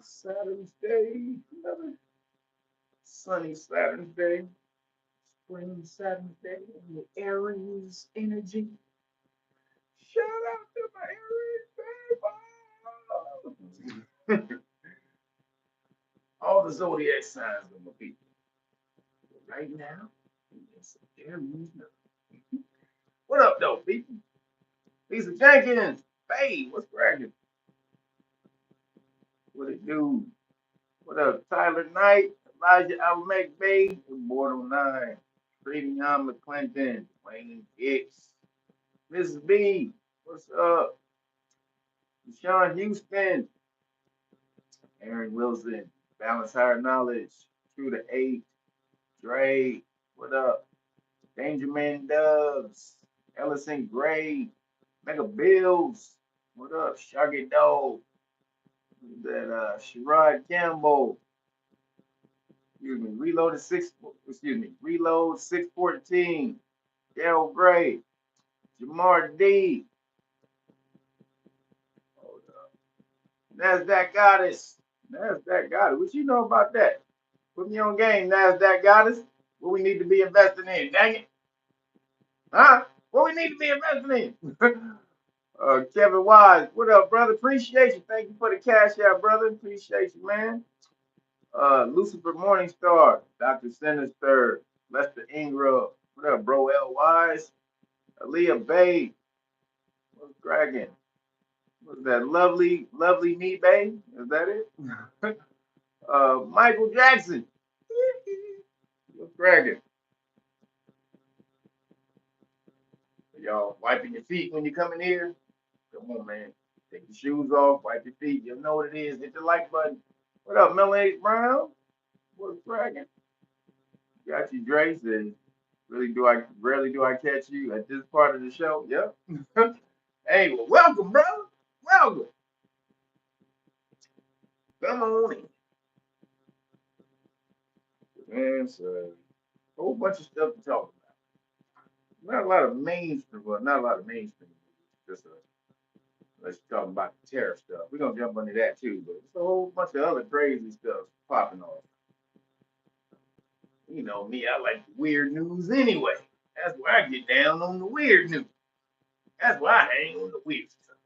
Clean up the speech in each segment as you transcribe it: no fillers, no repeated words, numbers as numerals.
Saturn's Day, another sunny Saturn's Day, spring Saturn's Day, and the Aries energy. Shout out to my Aries people. All the zodiac signs of my people. Right now, it's Aries. What up, though, people? Lisa Jenkins. Hey, what's cracking? What it do? What up, Tyler Knight, Elijah Almec Bay, Immortal 9, Freedion McClinton, Wayne Hicks, Mrs. B, what's up? Sean Houston, Aaron Wilson, Balance Higher Knowledge, True to 8, Dre, what up? Danger Man Dubs, Ellison Gray, Mega Bills, what up? Shaggy Dog, that Sherrod Campbell, Reload 614, Daryl Gray, Jamar D. Hold up. NASDAQ Goddess. NASDAQ Goddess. What you know about that? Put me on game, NASDAQ Goddess. What we need to be investing in, dang it. Huh? What we need to be investing in? Kevin Wise, what up, brother? Appreciate you. Thank you for the cash out, brother. Appreciate you, man. Lucifer Morningstar, Dr. Sinister, Lester Ingram, what up, bro? L. Wise, Aaliyah Bay, what's dragging? What's that? Lovely Me Bay? Is that it? Michael Jackson, what's dragging? Y'all wiping your feet when you come in here? Come on, man. Take your shoes off, wipe your feet. You know what it is. Hit the like button. What up, Melanie Brown? What's dragging? Got you, Dre. Says, rarely do I catch you at this part of the show. Yep. Hey, well, welcome, brother. Welcome. Come on in. Man, it's a whole bunch of stuff to talk about. Not a lot of mainstream, well, not a lot of mainstream movies. Just let's talk about the tariff stuff. We're gonna jump into that too, but it's a whole bunch of other crazy stuff popping off. You know me, I like the weird news anyway. That's where I get down on the weird news. That's why I hang on the weird stuff.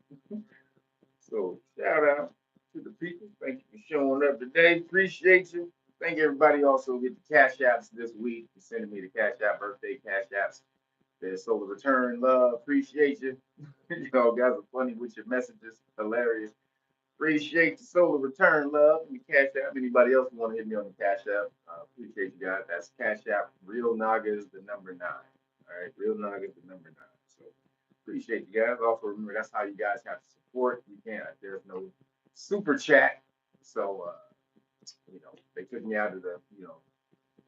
So shout out to the people. Thank you for showing up today. Appreciate you. Thank everybody also get the cash apps this week. For sending me the cash app birthday cash apps. The solar return love. Appreciate you. Y'all guys are funny with your messages. Hilarious. Appreciate the solar return love. And the cash app. Anybody else want to hit me on the cash app? Appreciate you guys. That's cash app. Real Nagas, the number 9. All right, Real Nagas, the number 9. So appreciate you guys. Also remember that's how you guys have to support. You can't. There's no super chat. So they took me out of the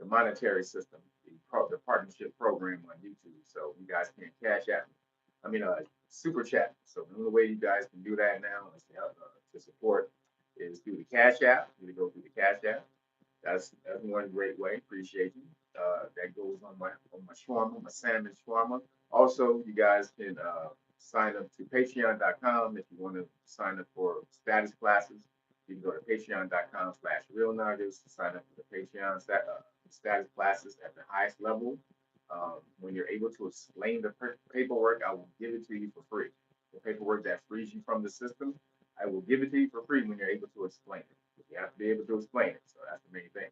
monetary system, the partnership program on YouTube. So you guys can't cash app. Super chat. So the only way you guys can do that now is to support is through the cash app. You go through the cash app. That's one great way. Appreciate you. That goes on my shawarma, my salmon shawarma. Also, you guys can sign up to patreon.com if you want to sign up for status classes. You can go to patreon.com/realnagas to sign up for the Patreon status classes at the highest level. When you're able to explain the paperwork, I will give it to you for free. The paperwork that frees you from the system, I will give it to you for free when you're able to explain it. You have to be able to explain it, so that's the main thing.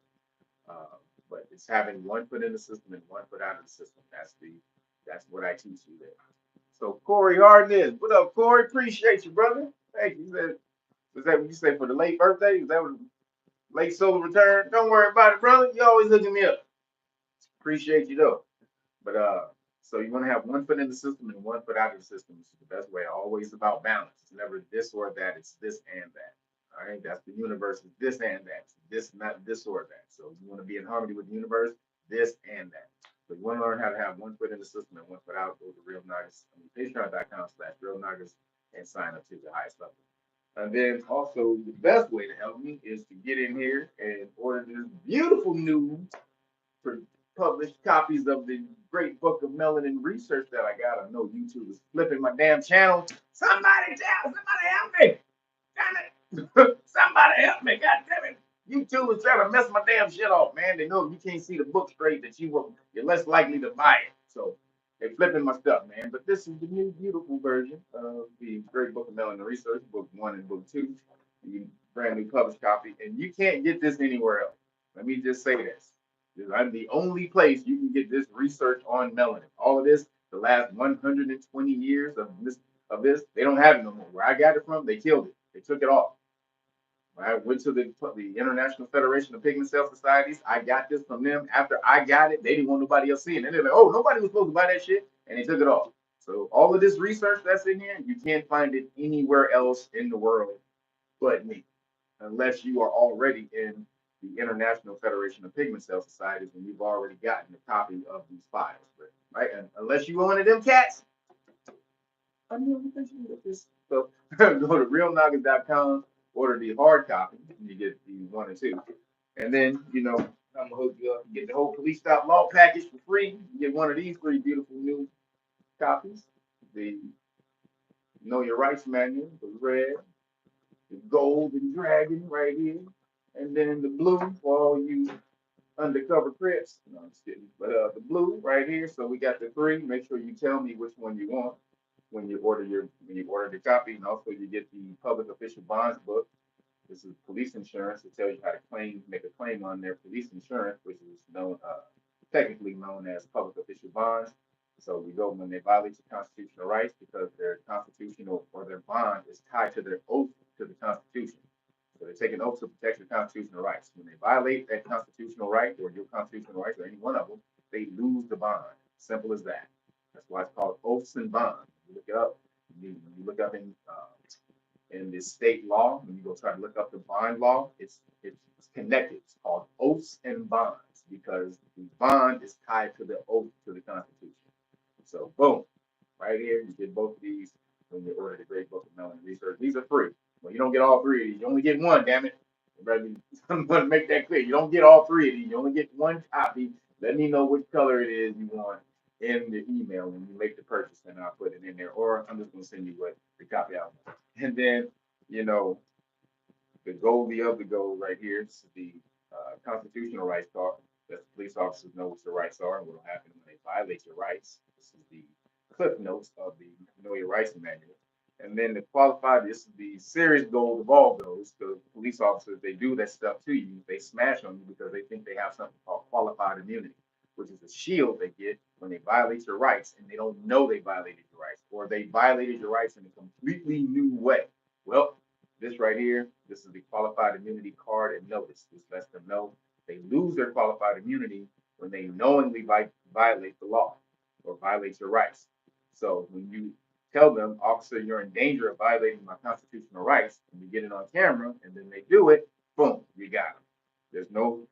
But it's having one foot in the system and one foot out of the system. That's what I teach you there. So Corey Hardness, what up, Corey? Appreciate you, brother. Thank you. Was that what you say for the late birthday? Is that what late solar return? Don't worry about it, brother. You always hooking me up. Appreciate you though. But so you want to have one foot in the system and one foot out of the system. This is the best way. Always about balance. It's never this or that. It's this and that. All right, that's the universe. It's this and that. It's this, not this or that. So you want to be in harmony with the universe, this and that. So you want to learn how to have one foot in the system and one foot out. Go to Real Nagas, patreon.com/Real Nagas and sign up to the highest level. And then also the best way to help me is to get in here and order this beautiful new published copies of the great book of Melanin research that I got. I know YouTube is flipping my damn channel. Somebody help me. Damn Somebody help me, God damn it. YouTube is trying to mess my damn shit off, man. They know if you can't see the book straight that you're less likely to buy it. So they're flipping my stuff, man. But this is the new beautiful version of the Great Book of Melanin Research, book 1 and book 2. The brand new published copy. And you can't get this anywhere else. Let me just say this. I'm the only place you can get this research on melanin. All of this, the last 120 years of this, they don't have it no more. Where I got it from, they killed it. They took it off. I went to the International Federation of Pigment Cell Societies. I got this from them. After I got it, they didn't want nobody else seeing it. And they're like, oh, nobody was supposed to buy that shit. And they took it off. So all of this research that's in here, you can't find it anywhere else in the world but me, unless you are already in the International Federation of Pigment Cell Societies and you've already gotten a copy of these files. But, right? And unless you one of them cats, I'm the only person who get this. So go to realnagas.com, order the hard copy, and you get the 1 and 2. And then, I'm gonna hook you up. You get the whole police stop law package for free. You get one of these 3 beautiful new copies. The Know Your Rights manual, the red, the gold and dragon right here, and then the blue for all you undercover Crips. No, I'm just kidding. But the blue right here. So we got the 3. Make sure you tell me which one you want when you order the copy, and also you get the public official bonds book. This is police insurance. It tells you how to make a claim on their police insurance, which is technically known as public official bonds. So we go when they violate your constitutional rights because their constitutional or their bond is tied to their oath to the Constitution. So they take an oath to protect your constitutional rights. When they violate that constitutional right or your constitutional rights or any one of them, they lose the bond. Simple as that. That's why it's called oaths and bonds. You look it up. You look up in this state law, when you go try to look up the bond law, it's connected. It's called oaths and bonds because the bond is tied to the oath to the Constitution. So boom, right here, you get both of these when you order the Great Book of Melanin Research. These are free. Well, you don't get all 3 of these. You only get one, damn it. I'm going to make that clear. You don't get all 3 of these. You only get one copy. Let me know which color it is you want in the email when you make the purchase, and I'll put it in there. Or I'm just going to send you the copy out. And then, the goldie of the gold right here. This is the constitutional rights card. That the police officers know what your rights are and what will happen when they violate your rights. This is the clip notes of the Know Your Rights manual. And then the qualified, this is the serious gold of all those. The police officers, they do that stuff to you. They smash on you because they think they have something called qualified immunity, which is a shield they get when they violate your rights and they don't know they violated your rights, or they violated your rights in a completely new way. Well, this right here, this is the qualified immunity card and notice. This lets them know they lose their qualified immunity when they knowingly violate the law or violate your rights. So when you tell them, officer, you're in danger of violating my constitutional rights, and you get it on camera, and then they do it, boom, you got them. There's no,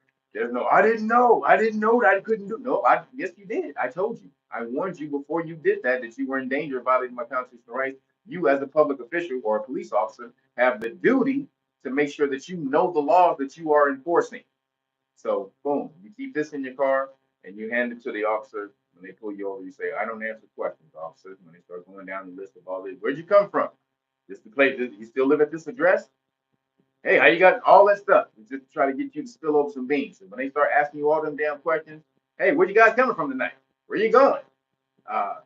I didn't know that I couldn't do. No, yes, you did. I told you. I warned you before you did that you were in danger of violating my constitutional rights. You, as a public official or a police officer, have the duty to make sure that you know the laws that you are enforcing. So, boom, you keep this in your car and you hand it to the officer. When they pull you over, you say, I don't answer questions, officer. When they start going down the list of all this, where'd you come from? This the place, you still live at this address? Hey, how you got all that stuff? We just try to get you to spill over some beans. And when they start asking you all them damn questions, hey, where you guys coming from tonight? Where you going? I'm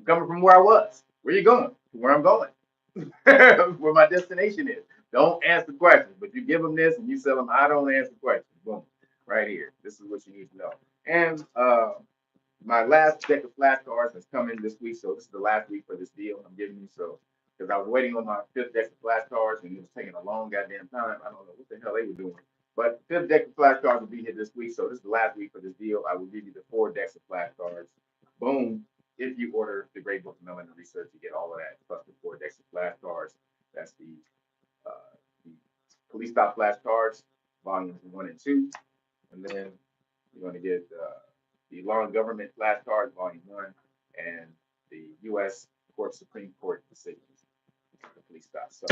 coming from where I was. Where you going? Where I'm going. Where my destination is. Don't answer questions, but you give them this and you tell them, I don't answer questions. Boom. Right here. This is what you need to know. And my last deck of flashcards has come in this week, so this is the last week for this deal I'm giving you. So, because I was waiting on my 5th deck of flashcards and it was taking a long goddamn time. I don't know what the hell they were doing. But 5th deck of flashcards will be here this week, so this is the last week for this deal. I will give you the 4 decks of flashcards. Boom. If you order the Great Book of Melanin Research, you get all of that, plus the 4 decks of flashcards. That's the Police Stop flashcards, volumes 1 and 2. And then you're going to get the Law and Government flashcards, volume 1, and the U.S. Supreme Court decisions, the police stop. So,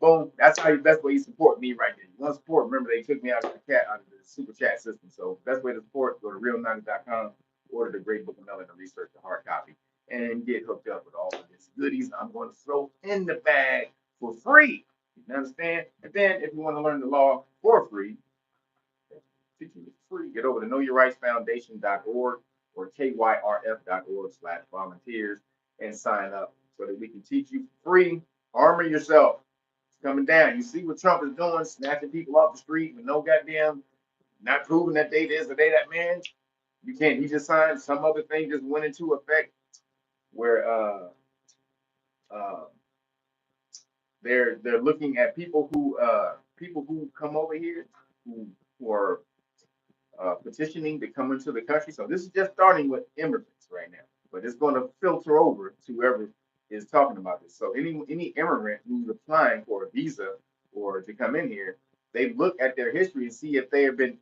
boom, that's how the best way you support me right there. You want to support, remember they took me out of the super chat system. So, best way to support, go to realnagas.com, order the Great Book of Melanin Research, the hard copy, and get hooked up with all of these goodies I'm going to throw in the bag for free. You understand? And then if you want to learn the law for free, teaching is free. Get over to knowyourrightsfoundation.org or kyrf.org/volunteers and sign up so that we can teach you free. Armor yourself. It's coming down. You see what Trump is doing, snatching people off the street with no goddamn, not proving that they this or they that, man. You can't. He just signed some other thing just went into effect where uh they're looking at people who come over here who are petitioning to come into the country. So this is just starting with immigrants right now, but it's going to filter over to whoever is talking about this. So any immigrant who's applying for a visa or to come in here, they look at their history and see if they have been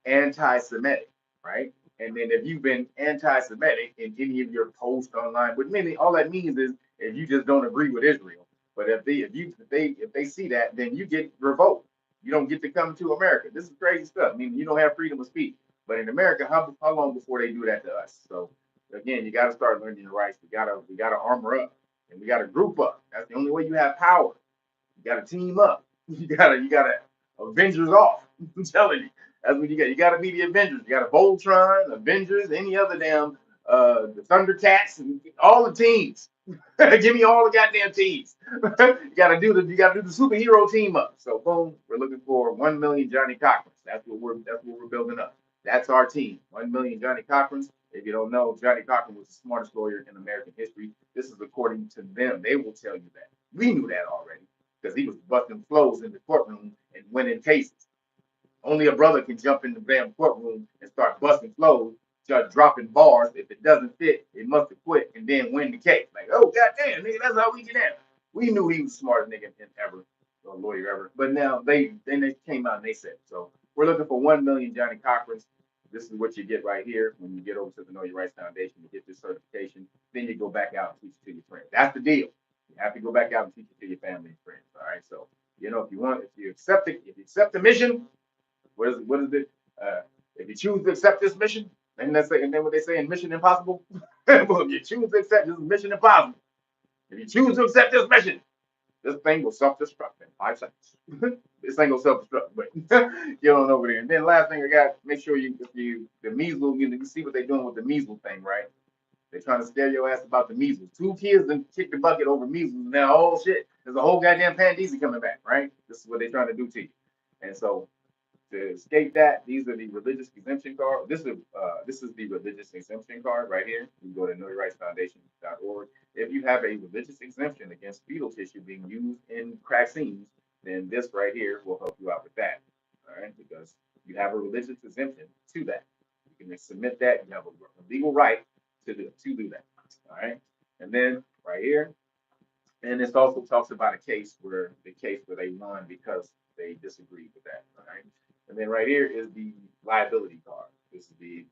anti-Semitic, right? And then if you've been anti-Semitic in any of your posts online, but mainly all that means is if you just don't agree with Israel. But if they see that, then you get revoked. You don't get to come to America. This is crazy stuff. I mean, you don't have freedom of speech. But in America, how long before they do that to us? So again, you got to start learning your rights. We gotta armor up and we gotta group up. That's the only way you have power. You gotta team up. You gotta Avengers off. I'm telling you, that's what you got. You gotta be the Avengers. You got a Voltron, Avengers, any other damn the Thundercats, and all the teams. Give me all the goddamn teams. You gotta do the superhero team up. So boom, we're looking for 1 million Johnny Cochran's. That's what we're building up. That's our team. 1 million Johnny Cochran's. If you don't know, Johnny Cochran was the smartest lawyer in American history. This is according to them. They will tell you that. We knew that already because he was busting flows in the courtroom and winning cases. Only a brother can jump in the damn courtroom and start busting flows, start dropping bars. If it doesn't fit, it must have quit and then win the case. Like, oh goddamn, nigga, that's how we get in. We knew he was the smartest nigga ever, or lawyer ever. But now they came out and they said so. We're looking for 1 million Johnny Cochran's. This is what you get right here when you get over to the Know Your Rights Foundation. You get this certification. Then you go back out and teach it to your friends. That's the deal. You have to go back out and teach it to your family and friends. All right. So if you accept it, if you accept the mission. What is it? If you choose to accept this mission, and then what they say in Mission Impossible, well, if you choose to accept this Mission Impossible, if you choose to accept this mission, this thing will self-destruct in 5 seconds. This thing will self-destruct, but you don't know over there. And then last thing I got, make sure the measles, you see what they're doing with the measles thing, right? They're trying to scare your ass about the measles. 2 kids then kick the bucket over measles. Now, oh shit, there's a whole goddamn pandemic coming back, right? This is what they're trying to do to you. And so to escape that, these are the religious exemption card. This is the religious exemption card right here. You can go to knowyourrightsfoundation.org. If you have a religious exemption against fetal tissue being used in vaccines, then this right here will help you out with that. All right, because you have a religious exemption to that. You can submit that. You have a legal right to do that. All right, and then right here, and this also talks about a case where they won because they disagreed with that. All right. And then right here is the liability card. This is the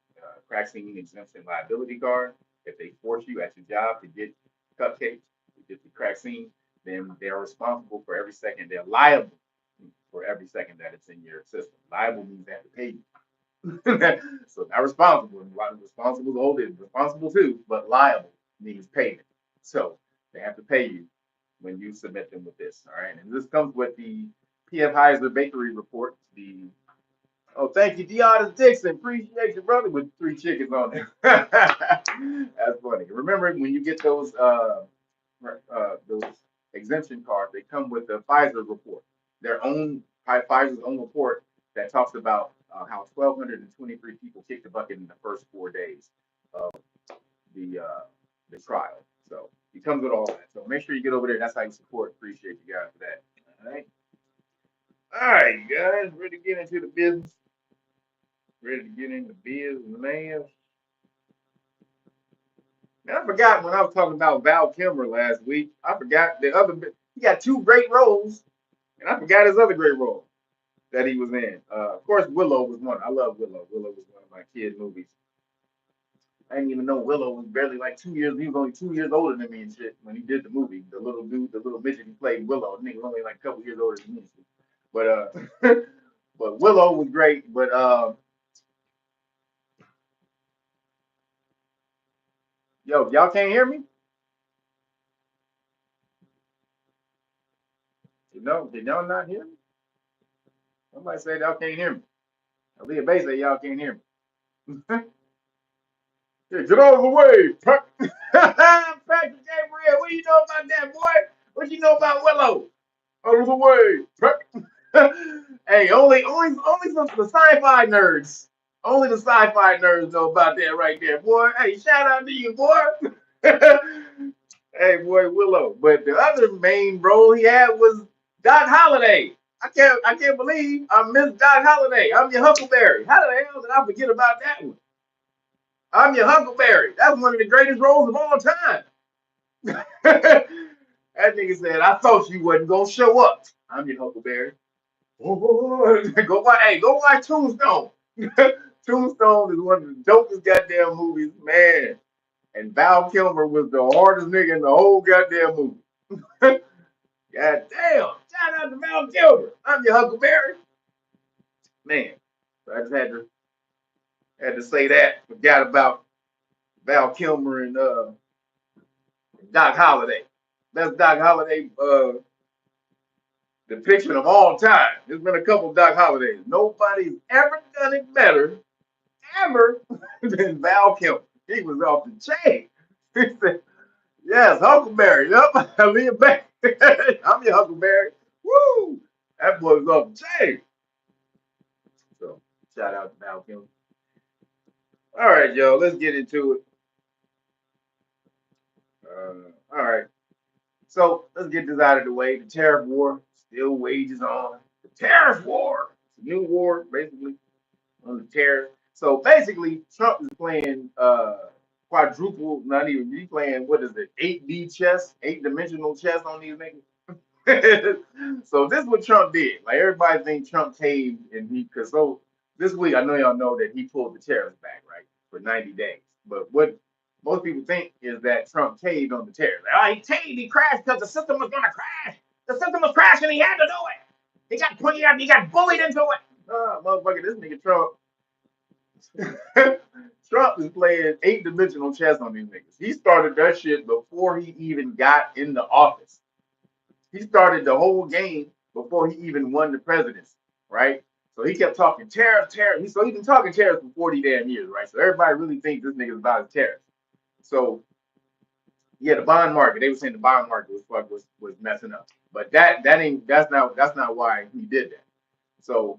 crack singing exemption liability card. If they force you at your job to get cupcakes, to get the crack scene, then they're responsible for every second. They're liable for every second that it's in your system. Liable means they have to pay you. So not responsible. Responsible is older, responsible too, but liable means payment. So they have to pay you when you submit them with this. All right. And this comes with the P.F. Heiser Bakery report, oh, thank you, Deotis Dixon. Appreciate you, brother, with 3 chickens on there. That's funny. Remember, when you get those exemption cards, they come with the Pfizer report, Pfizer's own report that talks about how 1,223 people kicked the bucket in the first 4 days of the trial. So it comes with all that. So make sure you get over there. That's how you support. Appreciate you guys for that. All right. All right, guys, ready to get into the business? Ready to get into business, man? Man, I forgot when I was talking about Val Kilmer last week. I forgot he got 2 great roles, and I forgot his other great role that he was in. Of course, Willow was one. I love Willow. Willow was one of my kid movies. I didn't even know Willow was barely like 2 years. He was only 2 years older than me and shit when he did the movie. The little dude, the little midget he played Willow. The nigga was only like a couple years older than me. But but Willow was great. But yo, y'all can't hear me? Did y'all not hear me? Somebody said y'all can't hear me. Aaliyah Bay said y'all can't hear me. Yeah, get out of the way, Patrick Gabriel. What do you know about that, boy? What you know about Willow? Out of the way. Hey, only some the sci-fi nerds. Only the sci-fi nerds know about that right there, boy. Hey, shout out to you, boy. Hey, boy, Willow. But the other main role he had was Doc Holliday. I can't believe I missed Doc Holliday. I'm your Huckleberry. How the hell did I forget about that one? I'm your Huckleberry. That's one of the greatest roles of all time. That nigga said, I thought you wasn't gonna show up. I'm your Huckleberry. Oh, go watch Tombstone. Tombstone is one of the dopest goddamn movies, man. And Val Kilmer was the hardest nigga in the whole goddamn movie. God damn. Shout out to Val Kilmer. I'm your Huckleberry. Man. So I just had to say that. Forgot about Val Kilmer and Doc Holliday. Best Doc Holliday depiction of all time. There's been a couple of Doc Hollidays. Nobody's ever done it better, ever, than Val Kilmer. He was off the chain. He said, yes, Huckleberry. Yep, Aaliyah Bay. I'm your Huckleberry. Woo! That boy was off the chain. So, shout out to Val Kilmer. All right, y'all, let's get into it. All right. So let's get this out of the way. The tariff war still wages on. The tariff war. It's a new war, basically, on the tariff. So basically, Trump is playing quadruple, not even, he's playing, what is it, 8D chess, 8-dimensional chess on these niggas. So this is what Trump did. Like everybody thinks Trump caved and because so this week I know y'all know that he pulled the tariffs back, right? For 90 days. But what most people think is that Trump caved on the tariffs. Like, oh, he caved, he crashed because the system was gonna crash. The system was crashing, he had to do it. He got bullied into it. Motherfucker, this nigga Trump. Trump is playing 8-dimensional chess on these niggas. He started that shit before he even got in the office. He started the whole game before he even won the presidency, right? So he kept talking tariffs. So he's been talking tariffs for 40 damn years, right? So everybody really thinks this nigga's about his tariffs. So yeah, the bond market. They were saying the bond market was messing up, but that's not why he did that. So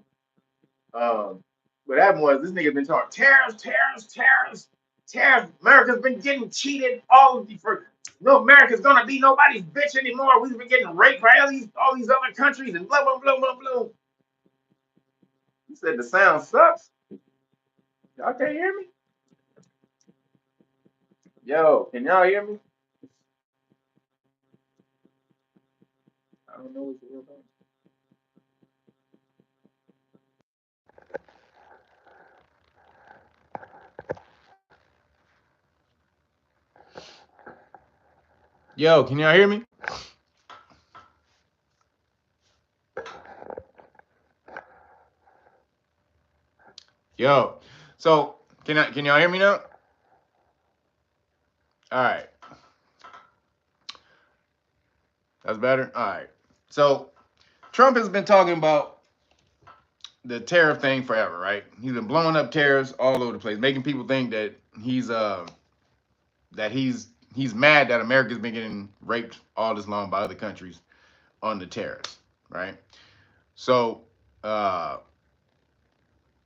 what happened was this nigga been talking tariffs. America's been getting cheated. America's gonna be nobody's bitch anymore. We've been getting raped by all these other countries and blah blah blah blah blah. He said the sound sucks. Y'all can't hear me? Yo, can y'all hear me? I don't know what's going on. Yo, can y'all hear me? Yo, so can y'all hear me now? All right, that's better. All right, so Trump has been talking about the tariff thing forever, right? He's been blowing up tariffs all over the place, making people think that he's mad that America's been getting raped all this long by other countries on the tariffs, right? So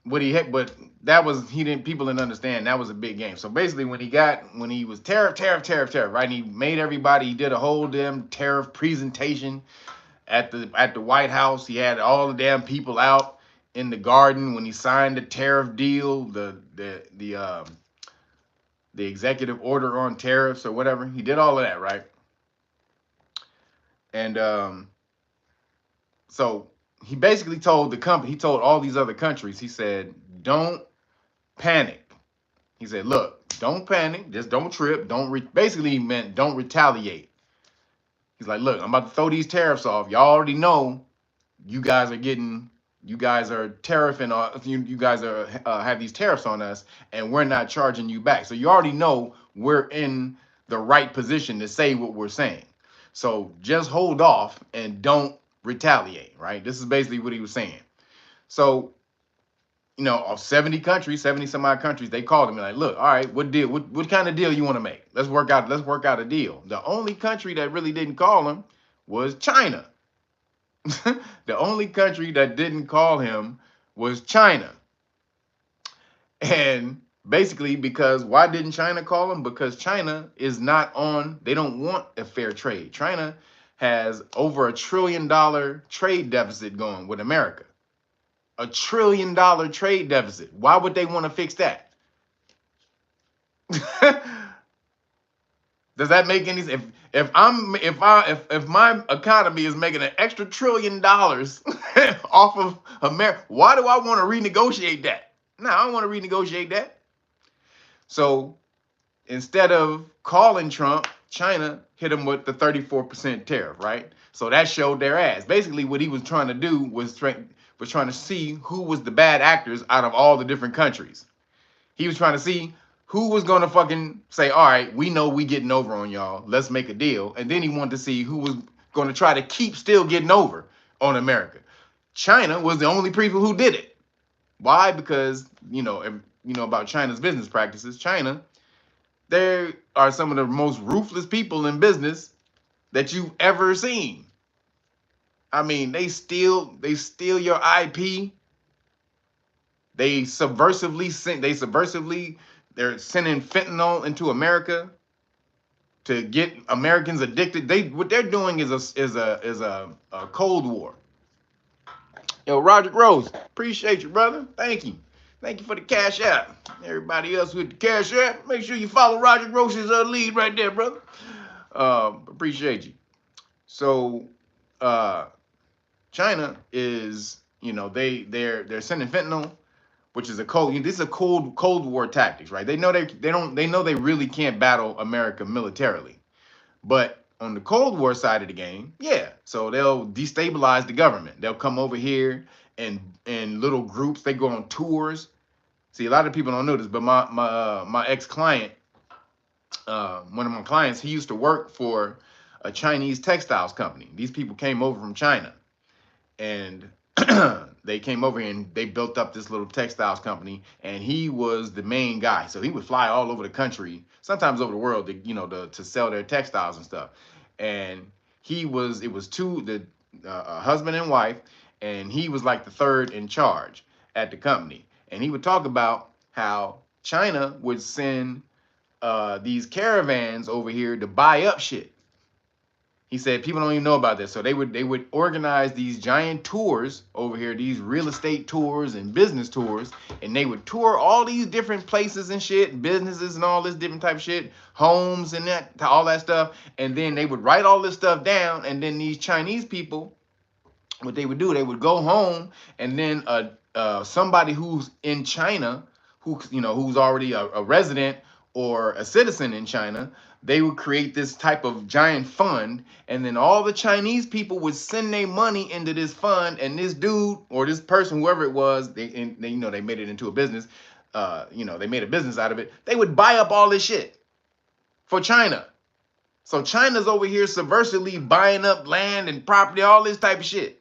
but that was people didn't understand that was a big game. So basically when he was tariff, right? And he made everybody, he did a whole damn tariff presentation at the White House. He had all the damn people out in the garden when he signed the tariff deal, the executive order on tariffs or whatever. He did all of that, right? And so he basically told he told all these other countries, he said, don't panic. He said, look, don't panic, just don't trip, basically he meant don't retaliate. He's like, look, I'm about to throw these tariffs off. Y'all already know you guys are tariffing, you guys are have these tariffs on us, and we're not charging you back. So you already know we're in the right position to say what we're saying. So just hold off and don't retaliate, right? This is basically what he was saying. So, you know, of 70 countries, 70 some odd countries, they called him and like, look, all right, what deal? What kind of deal you want to make? Let's work out a deal. The only country that really didn't call him was China. The only country that didn't call him was China. And basically, because why didn't China call him? Because China is not on, they don't want a fair trade. China has over $1 trillion trade deficit going with America. $1 trillion trade deficit. Why would they want to fix that? Does that make any sense? If my economy is making an extra $1 trillion off of America, why do I want to renegotiate that? No, I don't want to renegotiate that. So instead of calling Trump, China hit him with the 34% tariff, right? So that showed their ass. Basically, what he was trying to do was trying to see who was the bad actors out of all the different countries. He was trying to see who was going to fucking say, all right, we know we getting over on y'all. Let's make a deal. And then he wanted to see who was going to try to keep still getting over on America. China was the only people who did it. Why? Because, you know about China's business practices. China, they are some of the most ruthless people in business that you've ever seen. I mean, they steal your IP. They're subversively they're sending fentanyl into America to get Americans addicted. What they're doing is a Cold War. Yo, Roger Rose, appreciate you, brother. Thank you. Thank you for the Cash App. Everybody else with the Cash App, make sure you follow Roger Rose's lead right there, brother. Appreciate you. So, China is, they're sending fentanyl, which is this is a Cold War tactics, right? They know they really can't battle America militarily. But on the Cold War side of the game, yeah. So they'll destabilize the government. They'll come over here and in little groups. They go on tours. See, a lot of people don't know this, but my ex-client, one of my clients, he used to work for a Chinese textiles company. These people came over from China, and they came over here and they built up this little textiles company, and he was the main guy. So he would fly all over the country, sometimes over the world, to sell their textiles and stuff. And it was a husband and wife, and he was like the third in charge at the company. And he would talk about how China would send these caravans over here to buy up shit. He said people don't even know about this. So they would organize these giant tours over here, these real estate tours and business tours, and they would tour all these different places and shit, businesses and all this different type of shit, homes and all that stuff. And then they would write all this stuff down, and then these Chinese people, what they would do, they would go home, and then somebody who's in China, who's already a resident or a citizen in China, they would create this type of giant fund, and then all the Chinese people would send their money into this fund, and this dude or this person, whoever it was, they made it into a business. They made a business out of it. They would buy up all this shit for China. So China's over here subversively buying up land and property, all this type of shit,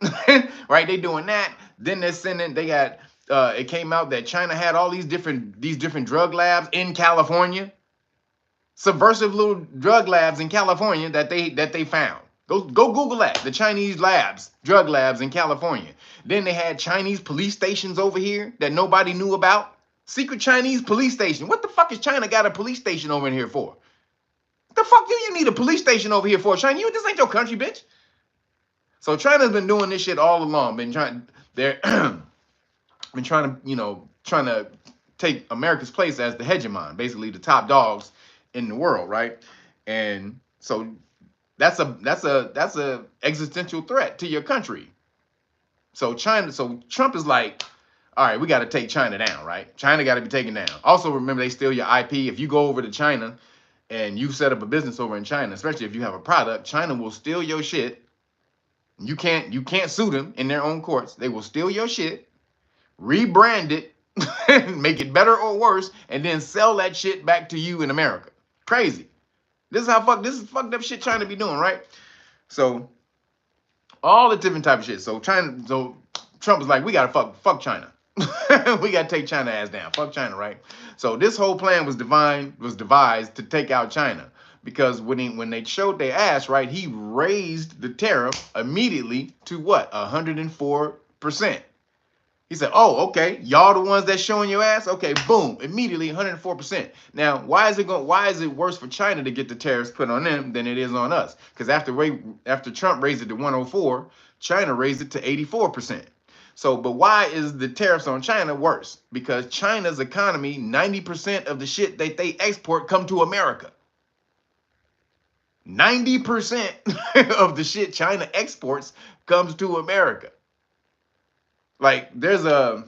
right? They doing that. Then it came out that China had all these different drug labs in California, subversive little drug labs in California that they found. Go Google that, the Chinese drug labs in California. Then they had Chinese police stations over here that nobody knew about. Secret Chinese police station. What the fuck is China got a police station over in here for? The fuck do you need a police station over here for, China? This ain't your country, bitch. So China's been doing this shit all along. Been trying to take America's place as the hegemon, basically the top dogs in the world, right? And so that's a existential threat to your country. So Trump is like, all right, we got to take China down, right? China got to be taken down. Also, remember, they steal your IP. If you go over to China and you set up a business over in China, especially if you have a product, China will steal your shit. You can't sue them in their own courts. They will steal your shit, rebrand it, make it better or worse, and then sell that shit back to you in America. Crazy. This is fucked up shit China be doing, right? So all the different type of shit. So Trump was like, we gotta fuck China. We gotta take China ass down. Fuck China, right? So this whole plan was devised to take out China. Because when they showed their ass, right, he raised the tariff immediately to what? 104%. He said, oh, okay, y'all the ones that's showing your ass? Okay, boom, immediately 104%. Now, why is it worse for China to get the tariffs put on them than it is on us? Because after Trump raised it to 104, China raised it to 84%. So, but why is the tariffs on China worse? Because China's economy, 90% of the shit that they export come to America. 90% of the shit China exports comes to America. Like there's a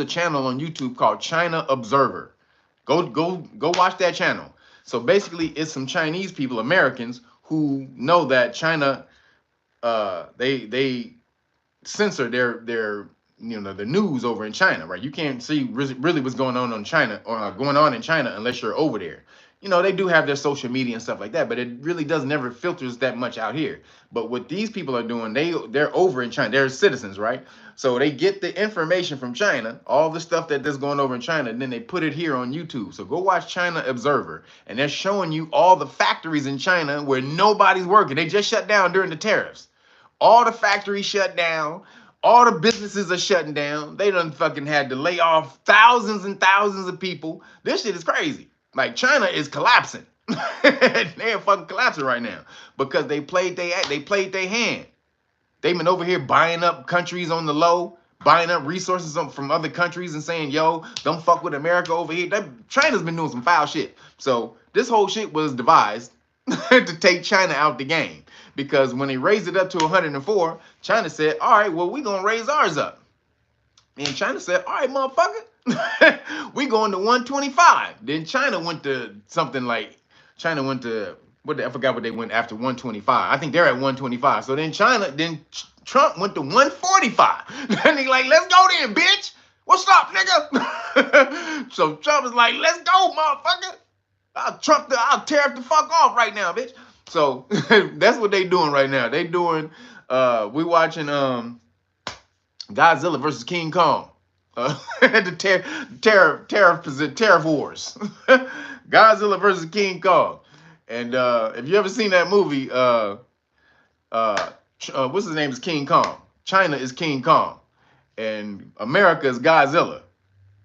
channel on YouTube called China Observer. Go watch that channel. So basically it's some Chinese people, Americans, who know that China they censor their the news over in China, right? You can't see really what's going on China or going on in China unless you're over there. They do have their social media and stuff like that, but it really does never filters that much out here. But what these people are doing, they're over in China. They're citizens, right? So they get the information from China, all the stuff that's going over in China, and then they put it here on YouTube. So go watch China Observer, and they're showing you all the factories in China where nobody's working. They just shut down during the tariffs. All the factories shut down. All the businesses are shutting down. They done fucking had to lay off thousands and thousands of people. This shit is crazy. Like China is collapsing. They're fucking collapsing right now because they played their hand. They've been over here buying up countries on the low, buying up resources from other countries and saying, yo, don't fuck with America over here. China's been doing some foul shit. So this whole shit was devised to take China out the game. Because when they raised it up to 104, China said, all right, well, we're going to raise ours up. And China said, all right, motherfucker, we going to 125. Then China went to something like, I forgot what they went after 125. I think they're at 125. So then Trump went to 145. Then he like, let's go then, bitch. What's up, nigga? So Trump is like, let's go, motherfucker. I'll tear the fuck off right now, bitch. So that's what they doing right now. They doing, we watching Godzilla versus King Kong. The tariff wars. Godzilla versus King Kong. And if you ever seen that movie, what's his name is King Kong. China is King Kong. And America is Godzilla.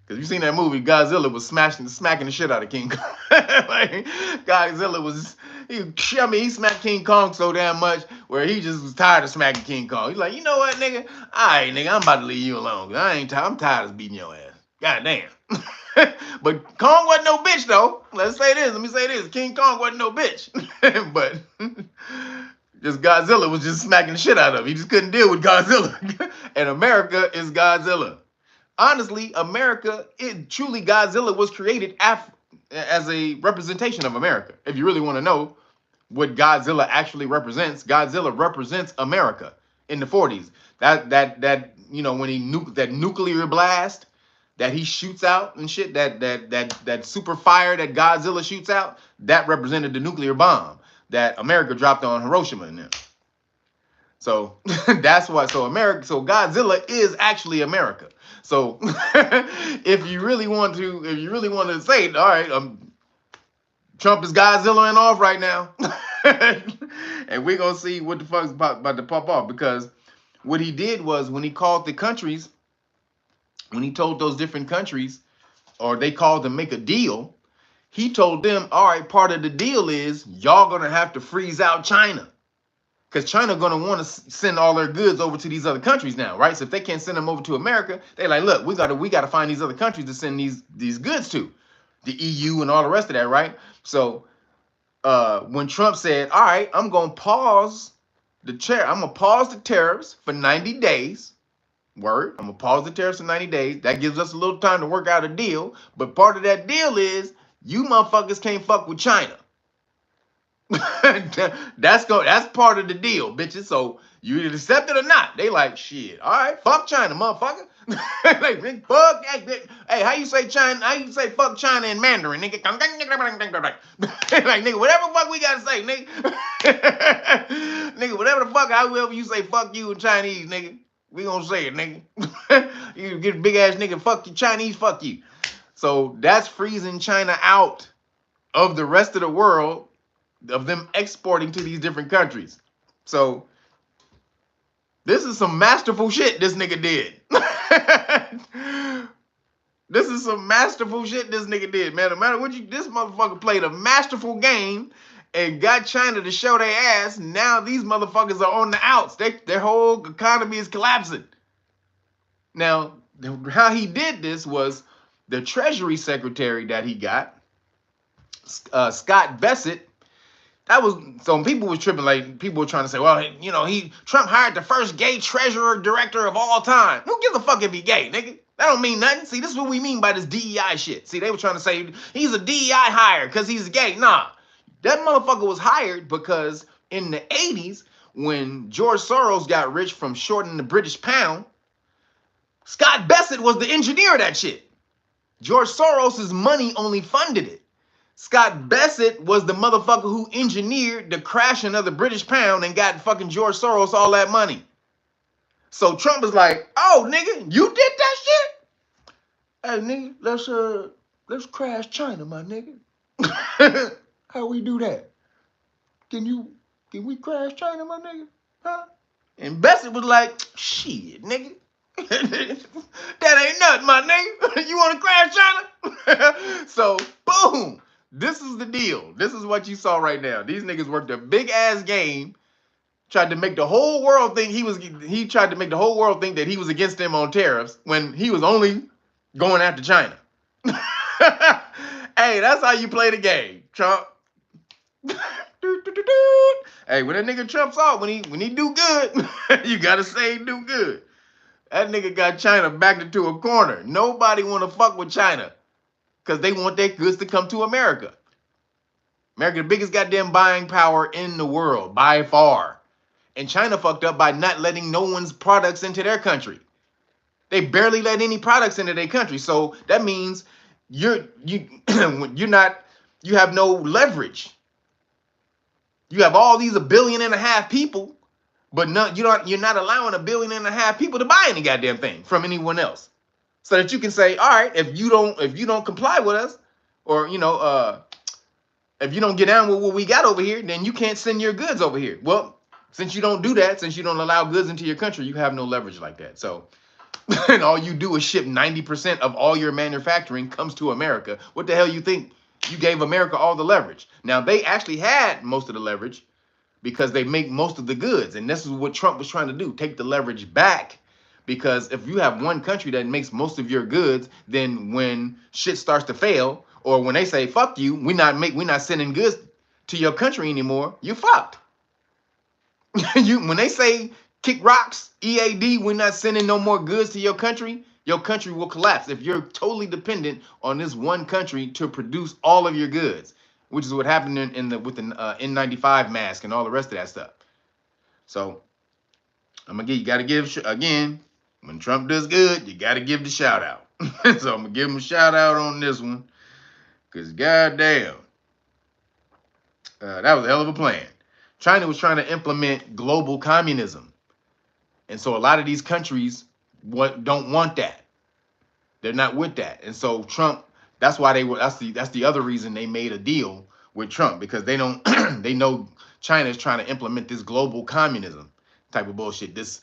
Because you seen that movie, Godzilla was smacking the shit out of King Kong. Like, Godzilla was, he smacked King Kong so damn much where he just was tired of smacking King Kong. He's like, you know what, nigga? All right, nigga, I'm about to leave you alone. I'm tired of beating your ass. God damn. But Kong wasn't no bitch, though. Let me say this. King Kong wasn't no bitch. But just Godzilla was just smacking the shit out of him. He just couldn't deal with Godzilla. And America is Godzilla. Honestly, truly Godzilla was created as a representation of America. If you really want to know what Godzilla actually represents, Godzilla represents America in the 40s. That when that nuclear blast that he shoots out and shit, that super fire that Godzilla shoots out, that represented the nuclear bomb that America dropped on Hiroshima and them. So that's why. So Godzilla is actually America. So if you really want to say, all right, Trump is Godzilla and off right now, and we're gonna see what the fuck's about to pop off. Because what he did was when he called the countries, when he told those different countries, or they called to make a deal, he told them, all right, part of the deal is y'all gonna have to freeze out China. Because China going to want to send all their goods over to these other countries now, right? So if they can't send them over to America, they're like, look, we got to find these other countries to send these goods to, the EU and all the rest of that, right? So when Trump said, all right, I'm going to pause the tariffs for 90 days. Word, I'm going to pause the tariffs for 90 days. That gives us a little time to work out a deal. But part of that deal is you motherfuckers can't fuck with China. That's part of the deal, bitches. So you either accept it or not. They like, shit, all right, fuck China, motherfucker. Like, fuck that. Hey, how you say China? How you say fuck China in Mandarin, nigga? Like, nigga, whatever fuck we gotta say, nigga. Nigga, whatever the fuck, however you say fuck you in Chinese, nigga, we gonna say it, nigga. You get a big ass nigga, fuck you, Chinese, fuck you. So that's freezing China out of the rest of the world, of them exporting to these different countries. So this is some masterful shit this nigga did. This is some masterful shit this nigga did, man. No matter what this motherfucker played a masterful game and got China to show their ass. Now these motherfuckers are on the outs. Their whole economy is collapsing. Now, how he did this was the Treasury Secretary that he got, Scott Bessent. That was, so people was tripping, like people were trying to say, well, you know, Trump hired the first gay treasurer director of all time. Who gives a fuck if he gay, nigga? That don't mean nothing. See, this is what we mean by this DEI shit. See, they were trying to say he's a DEI hire because he's gay. Nah, that motherfucker was hired because in the 80s, when George Soros got rich from shorting the British pound, Scott Bessent was the engineer of that shit. George Soros's money only funded it. Scott Bessent was the motherfucker who engineered the crashing of the British pound and got fucking George Soros all that money. So Trump was like, oh, nigga, you did that shit? Hey, nigga, let's crash China, my nigga. How we do that? Can we crash China, my nigga? Huh? And Bessent was like, shit, nigga. That ain't nothing, my nigga. You want to crash China? So, boom. This is the deal. This is what you saw right now. These niggas worked a big ass game, tried to make the whole world think he tried to make the whole world think that he was against them on tariffs when he was only going after China. Hey, that's how you play the game, Trump. Hey, when that nigga Trump saw when he do good, you gotta say he do good. That nigga got China backed into a corner. Nobody want to fuck with China because they want their goods to come to America. America, the biggest goddamn buying power in the world by far. And China fucked up by not letting no one's products into their country. They barely let any products into their country. So that means you have no leverage. You have all these 1.5 billion people, but you're not allowing 1.5 billion people to buy any goddamn thing from anyone else. So that you can say, all right, if you don't comply with us, or if you don't get down with what we got over here, then you can't send your goods over here. Well, since you don't do that, since you don't allow goods into your country, you have no leverage like that. So, and all you do is ship 90% of all your manufacturing comes to America. What the hell you think? You gave America all the leverage. Now, they actually had most of the leverage because they make most of the goods. And this is what Trump was trying to do, take the leverage back. Because if you have one country that makes most of your goods, then when shit starts to fail, or when they say, fuck you, we're not sending goods to your country anymore, you fucked. When they say kick rocks, EAD, we're not sending no more goods to your country will collapse if you're totally dependent on this one country to produce all of your goods, which is what happened with the N95 mask and all the rest of that stuff. So you got to give, again, when Trump does good, you got to give the shout out. So I'm going to give him a shout out on this one because goddamn, that was a hell of a plan. China was trying to implement global communism. And so a lot of these countries don't want that. They're not with that. And so Trump, that's the other reason they made a deal with Trump, because they know China is trying to implement this global communism type of bullshit, this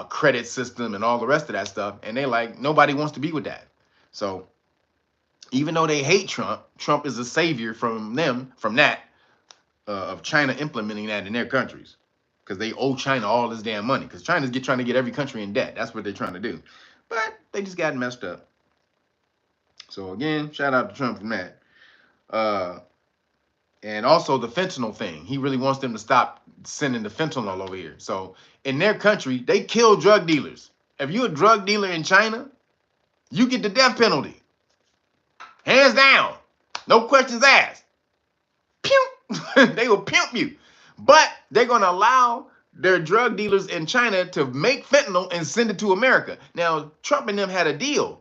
credit system and all the rest of that stuff. And they like, nobody wants to be with that. So even though they hate Trump, Trump is a savior from that. Of China implementing that in their countries, because they owe China all this damn money, because China's trying to get every country in debt. That's what they're trying to do, but they just got messed up. So again, shout out to Trump from that. And also the fentanyl thing. He really wants them to stop sending the fentanyl over here. So in their country, they kill drug dealers. If you're a drug dealer in China, you get the death penalty. Hands down. No questions asked. Pew! They will pimp you. But they're going to allow their drug dealers in China to make fentanyl and send it to America. Now, Trump and them had a deal.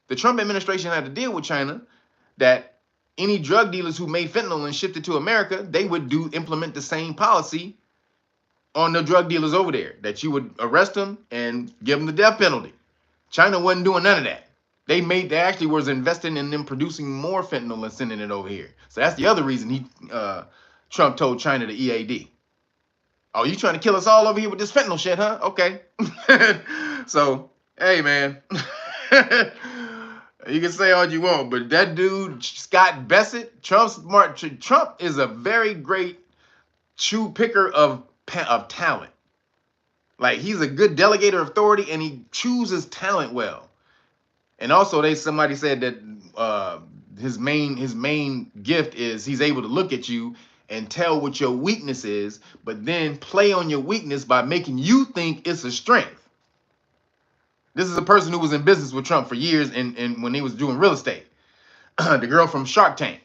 The Trump administration had a deal with China that any drug dealers who made fentanyl and shipped it to America, they would implement the same policy on the drug dealers over there, that you would arrest them and give them the death penalty. China wasn't doing none of that. They actually was investing in them producing more fentanyl and sending it over here. So that's the other reason Trump told China the EAD. Oh, you trying to kill us all over here with this fentanyl shit, huh? Okay. So, hey, man. You can say all you want, but that dude, Scott Bessent, Trump is a very great shoe picker of talent. Like, he's a good delegator of authority, and he chooses talent well. And also, somebody said that his main gift is he's able to look at you and tell what your weakness is, but then play on your weakness by making you think it's a strength. This is a person who was in business with Trump for years, and when he was doing real estate. The girl from Shark Tank,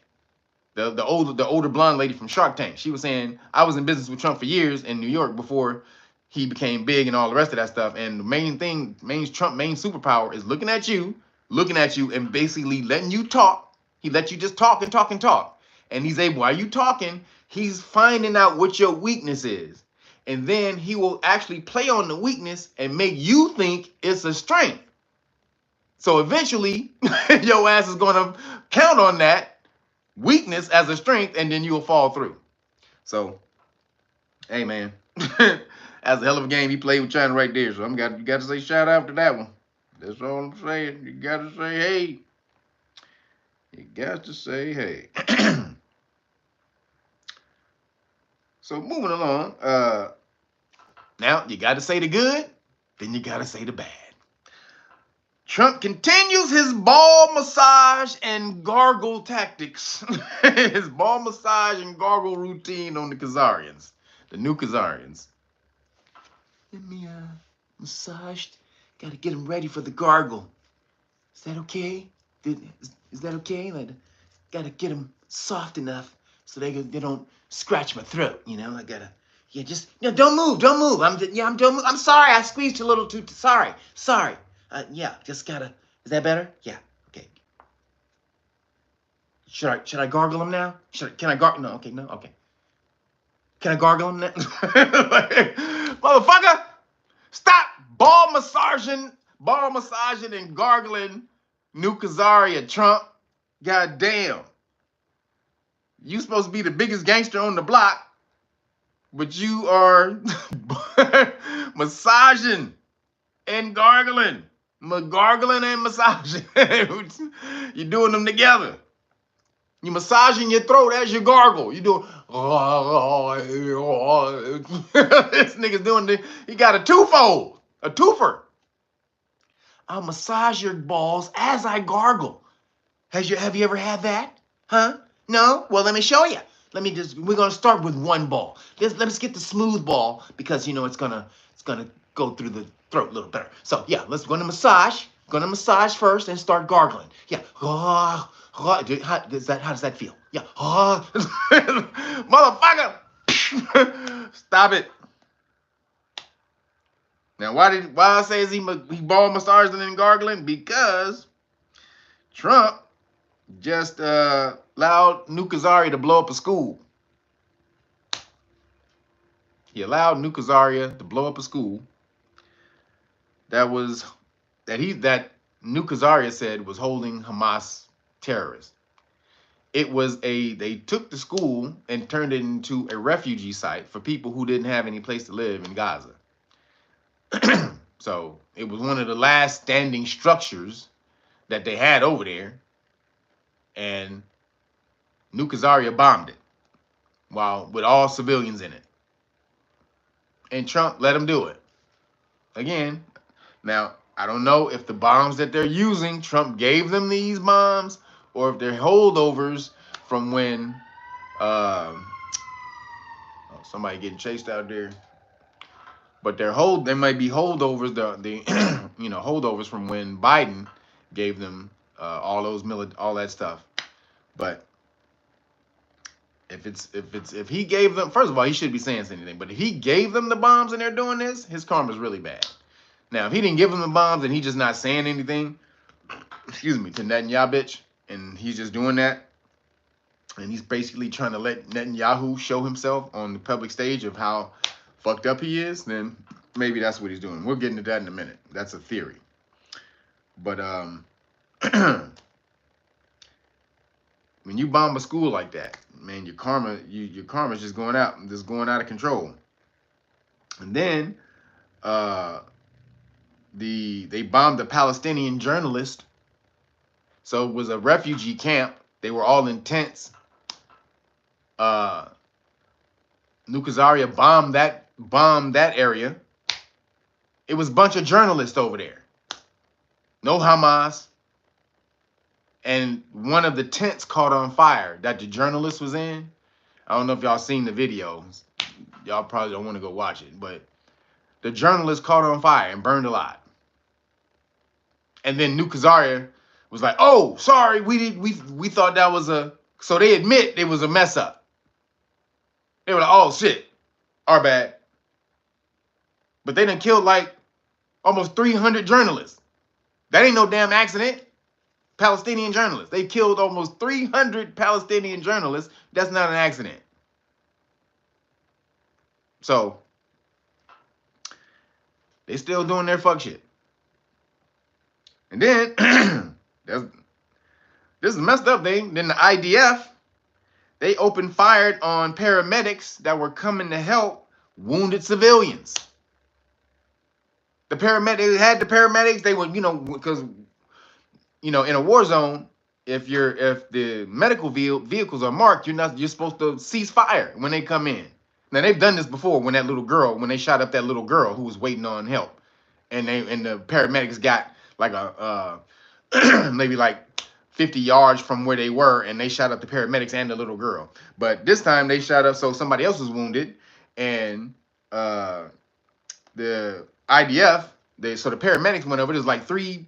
the older blonde lady from Shark Tank, she was saying, I was in business with Trump for years in New York before he became big and all the rest of that stuff. And the main superpower is looking at you and basically letting you talk. He lets you just talk and talk and talk. And he's able, while you talking, he's finding out what your weakness is. And then he will actually play on the weakness and make you think it's a strength. So eventually, your ass is going to count on that weakness as a strength, and then you'll fall through. So, hey, man. That's a hell of a game he played with China right there. So you got to say shout out to that one. That's all I'm saying. You got to say hey. You got to say hey. So moving along, now you got to say the good, then you got to say the bad. Trump continues his ball massage and gargle tactics. His ball massage and gargle routine on the Khazarians, the new Khazarians. Let me massage. Got to get him ready for the gargle. Is that okay? Is that okay? Like, got to get them soft enough so they don't scratch my throat. You know, I gotta. Yeah, just don't move. I'm sorry. I squeezed you a little too. Sorry. Yeah, just gotta. Is that better? Yeah. Okay. Should I gargle him now? Can I gargle? No. Okay. No. Okay. Can I gargle him now? Motherfucker, stop ball massaging and gargling New Khazaria, Trump. God damn. You supposed to be the biggest gangster on the block, but you are massaging and gargling. Gargling and massaging. You're doing them together. You massaging your throat as you gargle. You do. This nigga's doing he got a twofold, a twofer. I'll massage your balls as I gargle. Have you ever had that? Huh? No? Well, let me show you. We're gonna start with one ball. Let us get the smooth ball because it's gonna go through the throat a little better. So yeah, gonna massage first and start gargling. Yeah. How does that feel? Yeah. Motherfucker! Stop it. Now, why I say is he ball massaging and gargling? Because Trump just allowed New Khazaria to blow up a school. He allowed New Khazaria to blow up a school that New Khazaria said was holding Hamas terrorists. They took the school and turned it into a refugee site for people who didn't have any place to live in Gaza. So it was one of the last standing structures that they had over there, and New Khazaria bombed it with all civilians in it. And Trump let him do it. Again, now, I don't know if the bombs that they're using, Trump gave them these bombs, or if they're holdovers from when somebody getting chased out there. But they might be holdovers, holdovers from when Biden gave them all that stuff. But if he gave them, first of all, he shouldn't be saying anything. But if he gave them the bombs and they're doing this, his karma's really bad. Now, if he didn't give them the bombs and he's just not saying anything, to Netanyahu, bitch, and he's just doing that, and he's basically trying to let Netanyahu show himself on the public stage of how fucked up he is, then maybe that's what he's doing. We'll get into that in a minute. That's a theory. But when you bomb a school like that, man, your karma's just going out of control. And then they bombed a Palestinian journalist. So it was a refugee camp. They were all in tents. Nukazaria bombed that area. It was a bunch of journalists over there. No Hamas. And one of the tents caught on fire that the journalist was in. I don't know if y'all seen the videos. Y'all probably don't want to go watch it, but the journalist caught on fire and burned alive. And then Nukazaria was like, "Oh, sorry, we thought that was a." So they admit it was a mess up. They were like, "Oh shit, our bad." But they done killed like almost 300 journalists. That ain't no damn accident. Palestinian journalists. They killed almost 300 Palestinian journalists. That's not an accident. So they still doing their fuck shit. And then this is a messed up thing. Then the IDF, they opened fire on paramedics that were coming to help wounded civilians. The paramedics, they were, because in a war zone, if the medical vehicles are marked, you're supposed to cease fire when they come in. Now they've done this before when they shot up that little girl who was waiting on help, and the paramedics got like a maybe like 50 yards from where they were, and they shot up the paramedics and the little girl. But this time they shot up so somebody else was wounded, and the IDF, the paramedics went over. There's like 3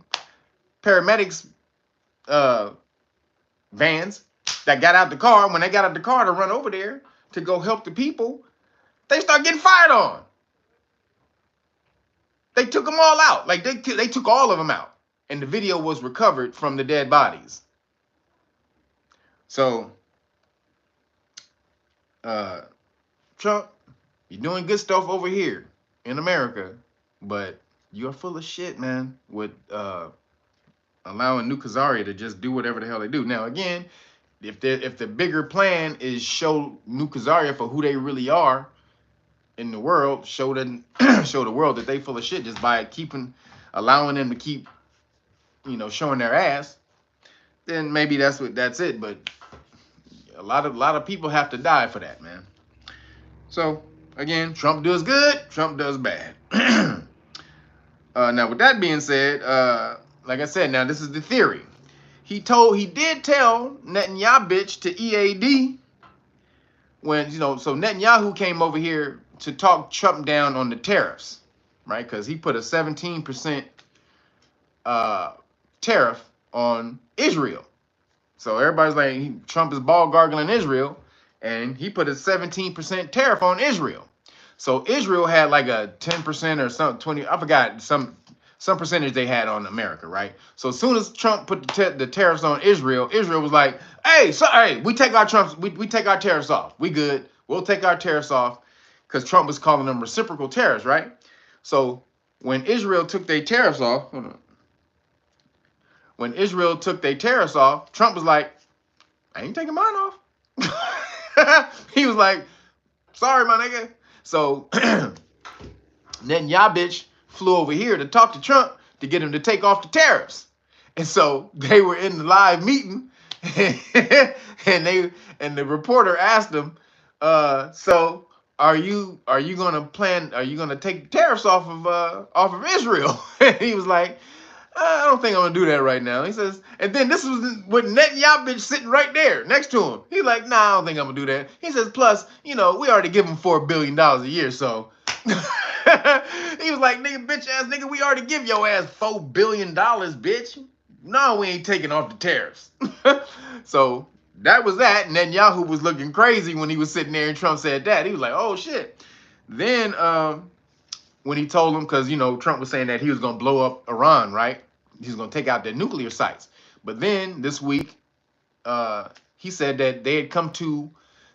paramedics vans that got out the car. When they got out the car to run over there to go help the people, they start getting fired on. They took them all out. Like they took all of them out, and the video was recovered from the dead bodies. So Trump, you're doing good stuff over here in America, but you're full of shit, man, with allowing Nukazaria to just do whatever the hell they do. Now, again, if the bigger plan is show Nukazaria for who they really are in the world, show the world that they full of shit just by allowing them to keep, showing their ass, then maybe that's it. But a lot of people have to die for that, man. So again, Trump does good, Trump does bad. Now, with that being said, like I said, now this is the theory. He did tell Netanyahu bitch to EAD when, so Netanyahu came over here to talk Trump down on the tariffs, right? Because he put a 17% tariff on Israel. So everybody's like, Trump is ball gargling Israel, and he put a 17% tariff on Israel. So Israel had like a 10% or something, 20, I forgot, some percentage they had on America, right? So as soon as Trump put the tariffs on Israel, Israel was like, hey, we take our tariffs off. We good. We'll take our tariffs off, because Trump was calling them reciprocal tariffs, right? So when Israel took their tariffs off, Trump was like, I ain't taking mine off. He was like, sorry, my nigga. So Netanyahu bitch flew over here to talk to Trump to get him to take off the tariffs. And so they were in the live meeting, and the reporter asked him, so are you gonna take the tariffs off of Israel? And he was like, I don't think I'm gonna do that right now. He says, and then this was with Netanyahu bitch sitting right there next to him. He's like, nah, I don't think I'm gonna do that. He says, plus, we already give him $4 billion a year, so he was like, nigga, bitch ass nigga, we already give your ass $4 billion, bitch. No, we ain't taking off the tariffs. So that was that. And Netanyahu was looking crazy when he was sitting there and Trump said that. He was like, oh shit. Then when he told him, because Trump was saying that he was gonna blow up Iran, right? He was gonna take out their nuclear sites. But then this week, he said that they'd come to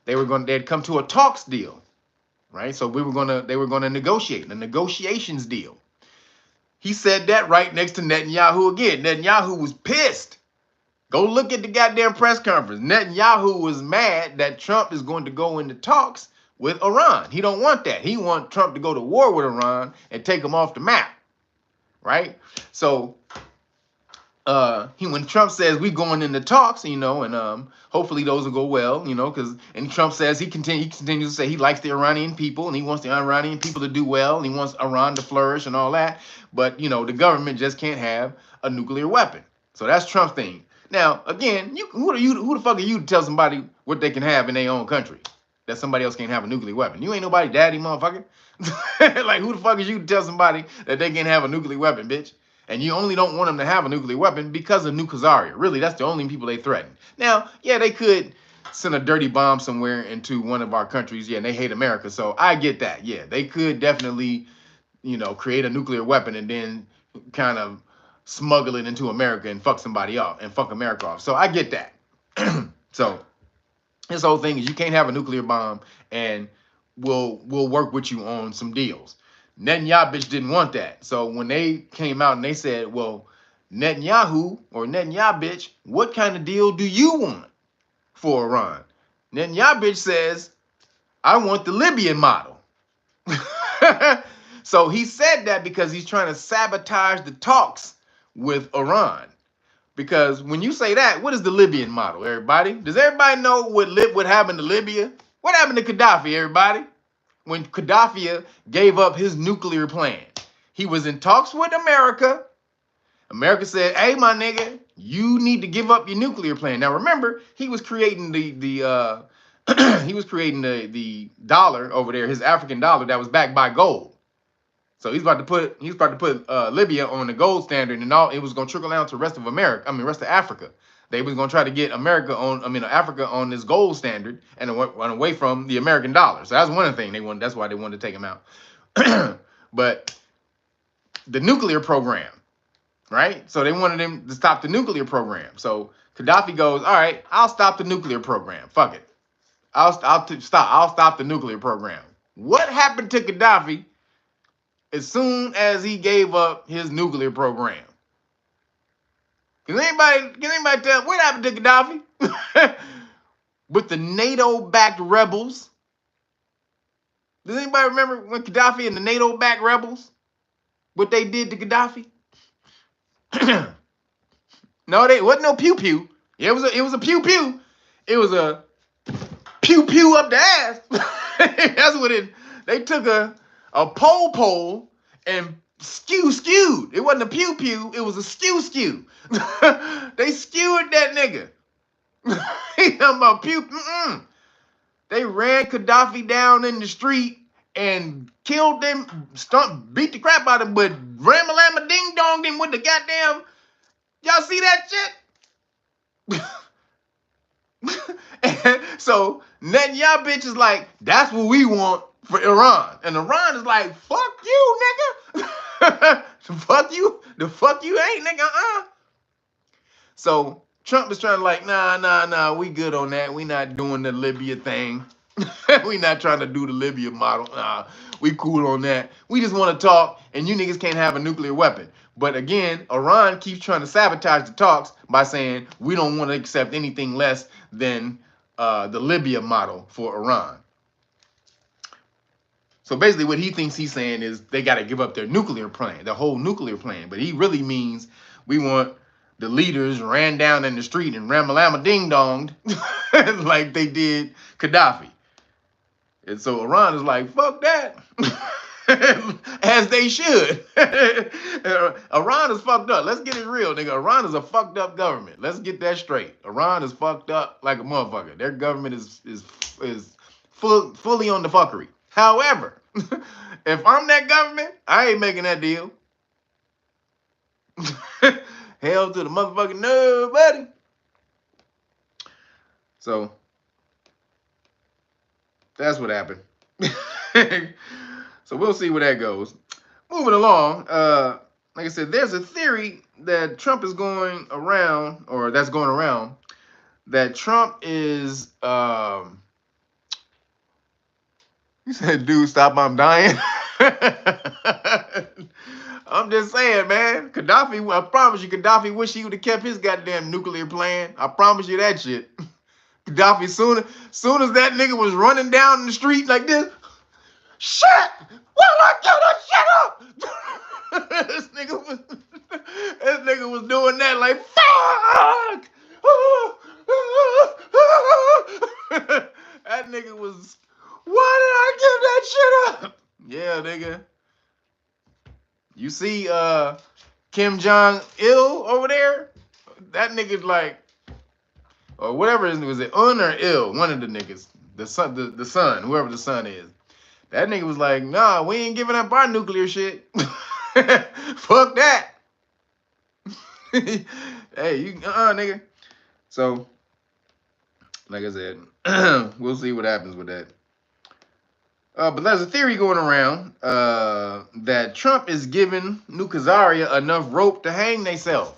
a talks deal. right? So they were gonna negotiate the negotiations deal. He said that right next to Netanyahu again. Netanyahu was pissed. Go look at the goddamn press conference. Netanyahu was mad that Trump is going to go into talks with Iran. He don't want that. He want Trump to go to war with Iran and take him off the map, right? So when Trump says we going into talks, you know, and hopefully those will go well, you know, because and Trump says he continues to say he likes the Iranian people and he wants the Iranian people to do well and he wants Iran to flourish and all that, but you know the government just can't have a nuclear weapon. So that's Trump's thing. Now again, who the fuck are you to tell somebody what they can have in their own country that somebody else can't have a nuclear weapon? You ain't nobody daddy, motherfucker. Like who the fuck is you to tell somebody that they can't have a nuclear weapon, bitch? And you only don't want them to have a nuclear weapon because of New Khazaria. Really, that's the only people they threaten. Now, yeah, they could send a dirty bomb somewhere into one of our countries. Yeah, and they hate America. So I get that. Yeah, they could definitely, you know, create a nuclear weapon and then kind of smuggle it into America and fuck somebody off and fuck America off. So I get that. So this whole thing is you can't have a nuclear bomb and we'll work with you on some deals. Netanyahu bitch didn't want that. So when they came out and they said, well, Netanyahu or Netanyahu bitch, what kind of deal do you want for Iran? Netanyahu bitch says, I want the Libyan model. So he said that because he's trying to sabotage the talks with Iran. Because when you say that, what is the Libyan model, everybody? Does everybody know what happened to Libya? What happened to Gaddafi, everybody? When Gaddafi gave up his nuclear plan. He was in talks with America. America said, hey, my nigga, you need to give up your nuclear plan. Now, remember, he was creating the dollar over there, his African dollar that was backed by gold. So he's about to put Libya on the gold standard, and all it was going to trickle down to the rest of rest of Africa. They was going to try to get Africa on this gold standard and run away from the American dollar. So that's one thing they wanted. That's why they wanted to take him out. But the nuclear program, right? So they wanted him to stop the nuclear program. So Gaddafi goes, all right, I'll stop the nuclear program. Fuck it. I'll stop the nuclear program. What happened to Gaddafi as soon as he gave up his nuclear program? Can anybody tell what happened to Gaddafi? With the NATO-backed rebels. Does anybody remember when Gaddafi and the NATO-backed rebels, what they did to Gaddafi? No, it wasn't no pew-pew. It was a pew-pew. It was a pew-pew up the ass. That's what they took a pole and skewed. It wasn't a pew-pew, it was a skew. They skewered that nigga. He talking about pew. They ran Gaddafi down in the street and killed them, beat the crap out of him, but ram-a-lam-a ding-donged him with the goddamn. Y'all see that shit? And so Netanyahu bitch is like, that's what we want for Iran. And Iran is like, fuck you, nigga. The fuck you ain't, nigga. So Trump is trying to like, nah, we good on that. We not doing the Libya thing. We not trying to do the Libya model. Nah, we cool on that. We just want to talk, and you niggas can't have a nuclear weapon. But again, Iran keeps trying to sabotage the talks by saying we don't want to accept anything less than the Libya model for Iran. So basically what he thinks he's saying is they got to give up their nuclear plan, the whole nuclear plan. But he really means we want the leaders ran down in the street and ram-a-lam-a ding-donged like they did Gaddafi. And so Iran is like, fuck that. As they should. Iran is fucked up. Let's get it real, nigga. Iran is a fucked up government. Let's get that straight. Iran is fucked up like a motherfucker. Their government is fully on the fuckery. However, if I'm that government, I ain't making that deal. Hell to the motherfucking no, buddy. So that's what happened. So we'll see where that goes. Moving along, like I said, there's a theory that Trump is going around, or that's going around, that Trump is, He said, dude, stop, I'm dying. I'm just saying, man. Gaddafi, I promise you, Gaddafi wish he would have kept his goddamn nuclear plan. I promise you that shit. Gaddafi, soon as that nigga was running down the street like this, shit! Why I get that shit up? this nigga was doing that like fuck. That nigga was. Why did I give that shit up? Yeah, nigga. You see, Kim Jong Il over there? That nigga's like, or whatever was it, Un or Il? One of the niggas, the son, whoever the son is. That nigga was like, nah, we ain't giving up our nuclear shit. Fuck that. Hey, you nigga. So, like I said, we'll see what happens with that. But there's a theory going around that Trump is giving Nukazaria enough rope to hang themselves.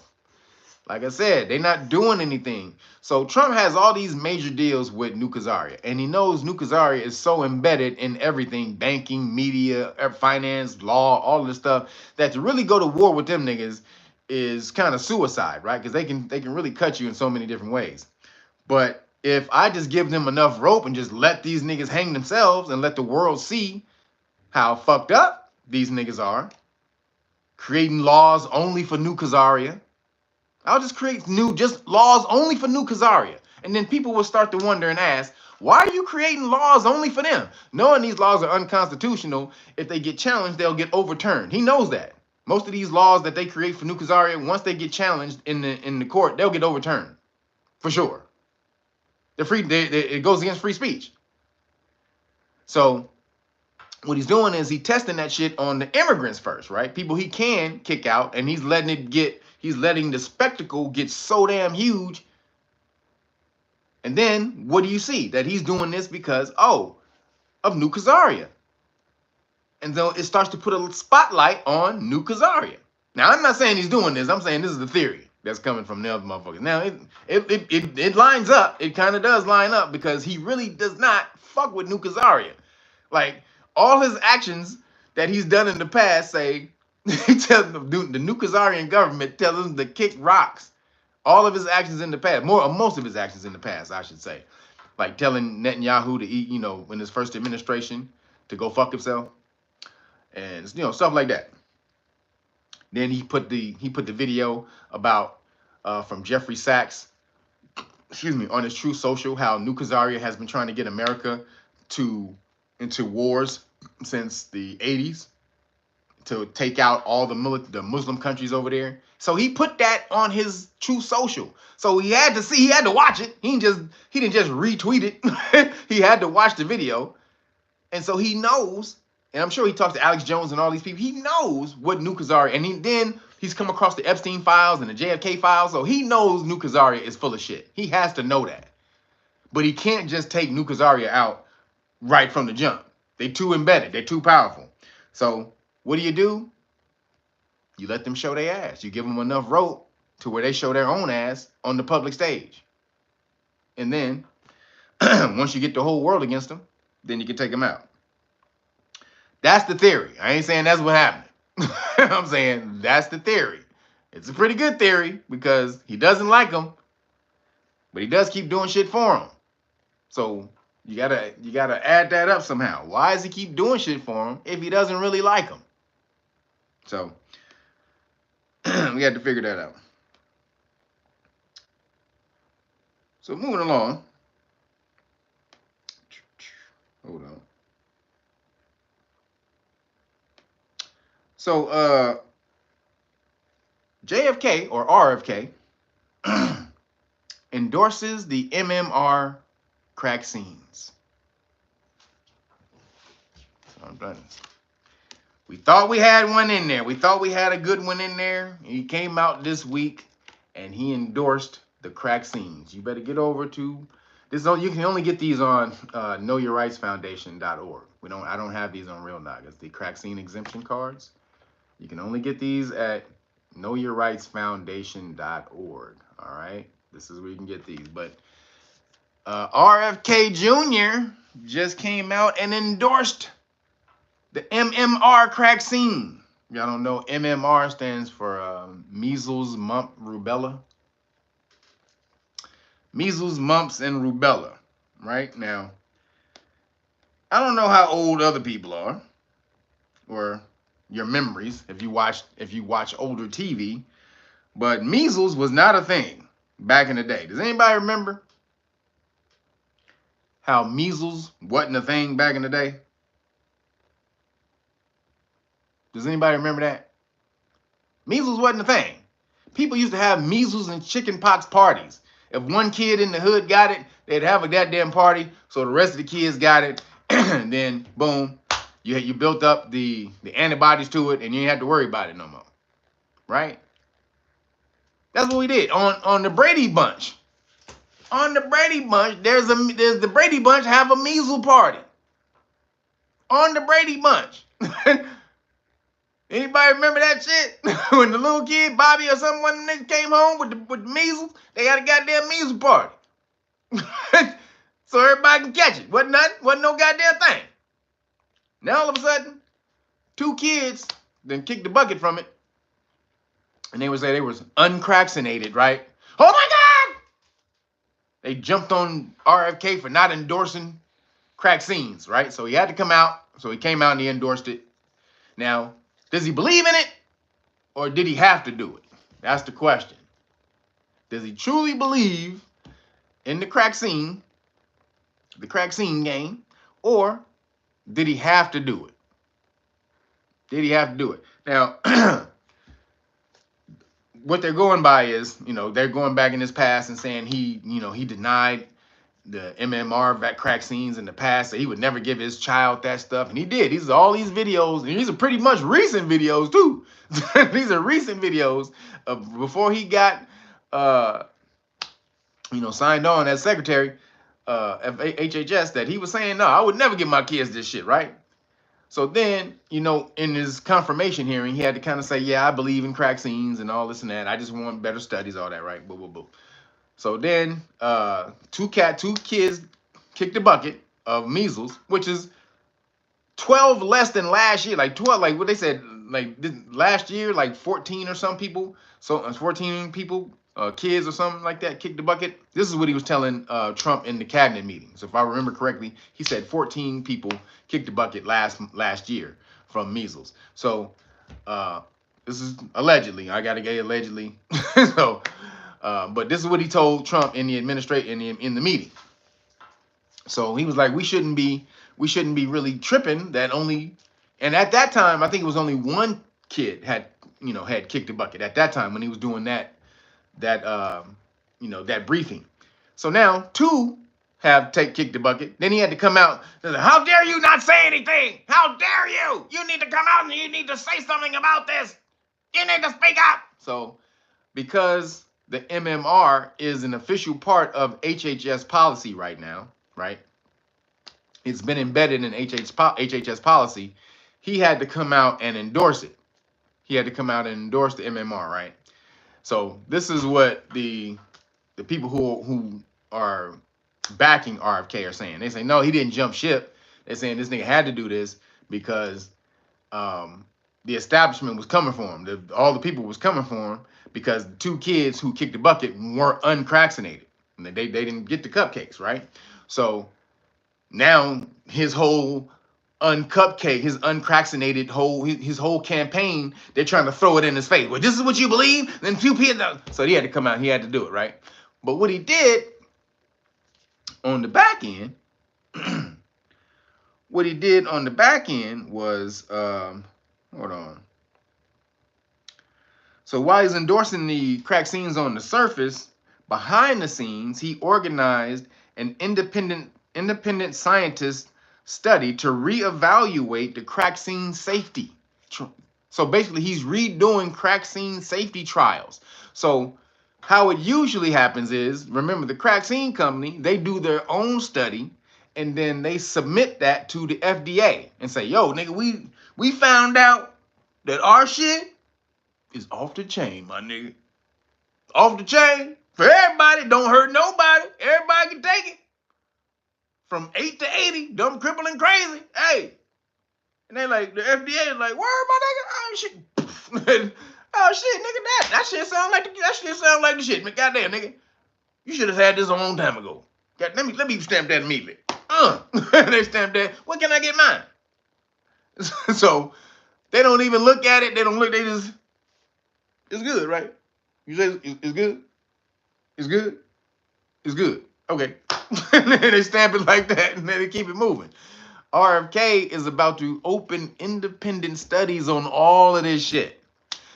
Like I said, they're not doing anything. So Trump has all these major deals with Nukazaria, and he knows Nukazaria is so embedded in everything, banking, media, finance, law, all this stuff, that to really go to war with them niggas is kind of suicide, right? Because they can really cut you in so many different ways. But if I just give them enough rope and just let these niggas hang themselves and let the world see how fucked up these niggas are, creating laws only for Nukazaria, I'll just create just laws only for Nukazaria. And then people will start to wonder and ask, why are you creating laws only for them? Knowing these laws are unconstitutional, if they get challenged, they'll get overturned. He knows that. Most of these laws that they create for Nukazaria, once they get challenged in the court, they'll get overturned. For sure. They're free, it goes against free speech. So what he's doing is he's testing that shit on the immigrants first, right? People he can kick out, and he's letting the spectacle get so damn huge. And then what do you see? That he's doing this because, of Nukazaria. And so it starts to put a spotlight on Nukazaria. Now, I'm not saying he's doing this. I'm saying this is the theory that's coming from the other motherfuckers. Now, it lines up. It kind of does line up because he really does not fuck with Nukazaria. Like, all his actions that he's done in the past say, he tells the Nukazarian government tells him to kick rocks. All of his actions in the past, most of his actions in the past, I should say, like telling Netanyahu to eat, in his first administration, to go fuck himself, and stuff like that. Then he put the video about from Jeffrey Sachs, on his True Social, how Nukazaria has been trying to get America into wars since the 80s to take out all the Muslim countries over there. So he put that on his True Social. So he had to watch it. He didn't just retweet it. He had to watch the video. And so he knows, and I'm sure he talks to Alex Jones and all these people. He knows what Nukazaria, and then he's come across the Epstein files and the JFK files. So he knows Nukazaria is full of shit. He has to know that. But he can't just take Nukazaria out right from the jump. They're too embedded. They're too powerful. So what do? You let them show their ass. You give them enough rope to where they show their own ass on the public stage. And then, once you get the whole world against them, then you can take them out. That's the theory. I ain't saying that's what happened. I'm saying that's the theory. It's a pretty good theory because he doesn't like them, but he does keep doing shit for them. So you gotta add that up somehow. Why does he keep doing shit for him if he doesn't really like them? So we had to figure that out. So moving along. Hold on. So JFK or RFK endorses the MMR crack scenes. So I'm done. We thought we had one in there. We thought we had a good one in there. He came out this week and he endorsed the crack scenes. You better get over to this. You can only get these on knowyourrightsfoundation.org. I don't have these on Real Nagas. The crack scene exemption cards. You can only get these at knowyourrightsfoundation.org. All right. This is where you can get these. But RFK Jr. just came out and endorsed the MMR vaccine. Y'all don't know, MMR stands for measles, mumps, rubella. Measles, mumps, and rubella. Right now, I don't know how old other people are, or your memories if you watch older TV, but measles was not a thing back in the day. Does anybody remember how measles wasn't a thing back in the day? Does anybody remember that? Measles wasn't a thing. People used to have measles and chickenpox parties. If one kid in the hood got it, they'd have a goddamn party, so the rest of the kids got it, and then boom, you built up the antibodies to it, and you didn't have to worry about it no more, right? That's what we did on the Brady Bunch. On the Brady Bunch, there's the Brady Bunch have a measles party. On the Brady Bunch. Anybody remember that shit? When the little kid, Bobby or something, one of them niggas came home with the measles, they had a goddamn measles party. So everybody can catch it. Wasn't no goddamn thing. Now all of a sudden, 2 kids then kicked the bucket from it. And they would say they was uncraxinated, right? Oh my God! They jumped on RFK for not endorsing vaccines, right? So he had to come out. So he came out and he endorsed it. Now, does he believe in it? Or did he have to do it? That's the question. Does he truly believe in the vaccine game? Or did he have to do it? Did he have to do it? Now, what they're going by is, they're going back in his past and saying he denied the MMR vaccines in the past, that he would never give his child that stuff, and he did. These are all these videos, and these are pretty much recent videos too. These are recent videos of before he got, signed on as secretary of HHS, that he was saying, no, I would never give my kids this shit, right? So then, in his confirmation hearing, he had to kind of say, yeah, I believe in vaccines and all this and that. I just want better studies, all that, right? Boo, boo, boo. So then, two kids kicked the bucket of measles, which is 12 less than last year. Like 12, like what they said, like last year, like 14 or some people. So 14 people, kids or something like that, kicked the bucket. This is what he was telling Trump in the cabinet meeting. So if I remember correctly, he said 14 people kicked the bucket last year from measles. So this is allegedly. I gotta get allegedly. So. But this is what he told Trump in the administration in the meeting. So he was like, we shouldn't be really tripping that only. And at that time, I think it was only one kid had kicked the bucket at that time when he was doing that briefing. So now 2 have kicked the bucket. Then he had to come out. And say, how dare you not say anything? How dare you? You need to come out and you need to say something about this. You need to speak up. So because the MMR is an official part of HHS policy right now, right? It's been embedded in HHS policy. He had to come out and endorse it. He had to come out and endorse the MMR, right? So this is what the people who are backing RFK are saying. They say, no, he didn't jump ship. They're saying this nigga had to do this because the establishment was coming for him. All the people was coming for him because the 2 kids who kicked the bucket were uncraxinated. And they didn't get the cupcakes, right? So now his whole his uncraxinated his whole campaign, they're trying to throw it in his face. Well, this is what you believe? Then 2 people. So he had to come out. He had to do it, right? But what he did on the back end, was, hold on. So while he's endorsing the vaccines on the surface, behind the scenes, he organized an independent scientist study to reevaluate the vaccine safety. So basically, he's redoing vaccine safety trials. So how it usually happens is, remember, the vaccine company, they do their own study, and then they submit that to the FDA and say, yo, nigga, we found out that our shit is off the chain, my nigga. Off the chain for everybody. Don't hurt nobody. Everybody can take it. from 8 to 80, dumb, crippled, and crazy. Hey. And they like, the FDA is like, word, my nigga? Oh, shit. Oh, shit, nigga, that shit sound like the shit, man. Goddamn, nigga. You should have had this a long time ago. God, let me stamp that immediately. They stamp that. When can I get mine? So they don't even look at it. They don't look. They just, it's good, right? You say it's good? It's good? It's good. Okay. They stamp it like that, and then they keep it moving. RFK is about to open independent studies on all of this shit.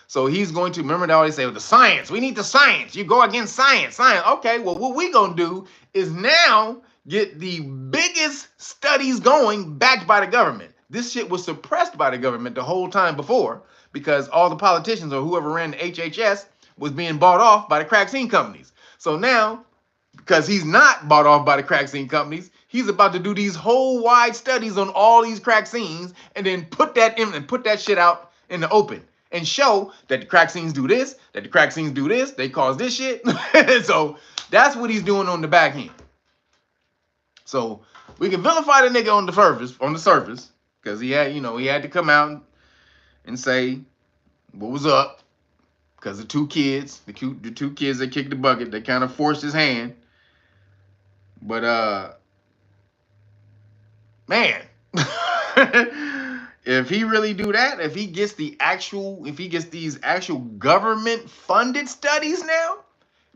So he's going to, remember they always say, well, the science, we need the science. You go against science. Okay, well, what we gonna do is now get the biggest studies going backed by the government. This shit was suppressed by the government the whole time before because all the politicians or whoever ran the HHS was being bought off by the crack scene companies. So now, because he's not bought off by the crack scene companies, he's about to do these whole wide studies on all these crack scenes and then put that shit out in the open and show that the crack scenes do this, that the crack scenes do this, they cause this shit. So that's what he's doing on the back end. So we can vilify the nigga on the surface, because he had to come out and say what was up. Because the two kids that kicked the bucket, they kind of forced his hand. But man, if he really do that, if he gets these actual government funded studies now,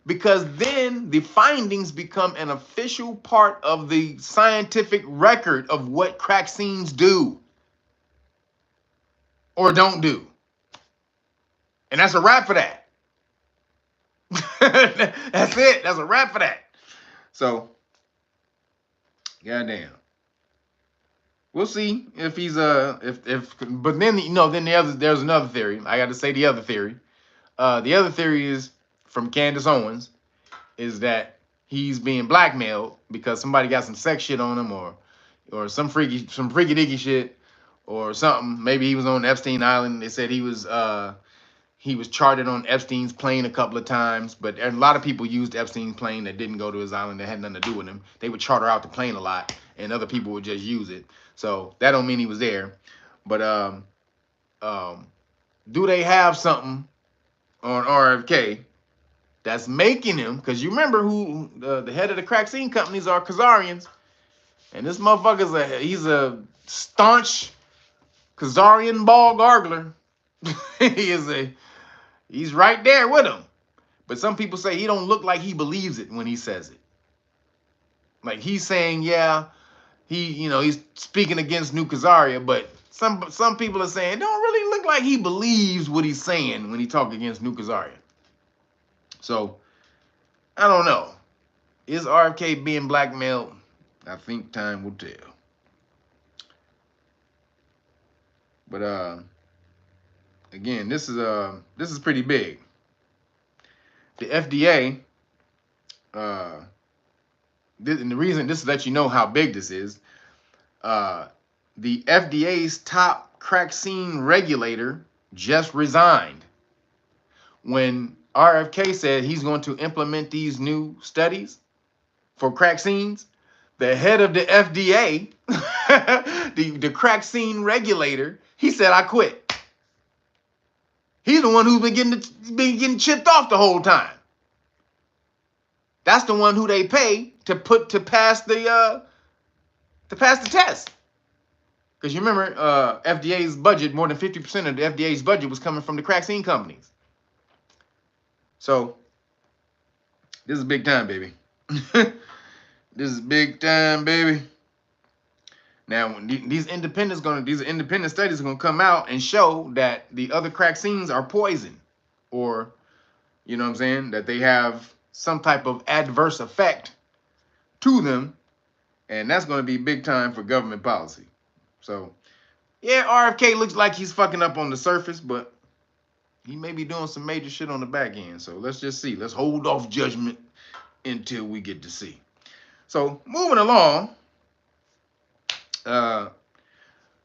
because then the findings become an official part of the scientific record of what crack scenes do or don't do. And that's a wrap for that. That's it. That's a wrap for that. So, goddamn. We'll see if he's but then there's another theory. I got to say the other theory. The other theory is from Candace Owens, is that he's being blackmailed because somebody got some sex shit on him or some freaky dicky shit or something. Maybe he was on Epstein Island. They said he was chartered on Epstein's plane a couple of times, but a lot of people used Epstein's plane that didn't go to his island that had nothing to do with him. They would charter out the plane a lot, and other people would just use it. So that don't mean he was there. But do they have something on RFK that's making him? Because you remember who the head of the crack scene companies are, Khazarians, and this motherfucker's he's a staunch Khazarian ball gargler. He's right there with him. But some people say he don't look like he believes it when he says it. Like he's saying, yeah, he's speaking against New Khazaria, but some people are saying it don't really look like he believes what he's saying when he talk against New Khazaria. So I don't know. Is RFK being blackmailed? I think time will tell. But again, this is pretty big. The FDA, and the reason this is to let you know how big this is, the FDA's top crack scene regulator just resigned when RFK said he's going to implement these new studies for crack scenes. The head of the FDA, the crack scene regulator, he said, I quit. He's the one who's been getting chipped off the whole time. That's the one who they pay to pass the test. Because you remember, FDA's budget, more than 50% of the FDA's budget was coming from the crack scene companies. So this is big time, baby. This is big time, baby. Now, when these independent studies are gonna come out and show that the other crack scenes are poison, or you know what I'm saying, that they have some type of adverse effect to them, and that's gonna be big time for government policy. So, yeah, RFK looks like he's fucking up on the surface, but he may be doing some major shit on the back end. So let's just see. Let's hold off judgment until we get to see. So moving along.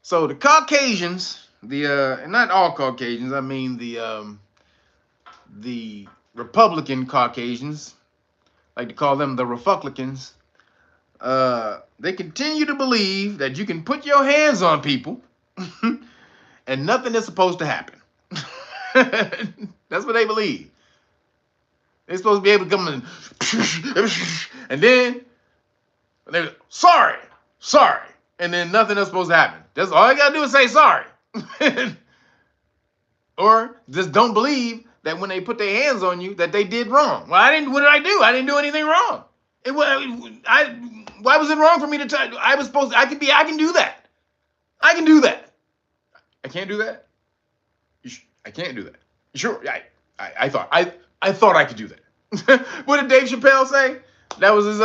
So the Caucasians, not all Caucasians, I mean the Republican Caucasians, like to call them the Republicans, They continue to believe that you can put your hands on people and nothing is supposed to happen. That's what they believe. They're supposed to be able to come and then they're sorry, sorry, and then nothing else supposed to happen. That's all you gotta do is say sorry. Or just don't believe that when they put their hands on you that they did wrong. Well, I didn't. What did I do? I didn't do anything wrong. It was. I. Why was it wrong for me to tell? I was supposed. I could be. I can do that. I can do that. I can't do that. I can't do that. Sure. I thought. I thought I could do that. What did Dave Chappelle say? That was his.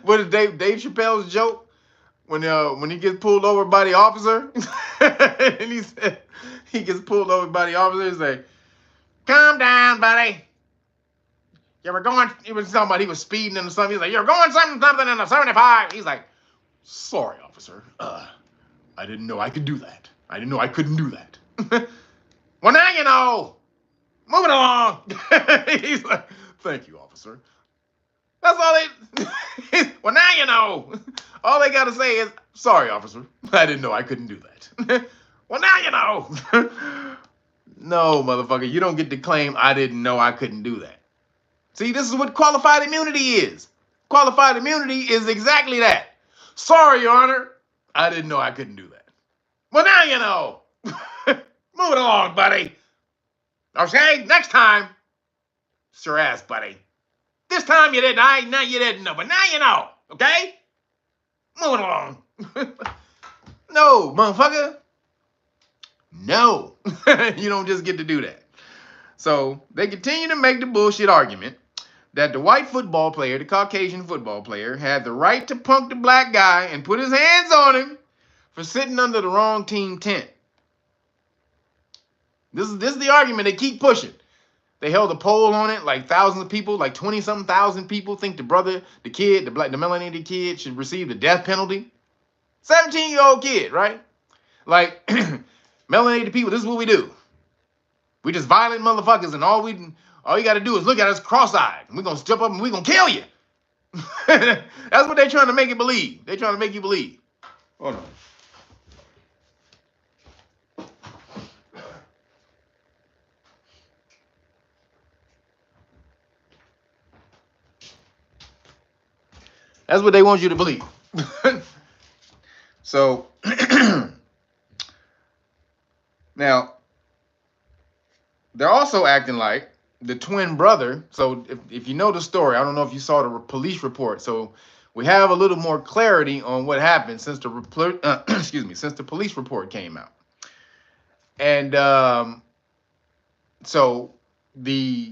What did Dave Chappelle's joke when he gets pulled over by the officer, and he said he gets pulled over by the officer. He's like, calm down, buddy. You were going, he was talking about he was speeding and something. He's like, you're going something in a 75. He's like, sorry, officer. I didn't know I could do that. I didn't know I couldn't do that. Well, now you know. Moving along. He's like, thank you, officer. That's all they, well, now you know. All they got to say is, sorry, officer. I didn't know I couldn't do that. Well, now you know. No, motherfucker, you don't get to claim I didn't know I couldn't do that. See, this is what qualified immunity is. Qualified immunity is exactly that. Sorry, Your Honor, I didn't know I couldn't do that. Well, now you know. Move it along, buddy. Okay, next time. It's your ass, buddy. This time you didn't. Now you didn't know, but now you know. Okay? Move it along. No, motherfucker. No. You don't just get to do that. So they continue to make the bullshit argument that the white football player, the Caucasian football player, had the right to punk the black guy and put his hands on him for sitting under the wrong team tent. This is the argument they keep pushing. They held a poll on it, like thousands of people, like 20-something thousand people think the melanated kid should receive the death penalty. 17-year-old kid, right? Like, melanated people, this is what we do. We just violent motherfuckers, and all you got to do is look at us cross-eyed, and we're going to step up and we're going to kill you. That's what they're trying to make it believe. They're trying to make you believe. Hold on. That's what they want you to believe. So, now, they're also acting like the twin brother. So if you know the story, I don't know if you saw the police report. So we have a little more clarity on what happened since since the police report came out. And so there's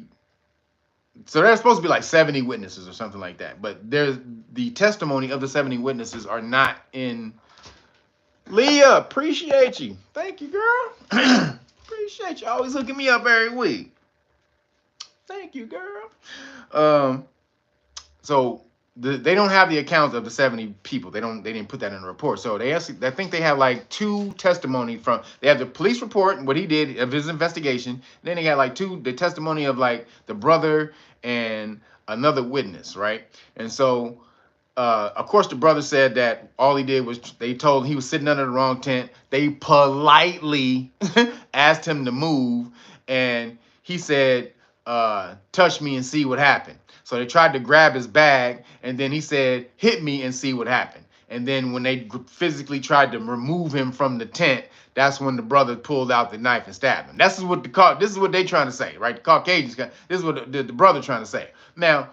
supposed to be like 70 witnesses or something like that. But there's the testimony of the 70 witnesses are not in. Leah, appreciate you. Thank you, girl. Appreciate you always hooking me up every week. Thank you, girl. So they don't have the accounts of the 70 people. They didn't put that in the report. So I think they have like two testimony from. They have the police report and what he did of his investigation. Then they got like the testimony of like the brother and another witness, right? And so. Of course, the brother said that all he did was they told him he was sitting under the wrong tent. They politely asked him to move, and he said, touch me and see what happened. So they tried to grab his bag, and then he said, hit me and see what happened. And then when they physically tried to remove him from the tent, that's when the brother pulled out the knife and stabbed him. This is what they're trying to say, right? The Caucasians, this is what the brother trying to say. Now,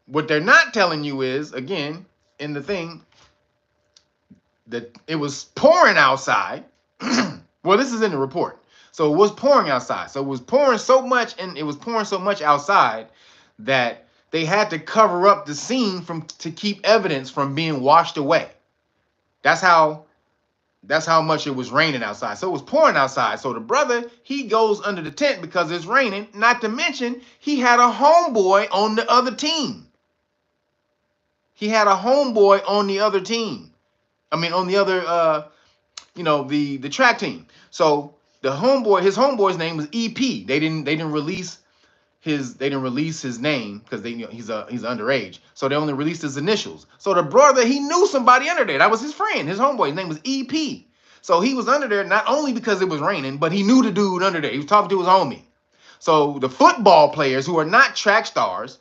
what they're not telling you is, again, in the thing, that it was pouring outside. Well, this is in the report. So it was pouring outside. So it was pouring so much, and it was pouring so much outside that they had to cover up the scene to keep evidence from being washed away. That's how much it was raining outside. So it was pouring outside. So the brother, he goes under the tent because it's raining. Not to mention, he had a homeboy on the other team. He had a homeboy on the other team. I mean, on the other, the track team. So his homeboy's name was EP. They didn't release they didn't release his name because he's underage. So they only released his initials. So the brother, he knew somebody under there. That was his friend, his homeboy. His name was EP. So he was under there not only because it was raining, but he knew the dude under there. He was talking to his homie. So the football players who are not track stars,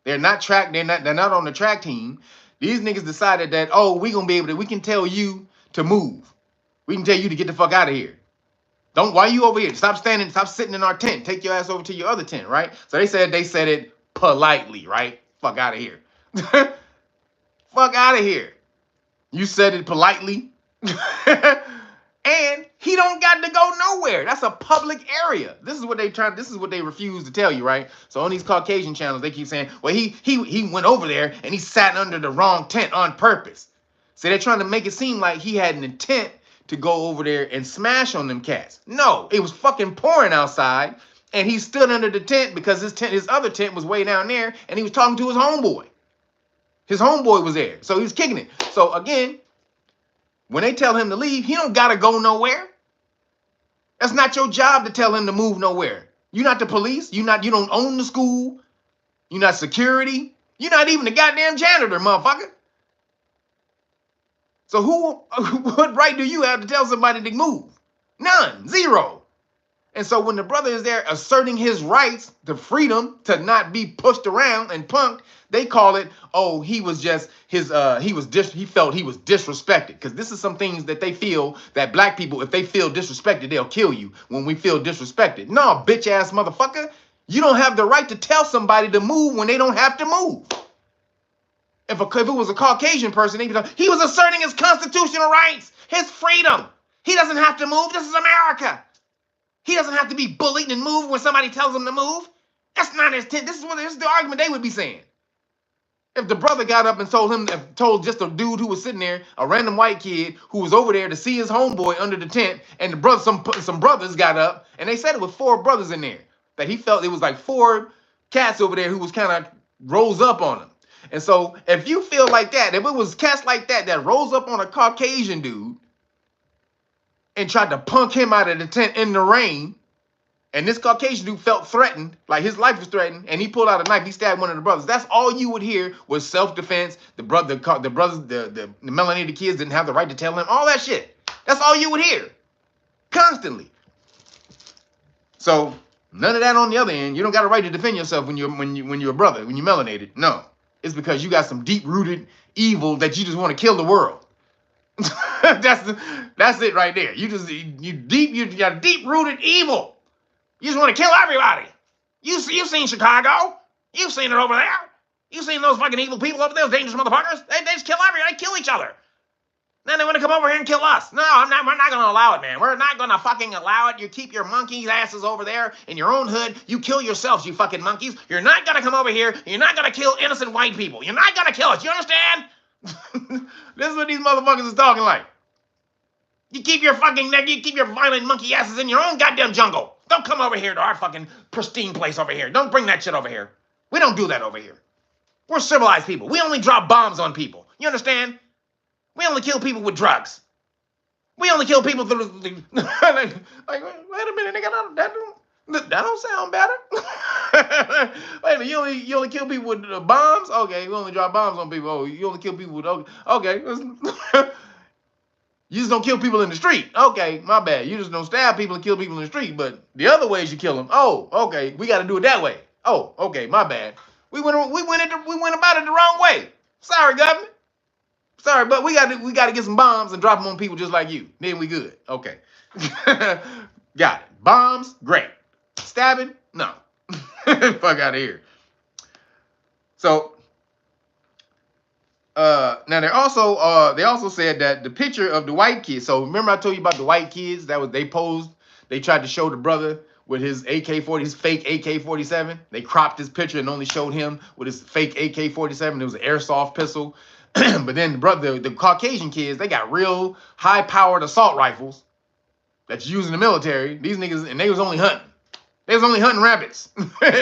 they're not on the track team. These niggas decided that, oh, we can tell you to move. We can tell you to get the fuck out of here. Why are you over here? Stop sitting in our tent. Take your ass over to your other tent, right? So they said it politely, right? Fuck out of here. Fuck out of here. You said it politely. And he don't got to go nowhere. That's a public area. This is what they refuse to tell you, right? So on these Caucasian channels, they keep saying, well, he went over there and he sat under the wrong tent on purpose. So they're trying to make it seem like he had an intent to go over there and smash on them cats. No, it was fucking pouring outside, and he stood under the tent because his other tent was way down there, and he was talking to his homeboy. His homeboy was there, so he was kicking it. So again, when they tell him to leave, he don't gotta go nowhere. That's not your job to tell him to move nowhere. You're not the police. You don't own the school. You're not security. You're not even the goddamn janitor, motherfucker. So what right do you have to tell somebody to move? None. Zero. And so when the brother is there asserting his rights to freedom to not be pushed around and punked, they call it, oh, he felt he was disrespected. Because this is some things that they feel that black people, if they feel disrespected, they'll kill you when we feel disrespected. No, bitch ass motherfucker. You don't have the right to tell somebody to move when they don't have to move. If it was a Caucasian person, he was asserting his constitutional rights, his freedom. He doesn't have to move. This is America. He doesn't have to be bullied and move when somebody tells him to move. That's not his intent. This is the argument they would be saying. If the brother got up and told just a dude who was sitting there, a random white kid who was over there to see his homeboy under the tent, and some brothers got up, and they said it was 4 brothers in there, that he felt it was like 4 cats over there who was kind of rose up on him. And so if you feel like that, if it was cats like that rose up on a Caucasian dude and tried to punk him out of the tent in the rain, and this Caucasian dude felt threatened, like his life was threatened, and he pulled out a knife, he stabbed one of the brothers. That's all you would hear was self-defense. The melanated kids didn't have the right to tell him, all that shit. That's all you would hear. Constantly. So none of that on the other end. You don't got a right to defend yourself when you're a brother, when you're melanated. No. It's because you got some deep-rooted evil that you just want to kill the world. That's it right there. You got deep-rooted evil. You just want to kill everybody. You've seen Chicago. You've seen it over there. You've seen those fucking evil people over there, those dangerous motherfuckers. They just kill everybody. They kill each other. Then they want to come over here and kill us. No, we're not going to allow it, man. We're not going to fucking allow it. You keep your monkey asses over there in your own hood. You kill yourselves, you fucking monkeys. You're not going to come over here. You're not going to kill innocent white people. You're not going to kill us. You understand? This is what these motherfuckers is talking like. You keep your violent monkey asses in your own goddamn jungle. Don't come over here to our fucking pristine place over here. Don't bring that shit over here. We don't do that over here. We're civilized people. We only drop bombs on people. You understand? We only kill people with drugs. We only kill people through wait a minute, nigga, that don't sound better. Wait a minute, you only kill people with bombs? Okay, we only drop bombs on people. Oh, you only kill people with okay. You just don't kill people in the street. Okay, my bad. You just don't stab people and kill people in the street, but the other ways you kill them. Oh, okay, we got to do it that way. Oh, okay, my bad. We went about it the wrong way. Sorry, government. Sorry, but we got to get some bombs and drop them on people just like you. Then we good. Okay. Got it. Bombs, great. Stabbing, no. Fuck out of here. So now they also said that the picture of the white kids. So remember I told you about the white kids they posed. They tried to show the brother with his AK-40, his fake AK-47. They cropped his picture and only showed him with his fake AK-47. It was an airsoft pistol. But then the Caucasian kids, they got real high-powered assault rifles that's used in the military. These niggas, and they was only hunting. They was only hunting rabbits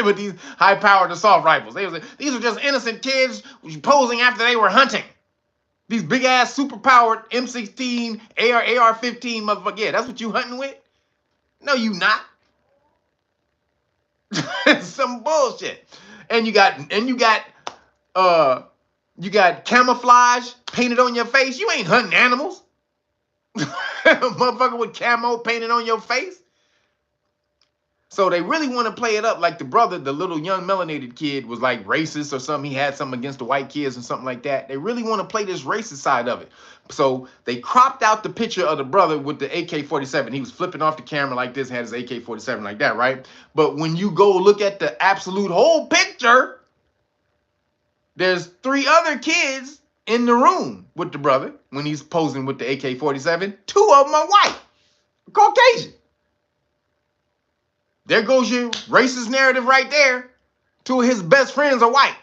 with these high-powered assault rifles. These were just innocent kids posing after they were hunting. These big-ass, super-powered M16, AR-15 motherfucker. Yeah, that's what you hunting with? No, you not. Some bullshit. And you got camouflage painted on your face. You ain't hunting animals. Motherfucker with camo painted on your face. So they really want to play it up like the brother, the little young melanated kid, was like racist or something. He had something against the white kids or something like that. They really want to play this racist side of it. So they cropped out the picture of the brother with the AK-47. He was flipping off the camera like this, had his AK-47 like that, right? But when you go look at the absolute whole picture, there's 3 other kids in the room with the brother when he's posing with the AK-47. 2 of them are white, Caucasian. There goes your racist narrative right there. 2 of his best friends are white.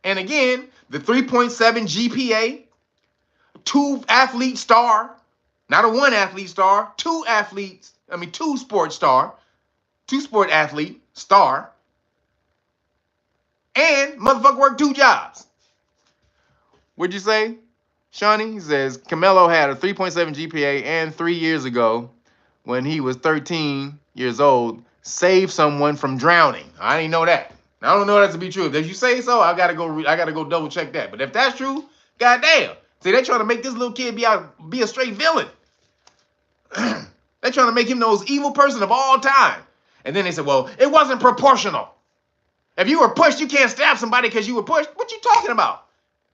And again, the 3.7 GPA, 2 athlete star, not a 1 athlete star, 2 sport star, 2 sport athlete star, and motherfucker worked 2 jobs. What'd you say, Shawnee? He says Camelo had a 3.7 GPA and 3 years ago, when he was 13 years old, saved someone from drowning. I didn't know that. I don't know that to be true. If you say so, I gotta go double check that. But if that's true, goddamn. See, they're trying to make this little kid be a straight villain. They're trying to make him the most evil person of all time. And then they said, well, it wasn't proportional. If you were pushed, you can't stab somebody because you were pushed. What you talking about?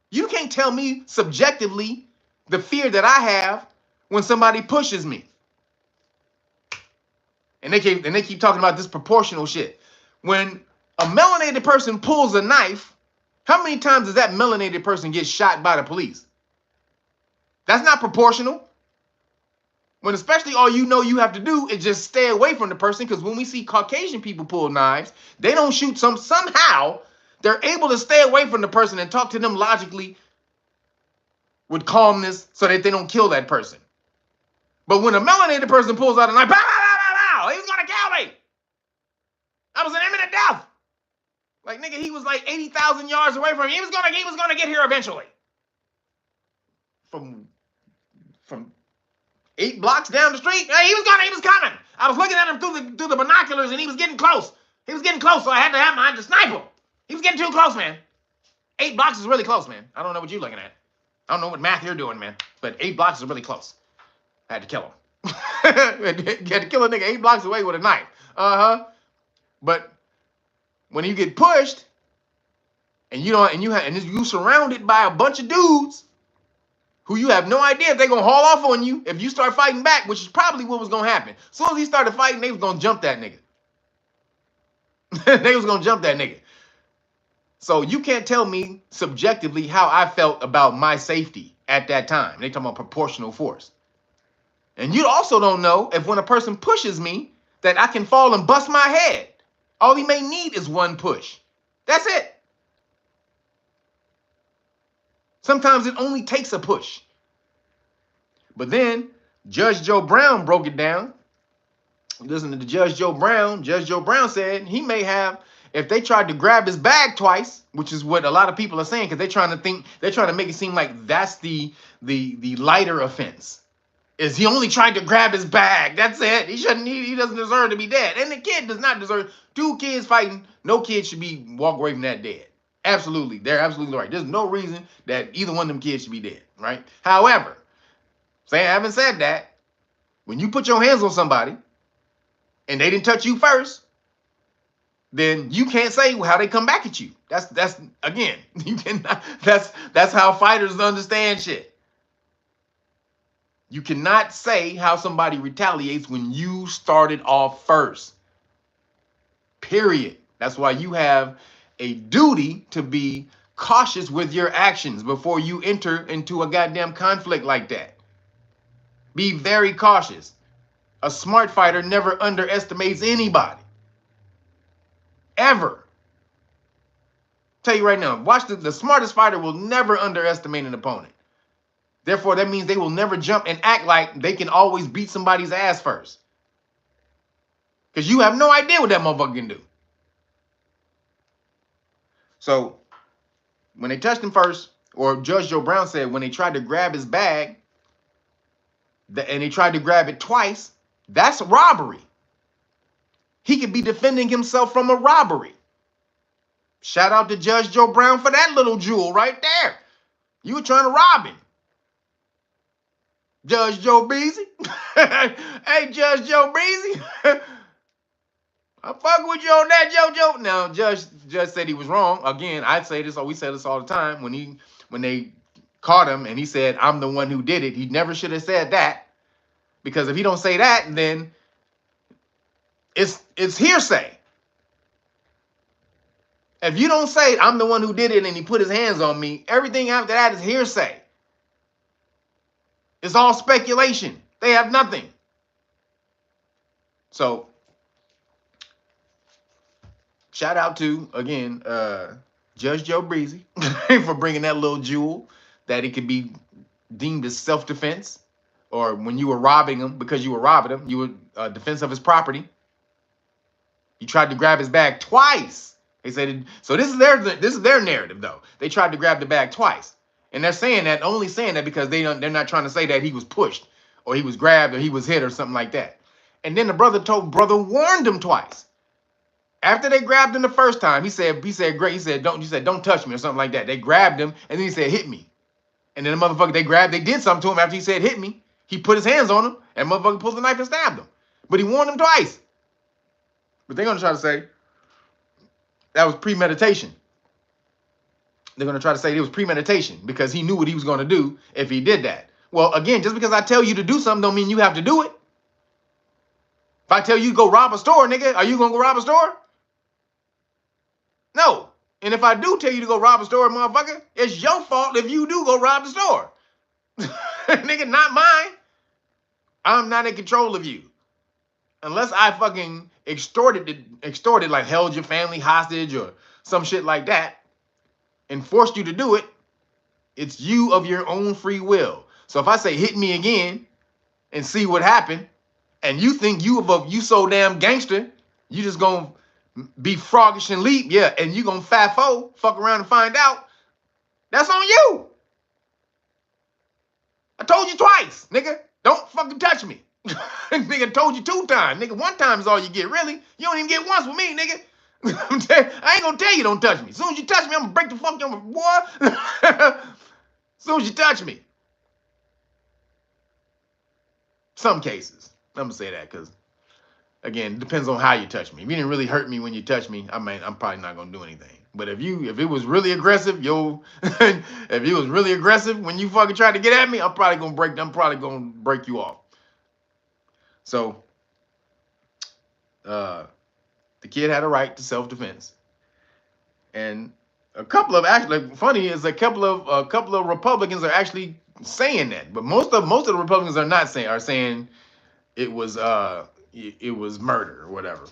You can't tell me subjectively the fear that I have when somebody pushes me. And they keep talking about this proportional shit. When a melanated person pulls a knife, how many times does that melanated person get shot by the police? That's not proportional. When especially all you have to do is just stay away from the person, because when we see Caucasian people pull knives, they don't shoot somehow they're able to stay away from the person and talk to them logically with calmness so that they don't kill that person. But when a melanated person pulls out a knife, he was gonna kill me. I was an imminent death. Like, nigga, he was like 80,000 yards away from me. He was gonna get here eventually. From 8 blocks down the street, he was coming. I was looking at him through the binoculars, and he was getting close. He was getting close, so I had to snipe him. He was getting too close, man. 8 blocks is really close, man. I don't know what you're looking at. I don't know what math you're doing, man. But 8 blocks is really close. I had to kill him. You had to kill a nigga 8 blocks away with a knife. But when you get pushed, and you surrounded by a bunch of dudes who you have no idea if they're gonna haul off on you if you start fighting back, which is probably what was gonna happen. As soon as he started fighting, they was gonna jump that nigga. They was gonna jump that nigga. So you can't tell me subjectively how I felt about my safety at that time. They talking about proportional force. And you also don't know if when a person pushes me that I can fall and bust my head. All he may need is 1 push. That's it. Sometimes it only takes a push. But then Judge Joe Brown broke it down. Listen to Judge Joe Brown. Judge Joe Brown said he may have, if they tried to grab his bag twice, which is what a lot of people are saying, because they're trying to make it seem like that's the lighter offense. Is he only tried to grab his bag? That's it. He doesn't deserve to be dead. And the kid does not deserve. 2 kids fighting, no kid should be walk away from that dead. Absolutely. They're absolutely right. There's no reason that either one of them kids should be dead, right? However, having said that, when you put your hands on somebody and they didn't touch you first, then you can't say how they come back at you. That's again, you cannot. That's how fighters understand shit. You cannot say how somebody retaliates when you started off first. Period. That's why you have a duty to be cautious with your actions before you enter into a goddamn conflict like that. Be very cautious. A smart fighter never underestimates anybody. Ever. Tell you right now, watch the smartest fighter will never underestimate an opponent. Therefore, that means they will never jump and act like they can always beat somebody's ass first. Because you have no idea what that motherfucker can do. So, when they touched him first, or Judge Joe Brown said when they tried to grab his bag, and they tried to grab it twice, that's robbery. he could be defending himself from a robbery. Shout out to Judge Joe Brown for that little jewel right there. You were trying to rob him. Judge Joe Beasy. Hey, Judge Joe Beasy. I fuck with you on that, JoJo. Now, Judge said he was wrong. Again, I say this, or we say this all the time. When they caught him and he said, I'm the one who did it, he never should have said that. Because if he don't say that, then it's hearsay. If you don't say I'm the one who did it and he put his hands on me, everything after that is hearsay. It's all speculation. They have nothing. So, shout out to, again, Judge Joe Breezy for bringing that little jewel that it could be deemed as self-defense, or when you were robbing him, because you were robbing him, you were defense of his property. You tried to grab his bag twice. They said, so this is their narrative though. They tried to grab the bag twice. And they're saying that, only saying that because they're not trying to say that he was pushed or he was grabbed or he was hit or something like that. And then the brother warned him twice. After they grabbed him the first time, he said, don't touch me or something like that. They grabbed him and then he said, hit me. And then the motherfucker they did something to him after he said, hit me. He put his hands on him and motherfucker pulled the knife and stabbed him. But he warned him twice. But they're going to try to say that was premeditation. They're going to try to say it was premeditation because he knew what he was going to do if he did that. Well, again, just because I tell you to do something don't mean you have to do it. If I tell you to go rob a store, nigga, are you going to go rob a store? No. And if I do tell you to go rob a store, motherfucker, it's your fault if you do go rob the store. Nigga, not mine. I'm not in control of you. Unless I fucking extorted, like held your family hostage or some shit like that and forced you to do it, it's you of your own free will. So if I say hit me again and see what happened, and you think you so damn gangster, you just gonna be froggish and leap, yeah, and you gonna fuck around and find out, that's on you. I told you twice, nigga. Don't fucking touch me. Nigga told you 2 times. Nigga, 1 time is all you get, really. You don't even get once with me, nigga. I ain't gonna tell you don't touch me. As soon as you touch me, I'm gonna break the fuck your boy. As soon as you touch me. Some cases. I'm gonna say that because, again, it depends on how you touch me. If you didn't really hurt me when you touch me, I'm probably not gonna do anything. But if it was really aggressive, if it was really aggressive when you fucking tried to get at me, I'm probably gonna break you off. So, the kid had a right to self-defense, and a couple of a couple of Republicans are actually saying that, but most of the Republicans are not saying it was murder or whatever,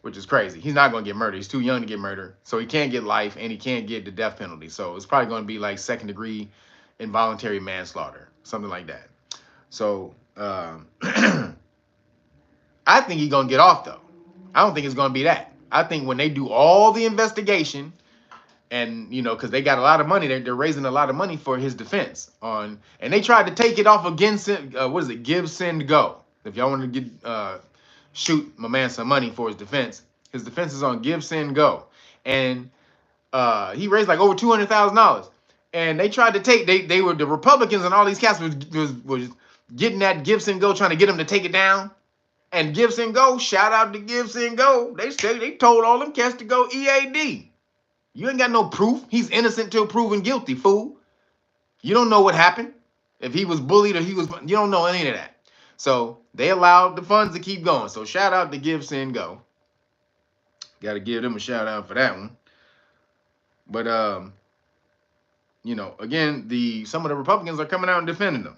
which is crazy. He's not gonna get murdered. He's too young to get murdered, so he can't get life and he can't get the death penalty. So it's probably gonna be like 2nd-degree involuntary manslaughter, something like that. So. I think he's going to get off, though. I don't think it's going to be that. I think when they do all the investigation and, because they got a lot of money, they're raising a lot of money for his defense. And they tried to take it off against, Give, Send, Go. If y'all want to shoot my man some money for his defense is on Give, Send, Go. And he raised like over $200,000. And they tried to they were, the Republicans and all these cats was getting that Give, Send, Go, trying to get him to take it down. And Give, Send, Go, shout out to Give, Send, Go. They told all them cats to go EAD. You ain't got no proof. He's innocent till proven guilty, fool. You don't know what happened. If he was bullied or you don't know any of that. So they allowed the funds to keep going. So shout out to Give, Send, Go. Got to give them a shout out for that one. But again, some of the Republicans are coming out and defending them.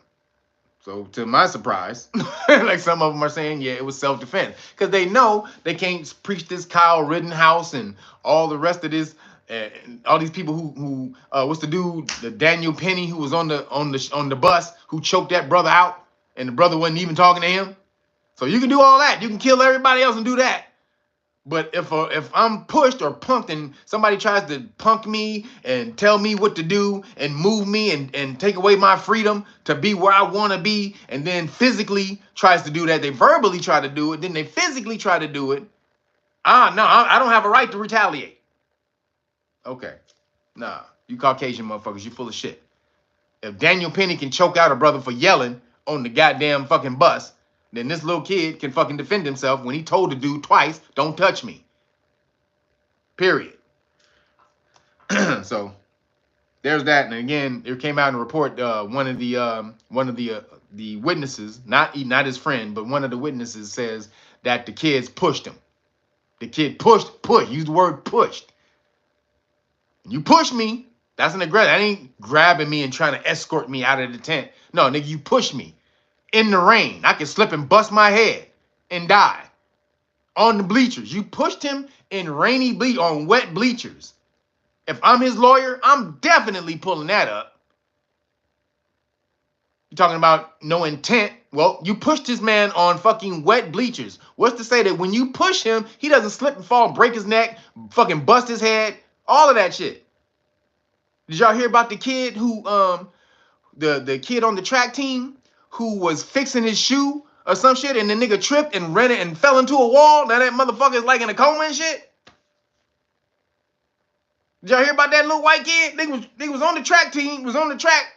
So to my surprise, like some of them are saying, yeah, it was self-defense. Because they know they can't preach this Kyle Rittenhouse and all the rest of this, all these people who what's the dude, the Daniel Penny, who was on the bus, who choked that brother out, and the brother wasn't even talking to him. So you can do all that. You can kill everybody else and do that. But if I'm pushed or punked and somebody tries to punk me and tell me what to do and move me and take away my freedom to be where I want to be, and then physically tries to do that, they verbally try to do it, then they physically try to do it, No, I don't have a right to retaliate. Okay. Nah, you Caucasian motherfuckers, you full of shit. If Daniel Penny can choke out a brother for yelling on the goddamn fucking bus, then this little kid can fucking defend himself when he told the dude twice, don't touch me. Period. So there's that. And again, it came out in a report. One of the witnesses, not his friend, but one of the witnesses says that the kids pushed him. The kid pushed. Use the word pushed. You push me. That's an aggressor. That ain't grabbing me and trying to escort me out of the tent. No, nigga, you push me in the rain. I could slip and bust my head and die on the bleachers. You pushed him in on wet bleachers. If I'm his lawyer, I'm definitely pulling that up. You're talking about no intent. Well, you pushed this man on fucking wet bleachers. What's to say that when you push him, he doesn't slip and fall, break his neck, fucking bust his head, all of that shit. Did y'all hear about the kid who, the kid on the track team who was fixing his shoe or some shit, and the nigga tripped and ran it and fell into a wall? Now that motherfucker is like in a coma and shit. Did y'all hear about that little white kid? Nigga was on the track team, was on the track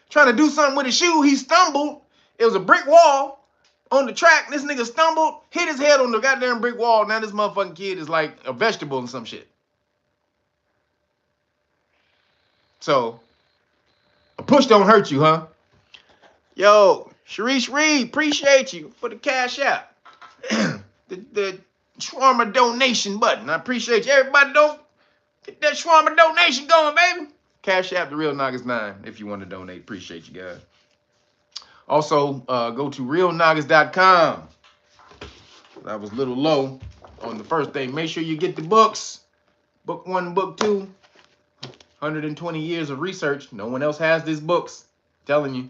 trying to do something with his shoe. He stumbled. It was a brick wall on the track. This nigga stumbled, hit his head on the goddamn brick wall. Now this motherfucking kid is like a vegetable and some shit. So, a push don't hurt you, huh? Yo, Sharice Reed, appreciate you for the cash app. the shawarma donation button. I appreciate you. Everybody don't get that shawarma donation going, baby. Cash app the real Nagas 9 if you want to donate. Appreciate you guys. Also, go to realnagas.com. I was a little low on the first thing. Make sure you get the books. Book 1, book 2. 120 years of research. No one else has these books. I'm telling you.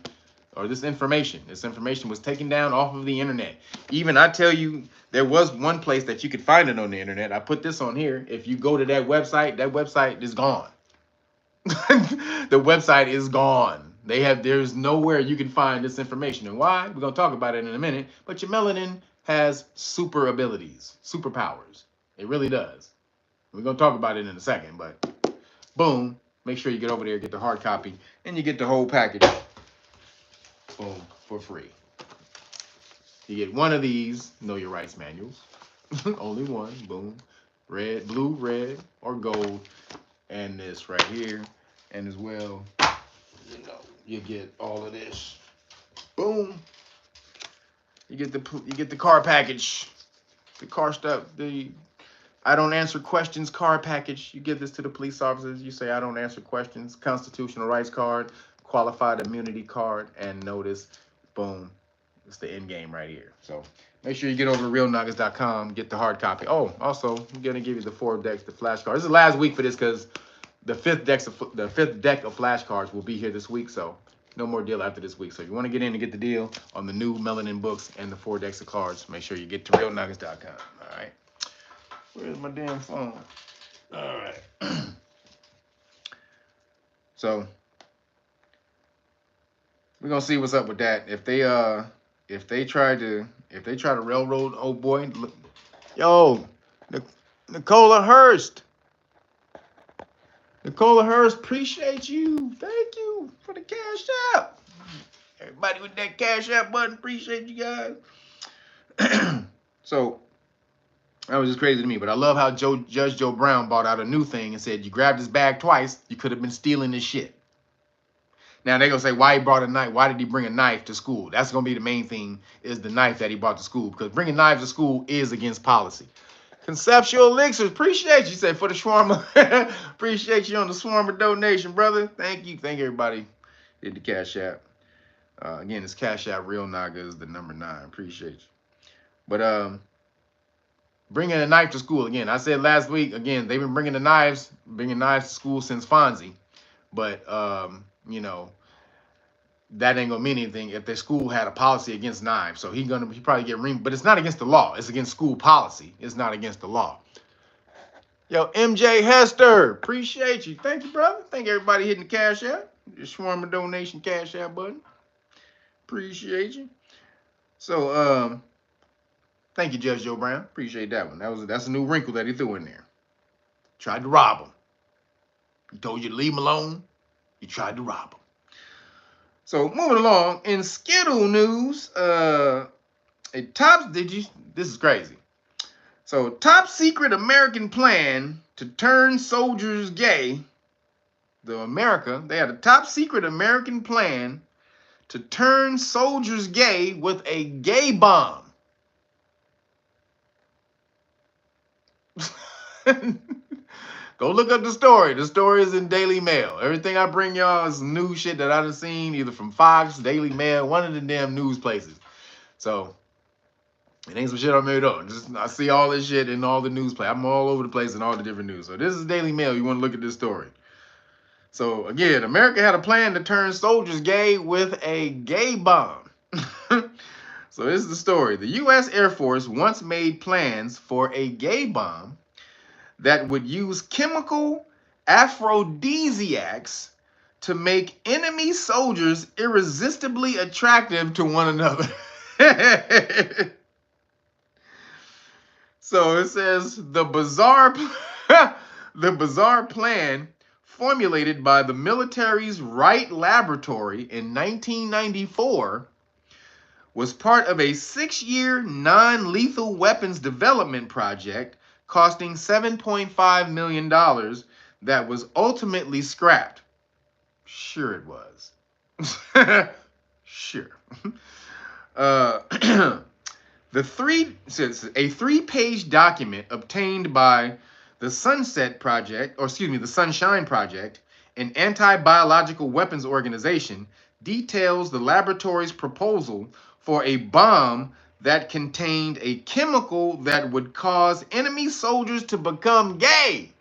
Or this information. This information was taken down off of the internet. Even I tell you, there was one place that you could find it on the internet. I put this on here. If you go to that website is gone. The website is gone. There's nowhere you can find this information. And why? We're gonna talk about it in a minute. But your melanin has super abilities, superpowers. It really does. We're gonna talk about it in a second, but boom, make sure you get over there, get the hard copy, and you get the whole package. Boom, for free. You get one of these Know Your Rights manuals. Only one. Boom. Red, blue, red, or gold. And this right here. And as well, you get all of this. Boom. You get the car package. The car stuff. The I don't answer questions car package. You give this to the police officers. You say I don't answer questions. Constitutional rights card. Qualified immunity card. And notice, boom. It's the end game right here. So make sure you get over to realnagas.com. Get the hard copy. Oh, also, I'm going to give you the 4 decks, the flashcards. This is the last week for this because the fifth deck of flashcards will be here this week. So no more deal after this week. So if you want to get in and get the deal on the new Melanin books and the 4 decks of cards, make sure you get to realnagas.com. All right. Where's my damn phone? All right. So we're gonna see what's up with that. If they try to railroad old boy, yo, Nicola Hurst, appreciate you. Thank you for the cash app. Everybody with that cash app button, appreciate you guys. So that was just crazy to me, but I love how Judge Joe Brown brought out a new thing and said, you grabbed his bag twice, you could have been stealing this shit. Now they're gonna say why he brought a knife. Why did he bring a knife to school? That's gonna be the main thing, is the knife that he brought to school, because bringing knives to school is against policy. Conceptual Elixirs, appreciate you. Say for the shawarma. Appreciate you on the shawarma donation, brother. Thank you. Thank everybody. Did the cash app. Again, it's cash app. Real Nagas, the number 9. Appreciate you. But bringing a knife to school again. I said last week. Again, they've been bringing knives to school since Fonzie. But you know, that ain't gonna mean anything if their school had a policy against knives. So he probably get ring, but it's not against the law. It's against school policy. It's not against the law. Yo, MJ Hester, appreciate you. Thank you, brother. Thank everybody hitting the cash app. The shawarma donation cash app button. Appreciate you. So Thank you, Judge Joe Brown. Appreciate that one. That's a new wrinkle that he threw in there. Tried to rob him. He told you to leave him alone. You tried to rob him. So moving along in Skittle news, this is crazy. So top secret American plan to turn soldiers gay. They had a top secret American plan to turn soldiers gay with a gay bomb. Go look up the story. The story is in Daily Mail. Everything I bring y'all is new shit that I've seen either from Fox, Daily Mail, one of the damn news places. So it ain't some shit I made up. I see all this shit in all the news play. I'm all over the place in all the different news. So this is Daily Mail. You want to look at this story. So again, America had a plan to turn soldiers gay with a gay bomb. So this is the story. The U.S. Air Force once made plans for a gay bomb that would use chemical aphrodisiacs to make enemy soldiers irresistibly attractive to one another. So it says the bizarre plan formulated by the military's Wright Laboratory in 1994 was part of a 6-year non-lethal weapons development project costing $7.5 million that was ultimately scrapped. Sure it was. Sure. A 3-page document obtained by the Sunshine Project, an anti-biological weapons organization, details the laboratory's proposal for a bomb that contained a chemical that would cause enemy soldiers to become gay.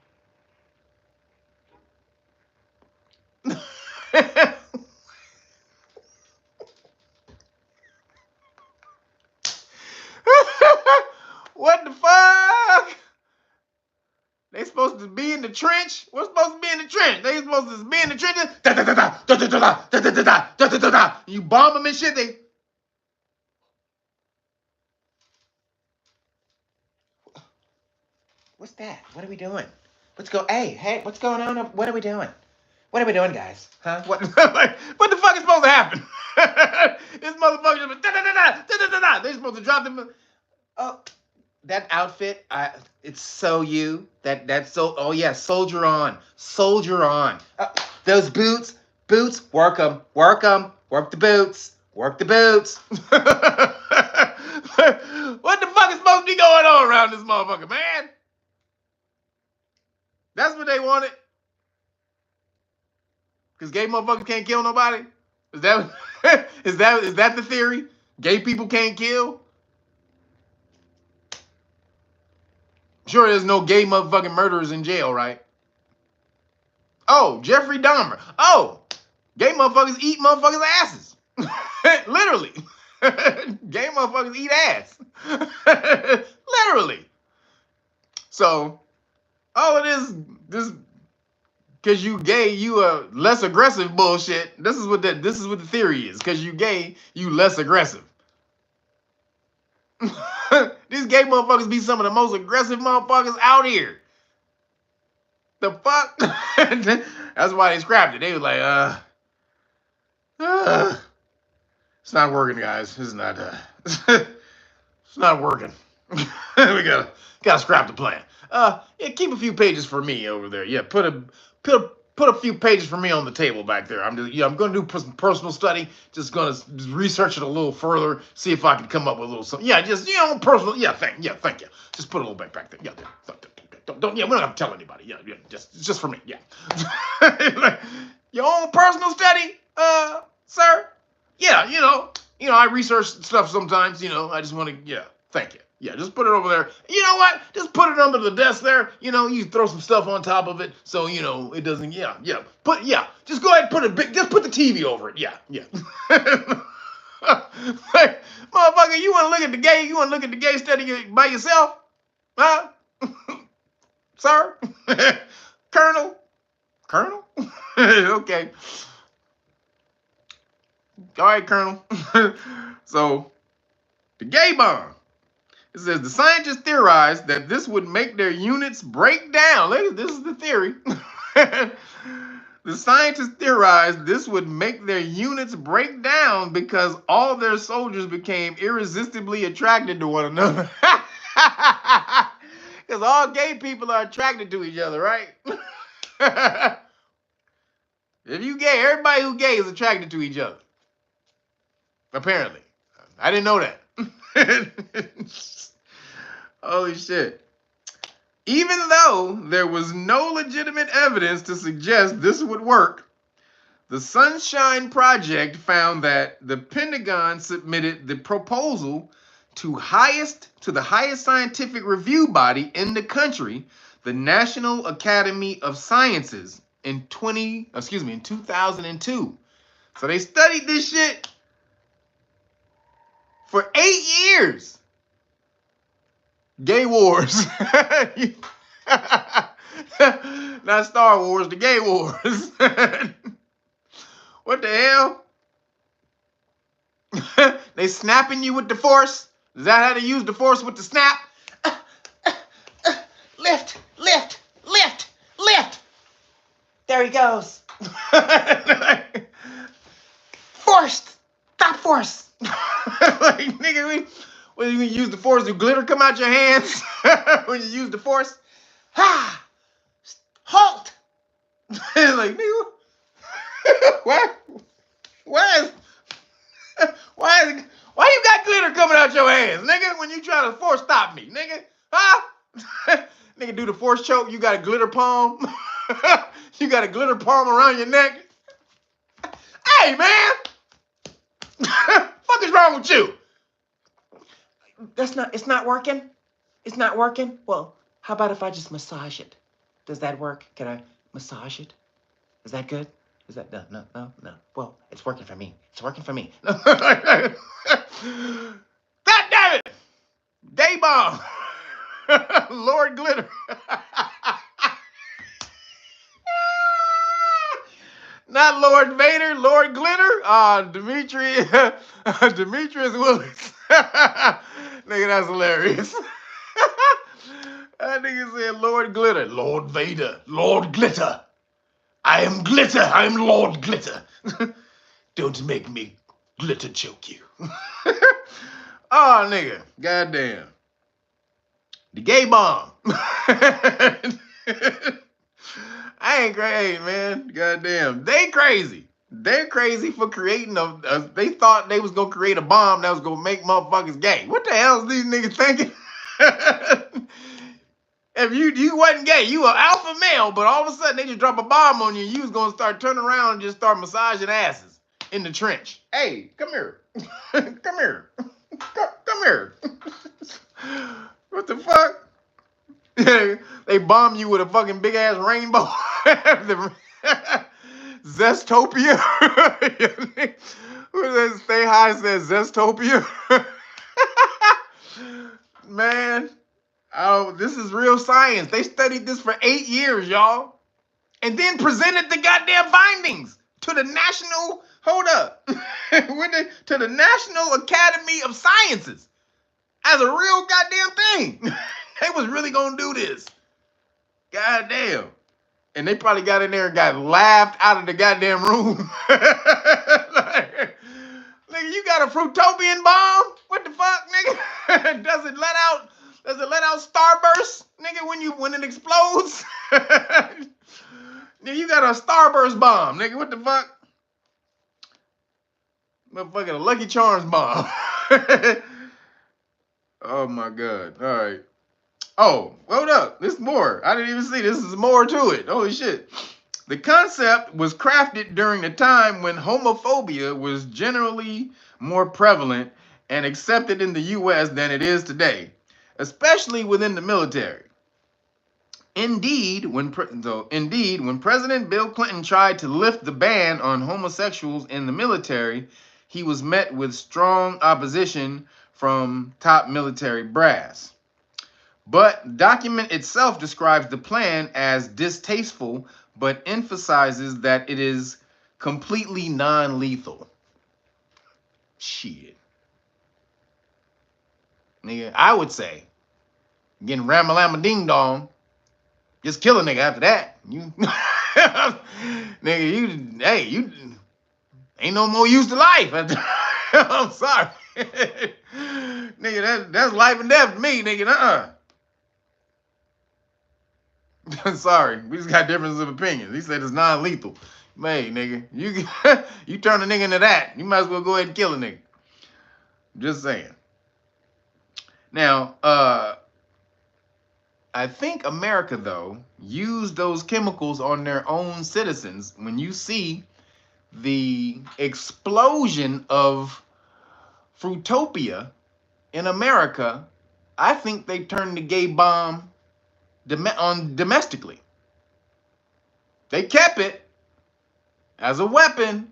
What the fuck? They supposed to be in the trench? We're supposed to be in the trench. They supposed to be in the trenches. You bomb them and shit. What's that? What are we doing? Hey, what's going on? What are we doing? What are we doing, guys? Huh? What the fuck is supposed to happen? This motherfucker, they're supposed to drop them. Oh, that outfit, it's so you. Oh yeah, soldier on. Those boots, work them, work the boots. What the fuck is supposed to be going on around this motherfucker, man? That's what they wanted. Because gay motherfuckers can't kill nobody? Is that is that the theory? Gay people can't kill? Sure, there's no gay motherfucking murderers in jail, right? Oh, Jeffrey Dahmer. Oh, gay motherfuckers eat motherfuckers' asses. Literally. Gay motherfuckers eat ass. Literally. So, all it is, this, because you gay, you are less aggressive bullshit. This is what the theory is. Because you gay, you less aggressive. These gay motherfuckers be some of the most aggressive motherfuckers out here. The fuck? That's why they scrapped it. They was like, it's not working, guys. It's not it's not working. We gotta scrap the plan. Yeah, keep a few pages for me over there. Yeah, put a few pages for me on the table back there. I'm gonna do some personal study. Just gonna research it a little further, see if I can come up with a little something. Yeah, just personal. Yeah, thank you. Just put a little bit back there. Yeah, don't. Yeah, we don't have to tell anybody. Yeah, just for me. Yeah. Your own personal study, sir. Yeah, I research stuff sometimes. I just want to. Yeah, thank you. Yeah, just put it over there. You know what? Just put it under the desk there. You throw some stuff on top of it so it doesn't. Yeah. Just go ahead and just put the TV over it. Yeah. Like, motherfucker, you want to look at the gay? You want to look at the gay study by yourself? Huh? Sir? Colonel? Okay. All right, Colonel. So, the gay bomb. It says the scientists theorized that this would make their units break down. This is the theory. The scientists theorized this would make their units break down because all their soldiers became irresistibly attracted to one another. Because all gay people are attracted to each other, right? If you gay, everybody who gay is attracted to each other. Apparently. I didn't know that. Holy shit. Even though there was no legitimate evidence to suggest this would work, the Sunshine Project found that the Pentagon submitted the proposal to the highest scientific review body in the country, the National Academy of Sciences, in 2002. So they studied this shit for 8 years. Gay wars. Not Star Wars, the gay wars. What the hell? They snapping you with the force? Is that how they use the force, with the snap? Lift, lift, lift, lift. There he goes. Forced. Stop force. Like, nigga, when you use the force, do glitter come out your hands? When you use the force? Ha! Halt! Like, nigga, why you got glitter coming out your hands, nigga, when you try to force stop me, nigga? Huh? Nigga do the force choke, you got a glitter palm. You got a glitter palm around your neck. Hey, man! Fuck is wrong with you? It's not working? It's not working? Well, how about if I just massage it? Does that work? Can I massage it? Is that good? Is that no? Well, it's working for me. It's working for me. God damn it! Gay bomb. Lord Glitter. Not Lord Vader, Lord Glitter. Demetrius Willis. Nigga, that's hilarious. That nigga said Lord Glitter. Lord Vader, Lord Glitter. I am Glitter. I am Lord Glitter. Don't make me glitter choke you. Oh, nigga. Goddamn. The gay bomb. I ain't crazy, man. Goddamn. They crazy. They're crazy for creating they thought they was going to create a bomb that was going to make motherfuckers gay. What the hell is these niggas thinking? If you wasn't gay, you an alpha male, but all of a sudden they just drop a bomb on you, you was going to start turning around and just start massaging asses in the trench. Hey, come here. Come here. Come here. What the fuck? They bomb you with a fucking big ass rainbow. Zestopia. Who does that Stay High says Zestopia? Man, this is real science. They studied this for 8 years, y'all. And then presented the goddamn findings to the National, to the National Academy of Sciences as a real goddamn thing. They was really gonna do this. Goddamn. And they probably got in there and got laughed out of the goddamn room. Like, nigga, you got a fruitopian bomb? What the fuck, nigga? Does it let out starburst, nigga, when it explodes? Nigga, you got a starburst bomb, nigga. What the fuck? Motherfucking Lucky Charms bomb. Oh my god. All right. Oh, hold up. There's more. I didn't even see. This is more to it. Holy shit. The concept was crafted during the time when homophobia was generally more prevalent and accepted in the U.S. than it is today, especially within the military. Indeed, when President Bill Clinton tried to lift the ban on homosexuals in the military, he was met with strong opposition from top military brass. But the document itself describes the plan as distasteful, but emphasizes that it is completely non-lethal. Shit. nigga, I would say getting ramalama ding dong, just kill a nigga after that. You, nigga, you ain't no more use to life. I'm sorry, nigga. That's life and death to me, nigga. Sorry, we just got differences of opinions. He said it's non-lethal. Hey, nigga, you turn a nigga into that, you might as well go ahead and kill a nigga. Just saying. Now, I think America, though, used those chemicals on their own citizens. When you see the explosion of Fruitopia in America, I think they turned the gay bomb on domestically. They kept it as a weapon,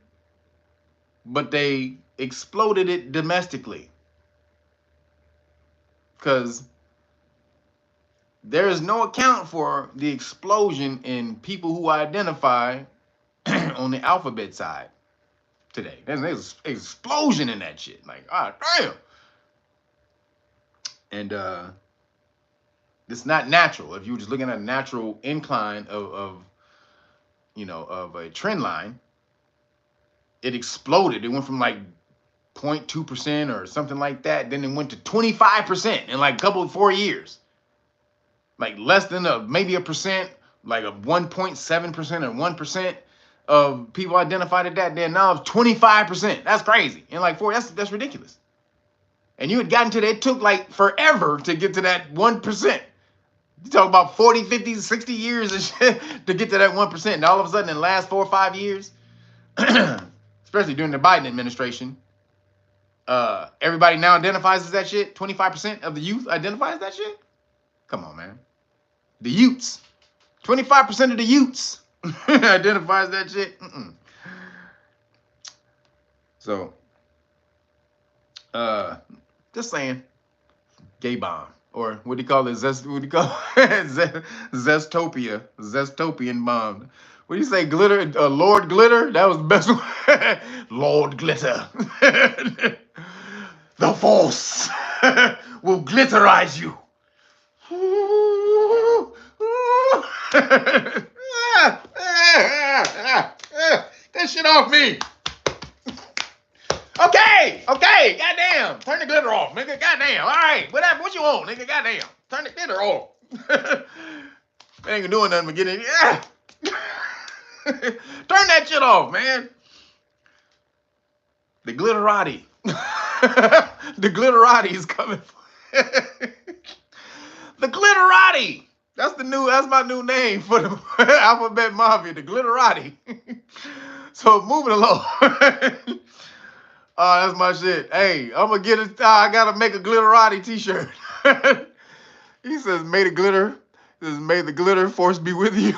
but they exploded it domestically. Because there is no account for the explosion in people who identify on the alphabet side today. There's an explosion in that shit. Like, ah, damn. And it's not natural. If you were just looking at a natural incline of a trend line, it exploded. It went from like 0.2% or something like that. Then it went to 25% in like a couple of 4 years. Like less than maybe a percent, like a 1.7% or 1% of people identified as that. Then now it's 25%. That's crazy. In like 4, that's ridiculous. And you had gotten to that, it took like forever to get to that 1%. You talk about 40, 50, 60 years and shit to get to that 1%. And all of a sudden in the last 4 or 5 years, especially during the Biden administration, everybody now identifies as that shit. 25% of the youth identifies as that shit. Come on, man. The youths. 25% of the youths identifies that shit. So, just saying, gay bomb, or what do you call it? Zestopian bomb. What do you say? Glitter, Lord Glitter. That was the best one. Lord Glitter. The Force will glitterize you. Get shit off me. Okay, goddamn. Turn the glitter off, nigga. Goddamn. All right, whatever. What you want, nigga? Goddamn. Turn the glitter off. I ain't doing nothing but getting. Yeah. Turn that shit off, man. The glitterati. The glitterati is coming. The glitterati. That's my new name for the alphabet mafia, the glitterati. So moving along. Oh, that's my shit. Hey, I'm gonna get it. I gotta make a glitterati t-shirt. He says, may the glitter. He says, may the glitter force be with you.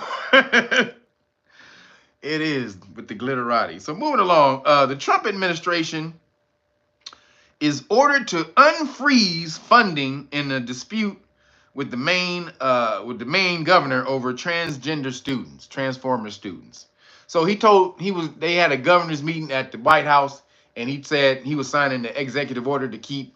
It is with the glitterati. So moving along, the Trump administration is ordered to unfreeze funding in a dispute with the Maine governor over transgender students, transformer students. So they had a governor's meeting at the White House, and he said he was signing the executive order to keep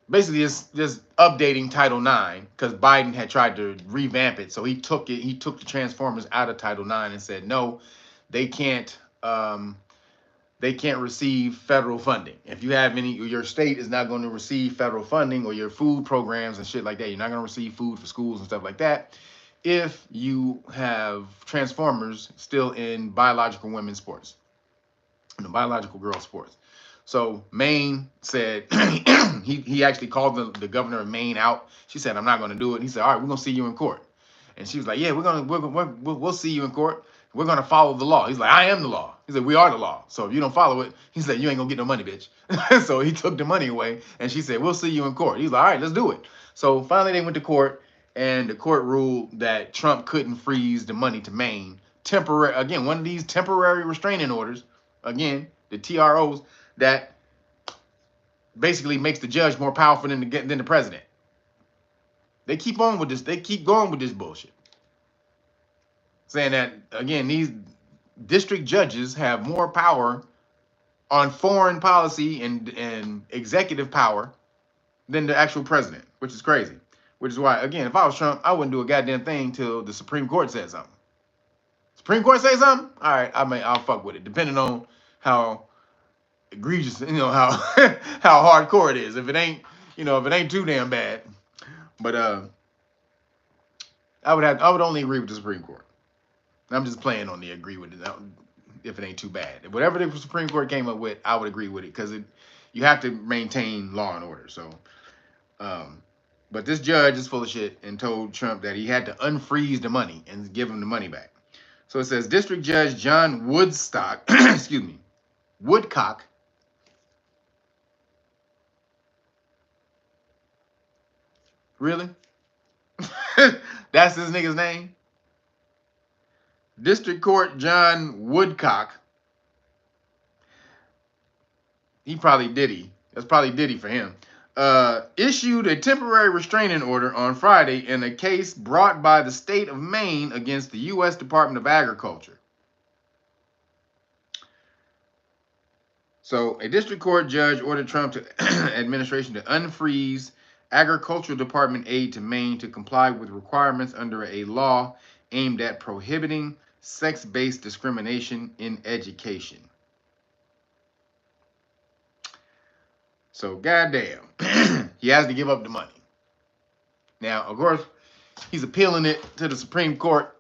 basically just updating Title IX, because Biden had tried to revamp it. So he took the transformers out of Title IX and said, no, they can't receive federal funding. If you have your state is not going to receive federal funding, or your food programs and shit like that. You're not going to receive food for schools and stuff like that if you have transformers still in biological women's sports, biological girl sports. So Maine said, he actually called the governor of Maine out. She said, I'm not going to do it. He said, all right, we're going to see you in court. And she was like, yeah, we'll see you in court. We're going to follow the law. He's like, I am the law. He said, we are the law. So if you don't follow it, he said, you ain't going to get no money, bitch. So he took the money away, and she said, we'll see you in court. He's like, all right, let's do it. So finally they went to court, and the court ruled that Trump couldn't freeze the money to Maine. Again, one of these temporary restraining orders, again, the TROs, that basically makes the judge more powerful than the president. They keep on with this. They keep going with this bullshit. Saying that, again, these district judges have more power on foreign policy and executive power than the actual president, which is crazy. Which is why, again, if I was Trump, I wouldn't do a goddamn thing till the Supreme Court said something. Supreme Court say something? All right, I'll fuck with it, depending on how egregious, how how hardcore it is. If it ain't, if it ain't too damn bad. But I would only agree with the Supreme Court. I'm just playing on the agree with it if it ain't too bad. Whatever the Supreme Court came up with, I would agree with it because you have to maintain law and order. So, but this judge is full of shit and told Trump that he had to unfreeze the money and give him the money back. So it says District Judge John Woodstock, excuse me, Woodcock. Really? That's this nigga's name? District Court John Woodcock. He probably Diddy. That's probably Diddy for him. Issued a temporary restraining order on Friday in a case brought by the state of Maine against the U.S. Department of Agriculture. So, a district court judge ordered Trump administration to unfreeze Agricultural Department aid to Maine to comply with requirements under a law aimed at prohibiting sex-based discrimination in education. So, goddamn, he has to give up the money. Now, of course, he's appealing it to the Supreme Court,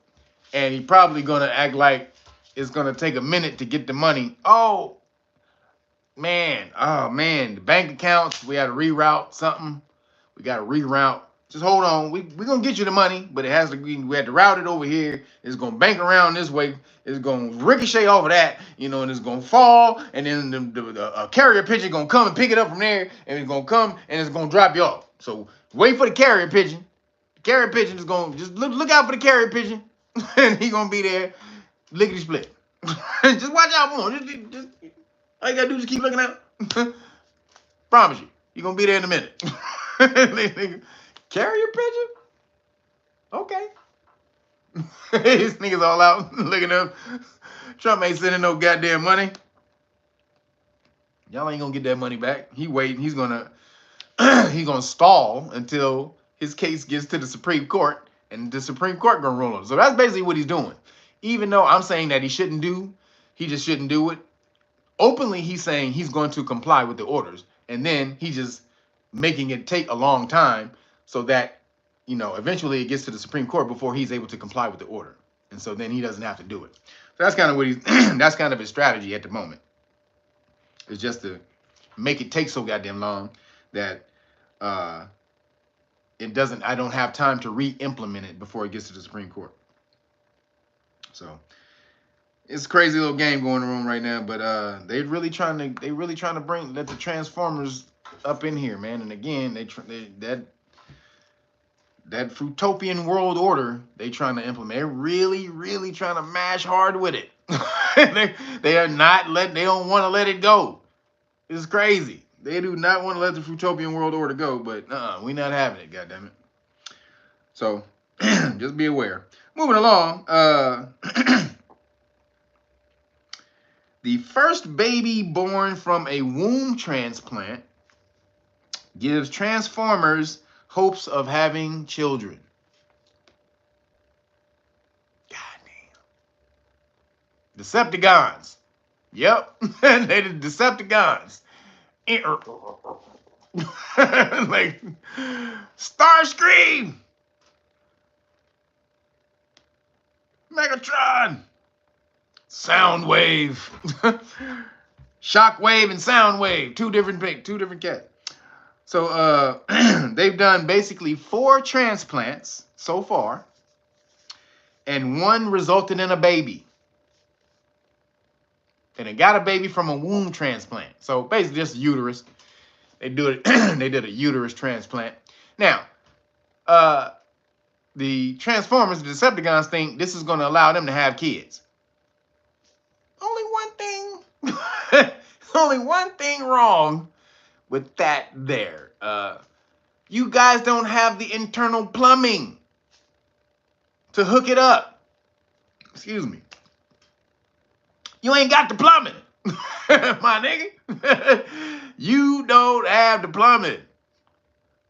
and he's probably going to act like it's going to take a minute to get the money. Oh, man, the bank accounts, we had to reroute something. We got to reroute. Just hold on. We're going to get you the money, but we had to route it over here. It's going to bank around this way. It's going to ricochet over that, and it's going to fall, and then the carrier pigeon going to come and pick it up from there, and it's going to come, and it's going to drop you off. So wait for the carrier pigeon. The carrier pigeon is going to just look out for the carrier pigeon, and he's going to be there lickety split. Just watch out for him. Just all you got to do is keep looking out. Promise you. You're going to be there in a minute. Carrier pigeon? Okay. These niggas all out looking up. Trump ain't sending no goddamn money. Y'all ain't gonna get that money back. He waiting. He's gonna stall until his case gets to the Supreme Court, and the Supreme Court gonna rule on it. So that's basically what he's doing. Even though I'm saying that he just shouldn't do it. Openly, he's saying he's going to comply with the orders, and then he just making it take a long time so that, eventually it gets to the Supreme Court before he's able to comply with the order. And so then he doesn't have to do it. So that's kind of what that's kind of his strategy at the moment. It's just to make it take so goddamn long that I don't have time to re-implement it before it gets to the Supreme Court. So it's a crazy little game going on right now, but they're really trying to let the Transformers up in here, man. And again, that Fruitopian world order they trying to implement. They're really, really trying to mash hard with it. they don't want to let it go. It's crazy. They do not want to let the Fruitopian world order go, but we not having it, goddammit. So just be aware. Moving along, the first baby born from a womb transplant gives Transformers hopes of having children. Goddamn. Decepticons. Yep. They the Decepticons. Like Starscream. Megatron. Soundwave. Shockwave and Soundwave. Two different cats. So they've done basically 4 transplants so far, and 1 resulted in a baby. And they got a baby from a womb transplant. So basically just a uterus. They did a uterus transplant. Now, the Transformers, the Decepticons think this is going to allow them to have kids. Only one thing wrong with that there. You guys don't have the internal plumbing to hook it up. Excuse me. You ain't got the plumbing. My nigga, you don't have the plumbing.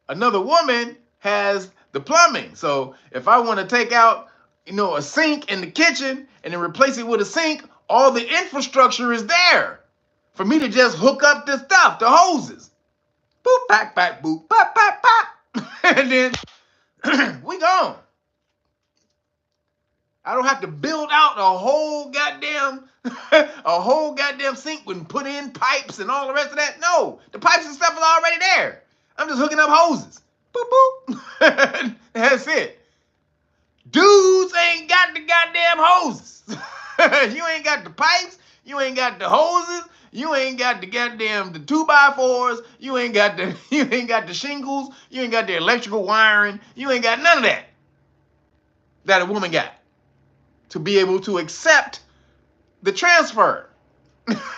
Another woman has the plumbing. So if I want to take out, a sink in the kitchen and then replace it with a sink, all the infrastructure is there for me to just hook up the stuff, the hoses. Boop, pack, pack, boop, pop, pop, pop. And then we gone. I don't have to build out a whole goddamn sink and put in pipes and all the rest of that. No, the pipes and stuff are already there. I'm just hooking up hoses. Boop, boop. That's it. Dudes ain't got the goddamn hoses. You ain't got the pipes. You ain't got the hoses. You ain't got the goddamn the 2x4s. You ain't got the shingles. You ain't got the electrical wiring. You ain't got none of that a woman got to be able to accept the transfer.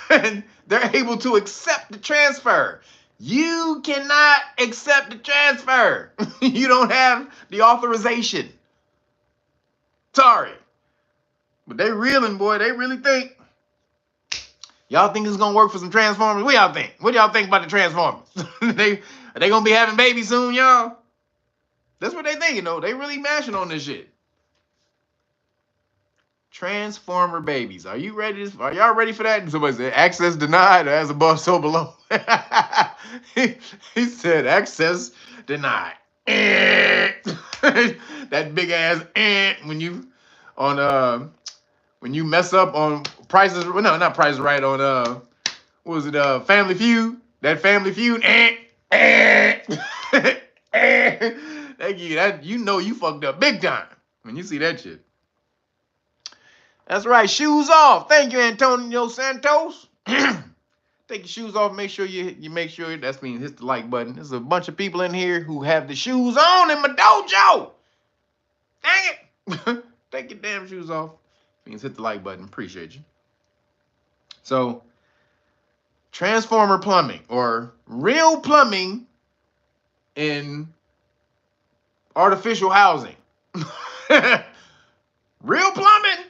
And they're able to accept the transfer. You cannot accept the transfer. You don't have the authorization. Sorry. But they reeling, boy. They really think. Y'all think it's gonna work for some Transformers? What y'all think? What y'all think about the Transformers? Are they gonna be having babies soon, y'all? That's what they thinking, though. They really mashing on this shit. Transformer babies. Are y'all ready for that? And somebody said, access denied as above, so below. he said, access denied. That big ass when you mess up on prices, well, no, not Prices Right, on what was it, Family Feud? That Family Feud, they give you that, you fucked up big time when you see that shit. That's right, shoes off. Thank you, Antonio Santos. Take your shoes off. Make sure you make sure that means hit the like button. There's a bunch of people in here who have the shoes on in my dojo. Dang it. Take your damn shoes off. Means hit the like button. Appreciate you. So, Transformer plumbing, or real plumbing in artificial housing. Real plumbing,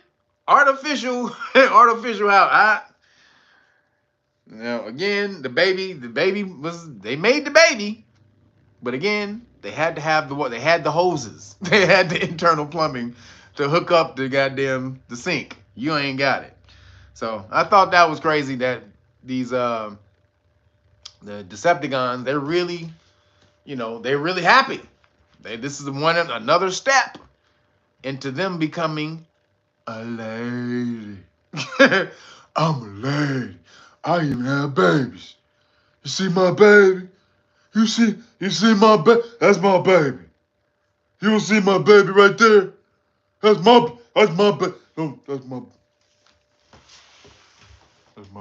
artificial housing. Now again, they made the baby, but again, they had to have they had the hoses. They had the internal plumbing to hook up the sink. You ain't got it. So I thought that was crazy that these the Decepticons, they're really happy. This is another step into them becoming a lady. I'm a lady. I even have babies. You see my baby? You see my baby? That's my baby. You don't see my baby right there? That's my baby. No, that's my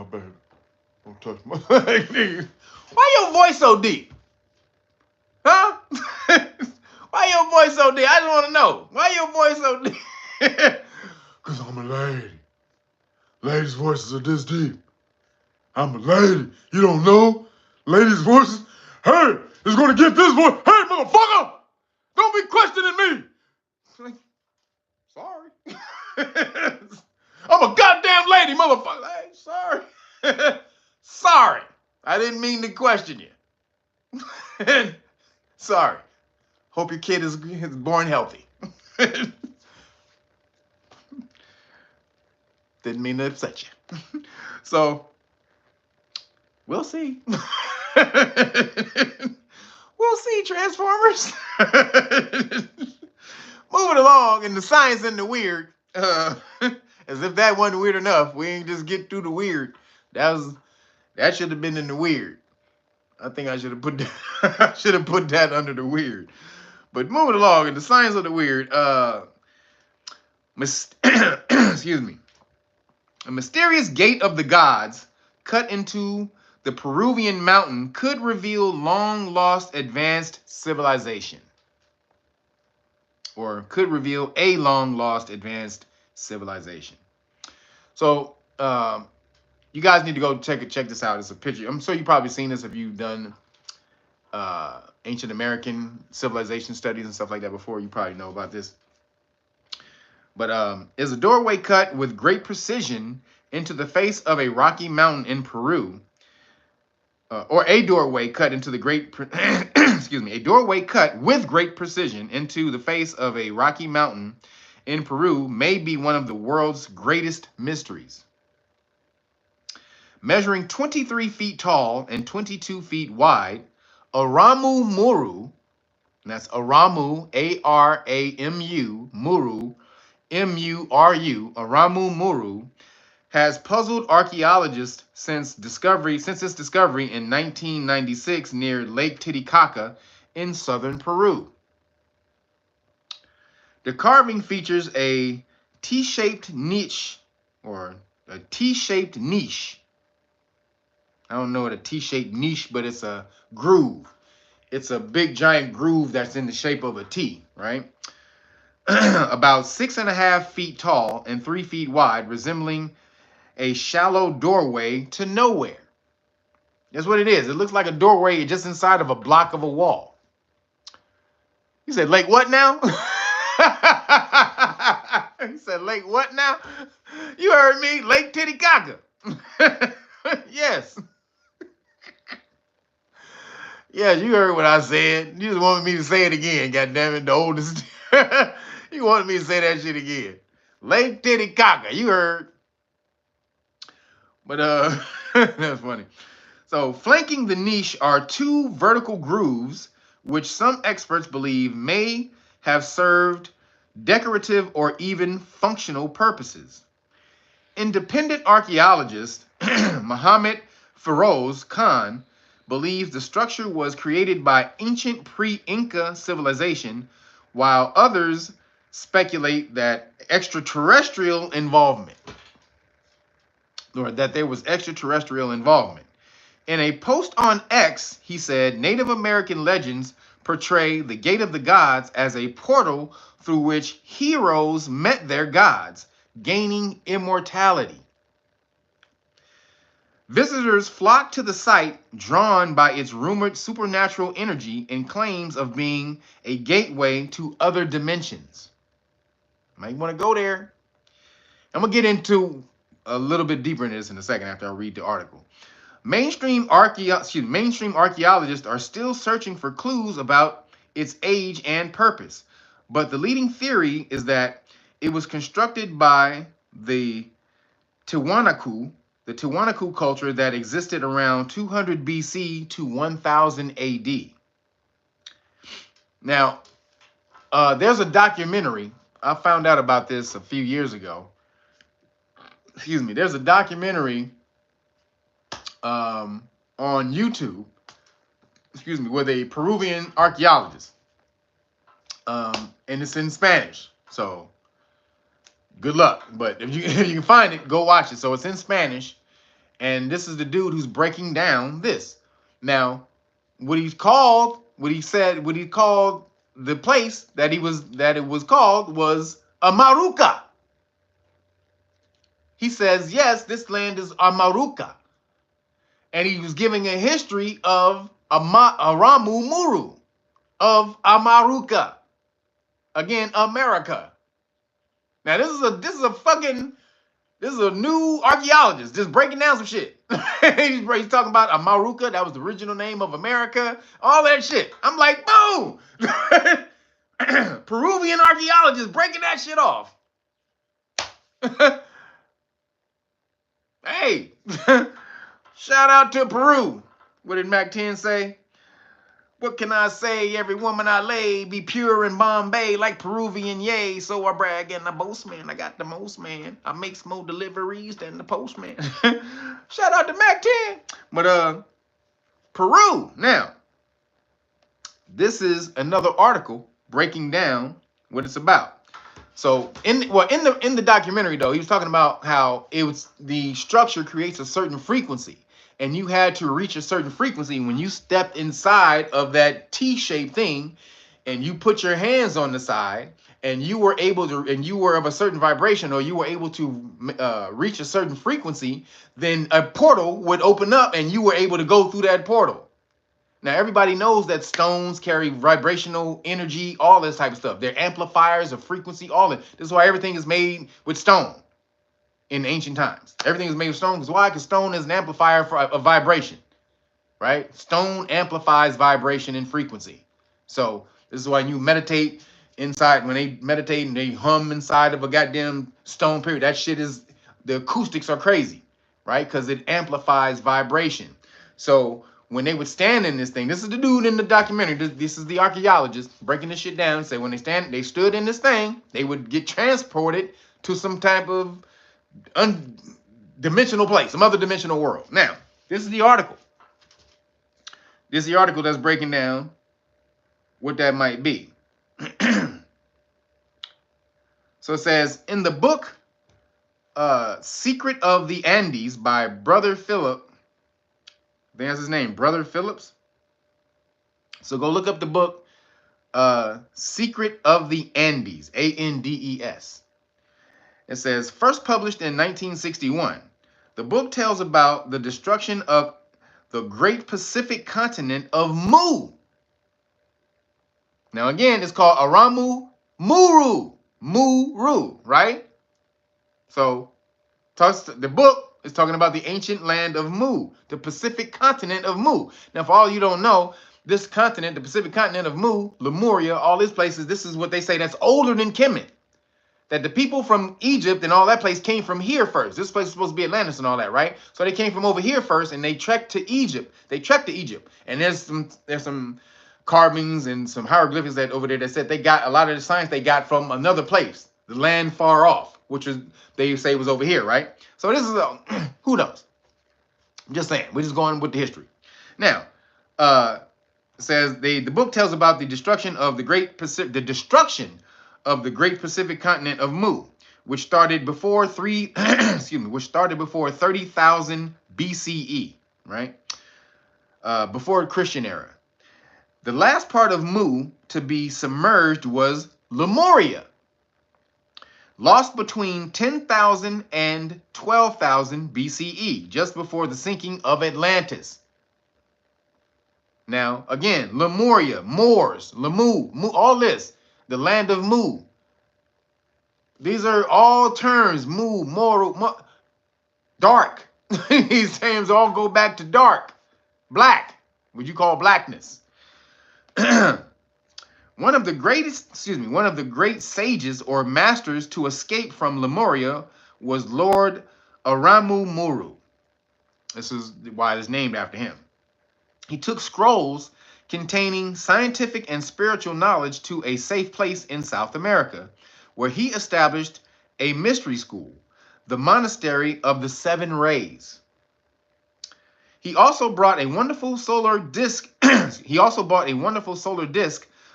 baby. Don't touch my baby. Why your voice so deep? Huh? Why your voice so deep? I just want to know. Why your voice so deep? Because I'm a lady. Ladies' voices are this deep. I'm a lady. You don't know? Ladies' voices? Hey, it's going to get this voice. Hey, motherfucker! Don't be questioning me. Sorry. I'm a goddamn lady, motherfucker. Hey, sorry. Sorry. I didn't mean to question you. Sorry. Hope your kid is born healthy. Didn't mean to upset you. So, we'll see. We'll see, Transformers. Moving along in the science and the weird. As if that wasn't weird enough. We ain't just get through the weird. That should have been in the weird. I think I should have put that under the weird. But moving along in the science of the weird, excuse me. A mysterious gate of the gods cut into the Peruvian mountain could reveal long-lost advanced civilization. Or could reveal a long-lost advanced civilization. So, you guys need to go check this out. It's a picture. I'm sure you've probably seen this if you've done ancient American civilization studies and stuff like that before. You probably know about this. But is a doorway cut with great precision into the face of a rocky mountain in Peru, or a doorway cut into the great, excuse me, a doorway cut with great precision into the face of a rocky mountain in Peru may be one of the world's greatest mysteries. Measuring 23 feet tall and 22 feet wide, Aramu Muru, and that's Aramu, A-R-A-M-U, Muru, M-U-R-U, Aramu Muru, has puzzled archaeologists since its discovery in 1996 near Lake Titicaca in southern Peru. The carving features a T-shaped niche, or a T-shaped niche. I don't know what a T-shaped niche, but it's a groove. It's a big giant groove that's in the shape of a T, right? About 6.5 feet tall and 3 feet wide, resembling a shallow doorway to nowhere. That's what it is. It looks like a doorway just inside of a block of a wall. He said, Lake what now? He said, Lake what now? You heard me, Lake Titicaca. Yes. Yes, you heard what I said. You just wanted me to say it again, goddammit, the oldest. You wanted me to say that shit again. Lake Titicaca, you heard. But that's funny. So flanking the niche are 2 vertical grooves, which some experts believe may have served decorative or even functional purposes. Independent archaeologist Mohammed Feroz Khan believes the structure was created by ancient pre-Inca civilization, while others speculate that extraterrestrial involvement, or that there was extraterrestrial involvement. In a post on X, he said Native American legends portray the Gate of the Gods as a portal through which heroes met their gods, gaining immortality. Visitors flock to the site, drawn by its rumored supernatural energy and claims of being a gateway to other dimensions. Might want to go there. I'm going to get into a little bit deeper into this in a second after I read the article. Mainstream archaeologists are still searching for clues about its age and purpose, but the leading theory is that it was constructed by the Tiwanaku culture that existed around 200 BC to 1000 AD. Now, there's a documentary. I found out about this a few years ago. Excuse me. There's a documentary on YouTube, with a Peruvian archaeologist. And it's in Spanish. So good luck. But if you can find it, go watch it. So it's in Spanish. And this is the dude who's breaking down this. Now, what he called the place that it was called was Amaruca. He says, yes, this land is Amaruca. And he was giving a history of Aramu Muru, of Amaruca. Again, America. Now this is a new archaeologist just breaking down some shit. He's talking about Amaruca, that was the original name of America, all that shit. I'm like, boom! Peruvian archaeologist breaking that shit off. Hey, shout out to Peru. What did Mac 10 say? What can I say? Every woman I lay be pure in Bombay like Peruvian, yay. So I brag and the postman. I got the most, man. I makes more deliveries than the postman. Shout out to Mac 10. But Peru. Now, this is another article breaking down what it's about. So in the documentary though, he was talking about how the structure creates a certain frequency. And you had to reach a certain frequency when you stepped inside of that T-shaped thing and you put your hands on the side and you were of a certain vibration, or you were able to reach a certain frequency, then a portal would open up and you were able to go through that portal. Now, everybody knows that stones carry vibrational energy, all this type of stuff. They're amplifiers of frequency, all that. This is why everything is made with stone. in ancient times. Everything is made of stone. Because why? Because stone is an amplifier for a vibration, right? Stone amplifies vibration and frequency. So this is why you meditate inside. When they meditate and they hum inside of a goddamn stone period, that shit is, the acoustics are crazy, right? Because it amplifies vibration. So when they would stand in this thing, this is the dude in the documentary. This is the archaeologist breaking this shit down. Say when they stood in this thing, they would get transported to some type of dimensional place, some other dimensional world. Now, this is the article. This is the article that's breaking down what that might be. So it says, in the book Secret of the Andes by Brother Philip, I think that's his name, Brother Phillips. So go look up the book Secret of the Andes, Andes. It says, first published in 1961, the book tells about the destruction of the great Pacific continent of Mu. Now again, it's called Aramu Muru. Muru, right? So the book is talking about the ancient land of Mu, the Pacific continent of Mu. Now, for all you don't know, this continent, the Pacific continent of Mu, Lemuria, all these places, this is what they say that's older than Kemet. That the people from Egypt and all that place came from here first. This place is supposed to be Atlantis and all that, right? So they came from over here first, and they trekked to Egypt. And there's some carvings and some hieroglyphics that over there that said they got a lot of the science they got from another place, the land far off, which is they say was over here, right? So this is who knows? I'm just saying, we're just going with the history. Now, it says the book tells about the destruction of the great Pacific, of the great Pacific continent of Mu, which started before 30,000 BCE, right? Before Christian era. The last part of Mu to be submerged was Lemuria, lost between 10,000 and 12,000 BCE, just before the sinking of Atlantis. Now, again, Lemuria, Moors, Lemu, all this, the land of Mu. These are all terms, Mu, Moru, dark. These terms all go back to dark, black, what you call blackness. One of the great sages or masters to escape from Lemuria was Lord Aramu Muru. This is why it's named after him. He took scrolls containing scientific and spiritual knowledge to a safe place in South America, where he established a mystery school, the Monastery of the Seven Rays. He also brought a wonderful solar disk.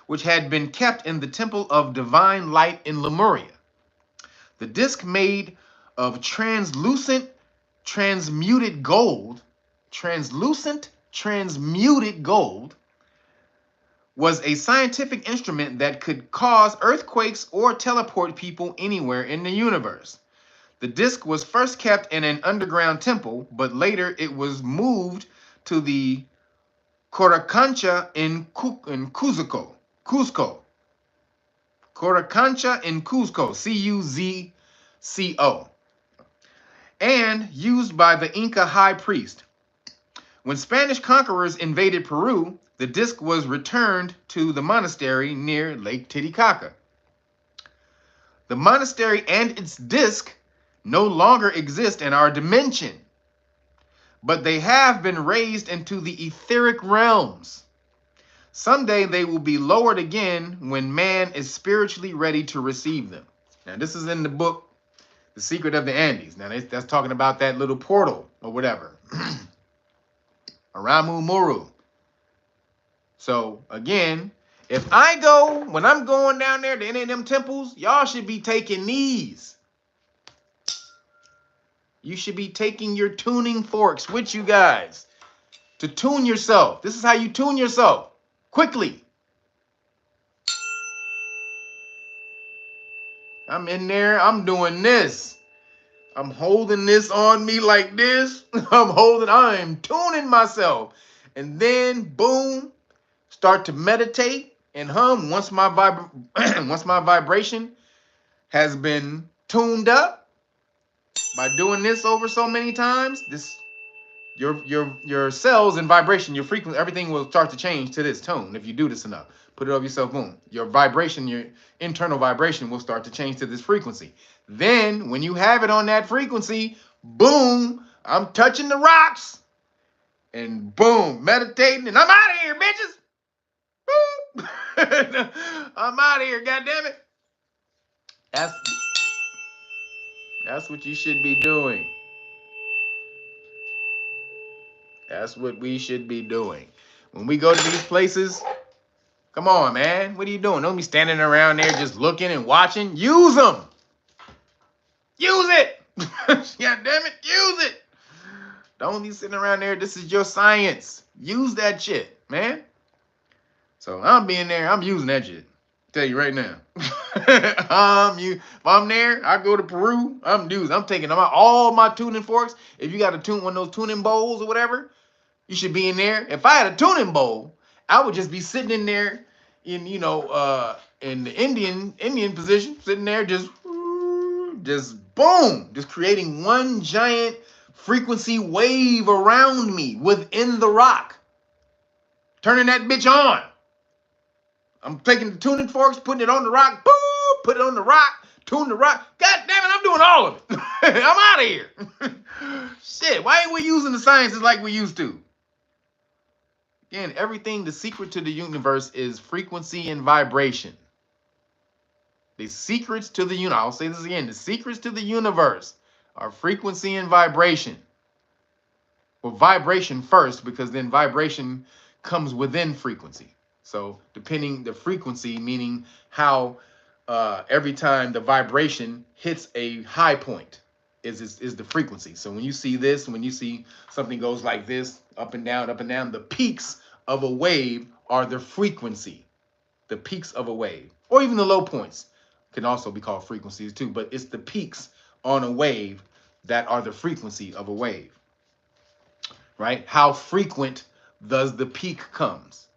Which had been kept in the Temple of Divine Light in Lemuria. The disk, made of transmuted gold, was a scientific instrument that could cause earthquakes or teleport people anywhere in the universe. The disk was first kept in an underground temple, but later it was moved to the Coricancha in Cuzco. Coricancha in Cuzco, Cuzco, and used by the Inca high priest. When Spanish conquerors invaded Peru, the disc was returned to the monastery near Lake Titicaca. The monastery and its disc no longer exist in our dimension, but they have been raised into the etheric realms. Someday they will be lowered again when man is spiritually ready to receive them. Now, this is in the book, The Secret of the Andes. Now, that's talking about that little portal or whatever. Aramu Muru. So, again, when I'm going down there to any of them temples, y'all should be taking these. You should be taking your tuning forks with you guys to tune yourself. This is how you tune yourself. Quickly. I'm in there. I'm doing this. I'm holding this on me like this. I'm tuning myself. And then, boom, start to meditate and hum. Once my vibration has been tuned up, By doing this over so many times, this your cells and vibration, your frequency, everything will start to change to this tone if you do this enough. Put it over yourself, boom. Your vibration, your internal vibration will start to change to this frequency. Then when you have it on that frequency, boom, I'm touching the rocks and boom, meditating, and I'm out of here, bitches. Boom. I'm out of here, goddammit. That's what you should be doing. That's what we should be doing. When we go to these places, come on, man. What are you doing? Don't be standing around there just looking and watching. Use them. Use it. God damn it. Use it. Don't be sitting around there. This is your science. Use that shit, man. So I'm being there. I'm using that shit. Tell you right now. If I'm there, I go to Peru. I'm taking all my tuning forks. If you got one of those tuning bowls or whatever, you should be in there. If I had a tuning bowl, I would just be sitting in there in in the Indian position, sitting there just boom, just creating one giant frequency wave around me within the rock. Turning that bitch on. I'm taking the tuning forks, putting it on the rock, boom, put it on the rock, tune the rock. God damn it, I'm doing all of it. I'm out of here. Shit, why ain't we using the sciences like we used to? Again, everything, the secret to the universe is frequency and vibration. The secrets to the universe, I'll say this again, the secrets to the universe are frequency and vibration. Well, vibration first, because then vibration comes within frequency. So depending the frequency, meaning how every time the vibration hits a high point is the frequency. So when you see this, when you see something goes like this, up and down, the peaks of a wave are the frequency. The peaks of a wave, or even the low points can also be called frequencies too, but it's the peaks on a wave that are the frequency of a wave, right? How frequent does the peak comes?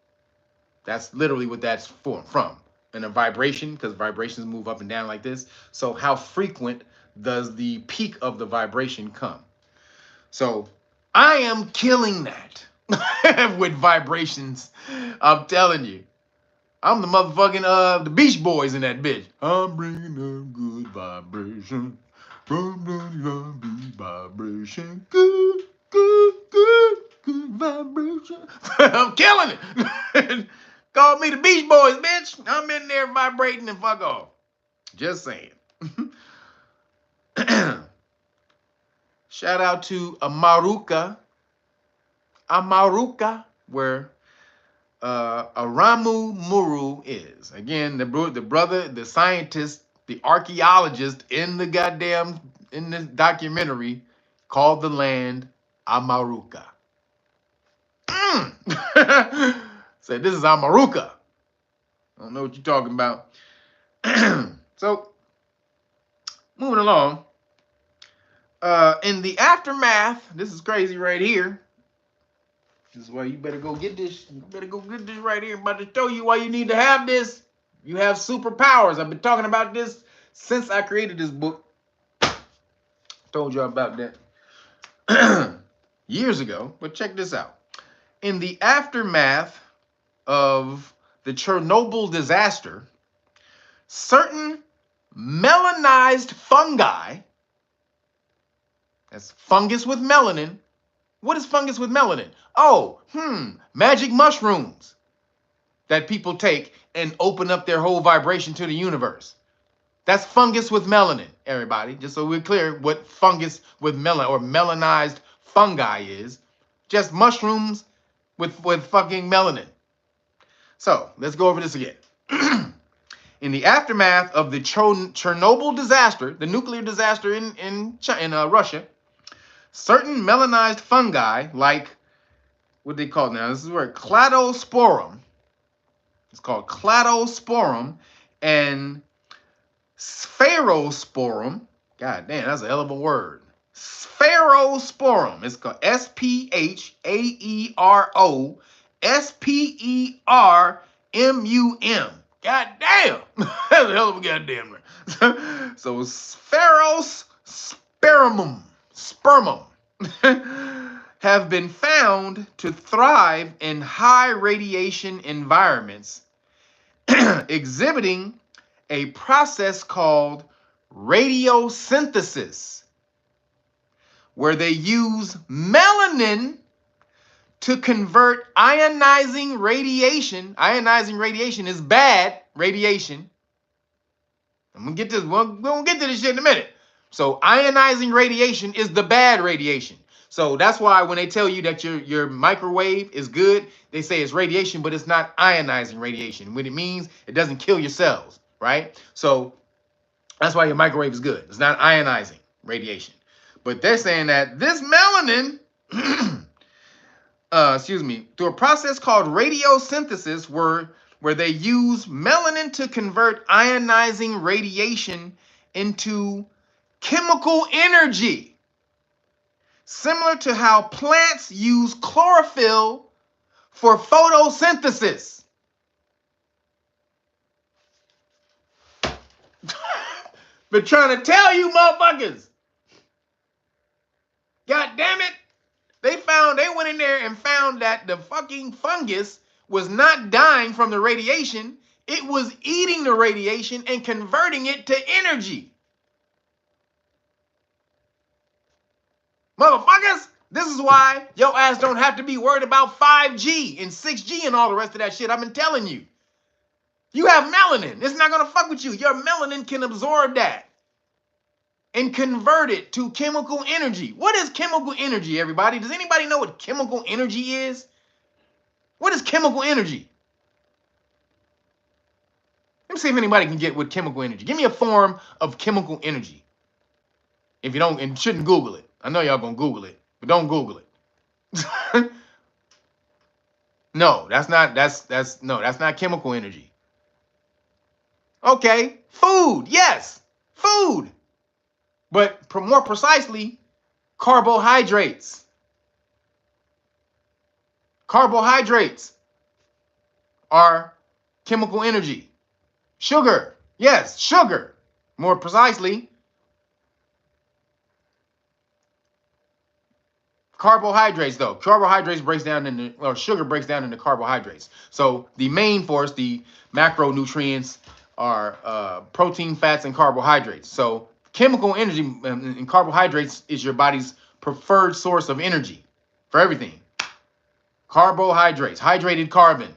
That's literally what that's from. And a vibration, because vibrations move up and down like this. So how frequent does the peak of the vibration come? So I am killing that with vibrations. I'm telling you. I'm the motherfucking the Beach Boys in that bitch. I'm bringing them good vibration. From the beat vibration. Good, good, good, good vibration. I'm killing it. Call me the Beach Boys, bitch. I'm in there vibrating and fuck off. Just saying. Shout out to Amaruka, where Aramu Muru is. Again, the brother, the scientist, the archaeologist in the documentary called the land Amaruka. Said this is Amaruka. I don't know what you're talking about. So, moving along. In the aftermath, this is crazy right here. This is why you better go get this. You better go get this right here. I'm about to show you why you need to have this. You have superpowers. I've been talking about this since I created this book. Told you about that years ago. But check this out. In the aftermath of the Chernobyl disaster, certain melanized fungi, that's fungus with melanin. What is fungus with melanin? Oh, magic mushrooms that people take and open up their whole vibration to the universe. That's fungus with melanin, everybody. Just so we're clear what fungus with melanin or melanized fungi is. Just mushrooms with fucking melanin. So let's go over this again. In the aftermath of the Chernobyl disaster, the nuclear disaster in Russia, certain melanized fungi, like what they call now, this is where cladosporum. It's called cladosporum and sphaerosporum. God damn, that's a hell of a word. Sphaerosporum. It's called SPHAEROSPERMUM. God damn. That's a hell of a goddamn word. So sphaerosporum. spermum have been found to thrive in high radiation environments, exhibiting a process called radiosynthesis, where they use melanin to convert ionizing radiation. Ionizing radiation is bad radiation. I'm gonna get this. We're gonna get to this shit in a minute. So ionizing radiation is the bad radiation. So that's why when they tell you that your microwave is good, they say it's radiation, but it's not ionizing radiation. What it means, it doesn't kill your cells, right? So that's why your microwave is good. It's not ionizing radiation. But they're saying that this melanin, through a process called radiosynthesis, where they use melanin to convert ionizing radiation into chemical energy, similar to how plants use chlorophyll for photosynthesis. Been trying to tell you motherfuckers. God damn it. They went in there and found that the fucking fungus was not dying from the radiation. It was eating the radiation and converting it to energy. Motherfuckers, this is why your ass don't have to be worried about 5G and 6G and all the rest of that shit. I've been telling you. You have melanin. It's not going to fuck with you. Your melanin can absorb that and convert it to chemical energy. What is chemical energy, everybody? Does anybody know what chemical energy is? What is chemical energy? Let me see if anybody can get with chemical energy. Give me a form of chemical energy. If you don't, and shouldn't Google it. I know y'all gonna Google it, but don't Google it. No, that's not chemical energy. Okay, food, yes, food. But more precisely, carbohydrates. Carbohydrates are chemical energy. Sugar, yes, sugar. More precisely, carbohydrates though. Carbohydrates sugar breaks down into carbohydrates. So the main force, the macronutrients are protein, fats, and carbohydrates. So chemical energy in carbohydrates is your body's preferred source of energy for everything. Carbohydrates, hydrated carbon.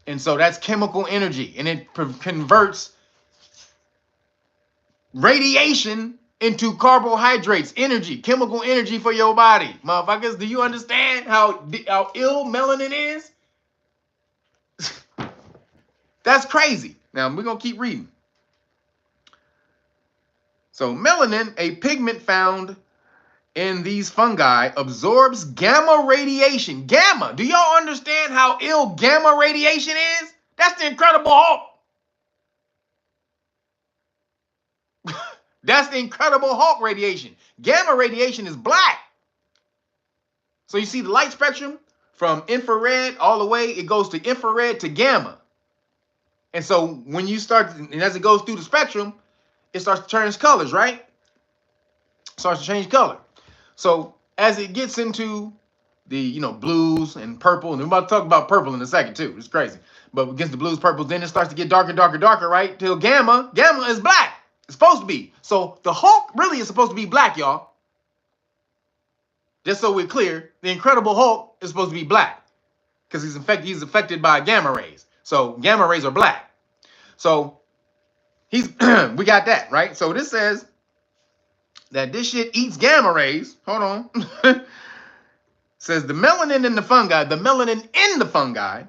And so that's chemical energy, and it converts radiation into carbohydrates, energy, chemical energy for your body. Motherfuckers, do you understand how ill melanin is? That's crazy. Now, we're going to keep reading. So melanin, a pigment found in these fungi, absorbs gamma radiation. Gamma. Do y'all understand how ill gamma radiation is? That's the Incredible Hulk. That's the Incredible Hulk radiation. Gamma radiation is black. So you see the light spectrum from infrared all the way, it goes to infrared to gamma. And so when you start, and as it goes through the spectrum, it starts to change colors, right? Starts to change color. So as it gets into the, blues and purple, and we're about to talk about purple in a second too. It's crazy. But against the blues, purples, then it starts to get darker, darker, darker, right? Till gamma is black. It's supposed to be. So the Hulk really is supposed to be black, y'all. Just so we're clear, the Incredible Hulk is supposed to be black because he's affected by gamma rays. So gamma rays are black. So we got that, right? So this says that this shit eats gamma rays. Hold on. Says the melanin in the fungi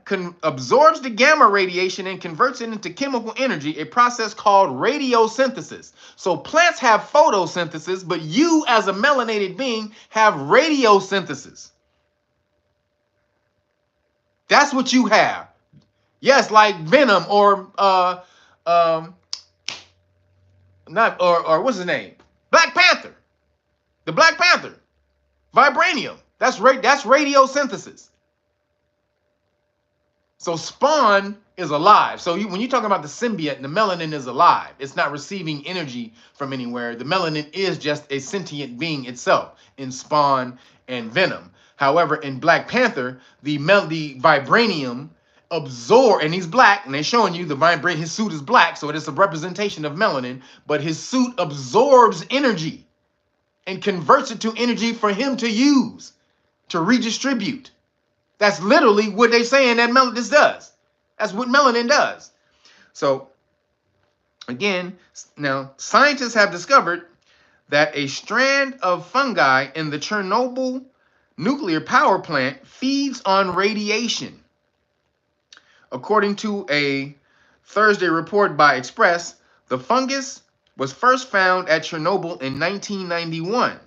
absorbs the gamma radiation and converts it into chemical energy, a process called radiosynthesis. So plants have photosynthesis, but you as a melanated being have radiosynthesis. That's what you have. Yes, like Venom or what's his name? Black Panther. The Black Panther. Vibranium. That's radiosynthesis. So spawn is alive. So when you're talking about the symbiote, the melanin is alive. It's not receiving energy from anywhere. The melanin is just a sentient being itself in Spawn and Venom. However, in Black Panther, the vibranium absorb, and he's black, and they're showing you the vibranium, his suit is black, so it is a representation of melanin, but his suit absorbs energy and converts it to energy for him to use, to redistribute. That's literally what they're saying that melanin does. That's what melanin does. So, again, now scientists have discovered that a strand of fungi in the Chernobyl nuclear power plant feeds on radiation. According to a Thursday report by Express, the fungus was first found at Chernobyl in 1991,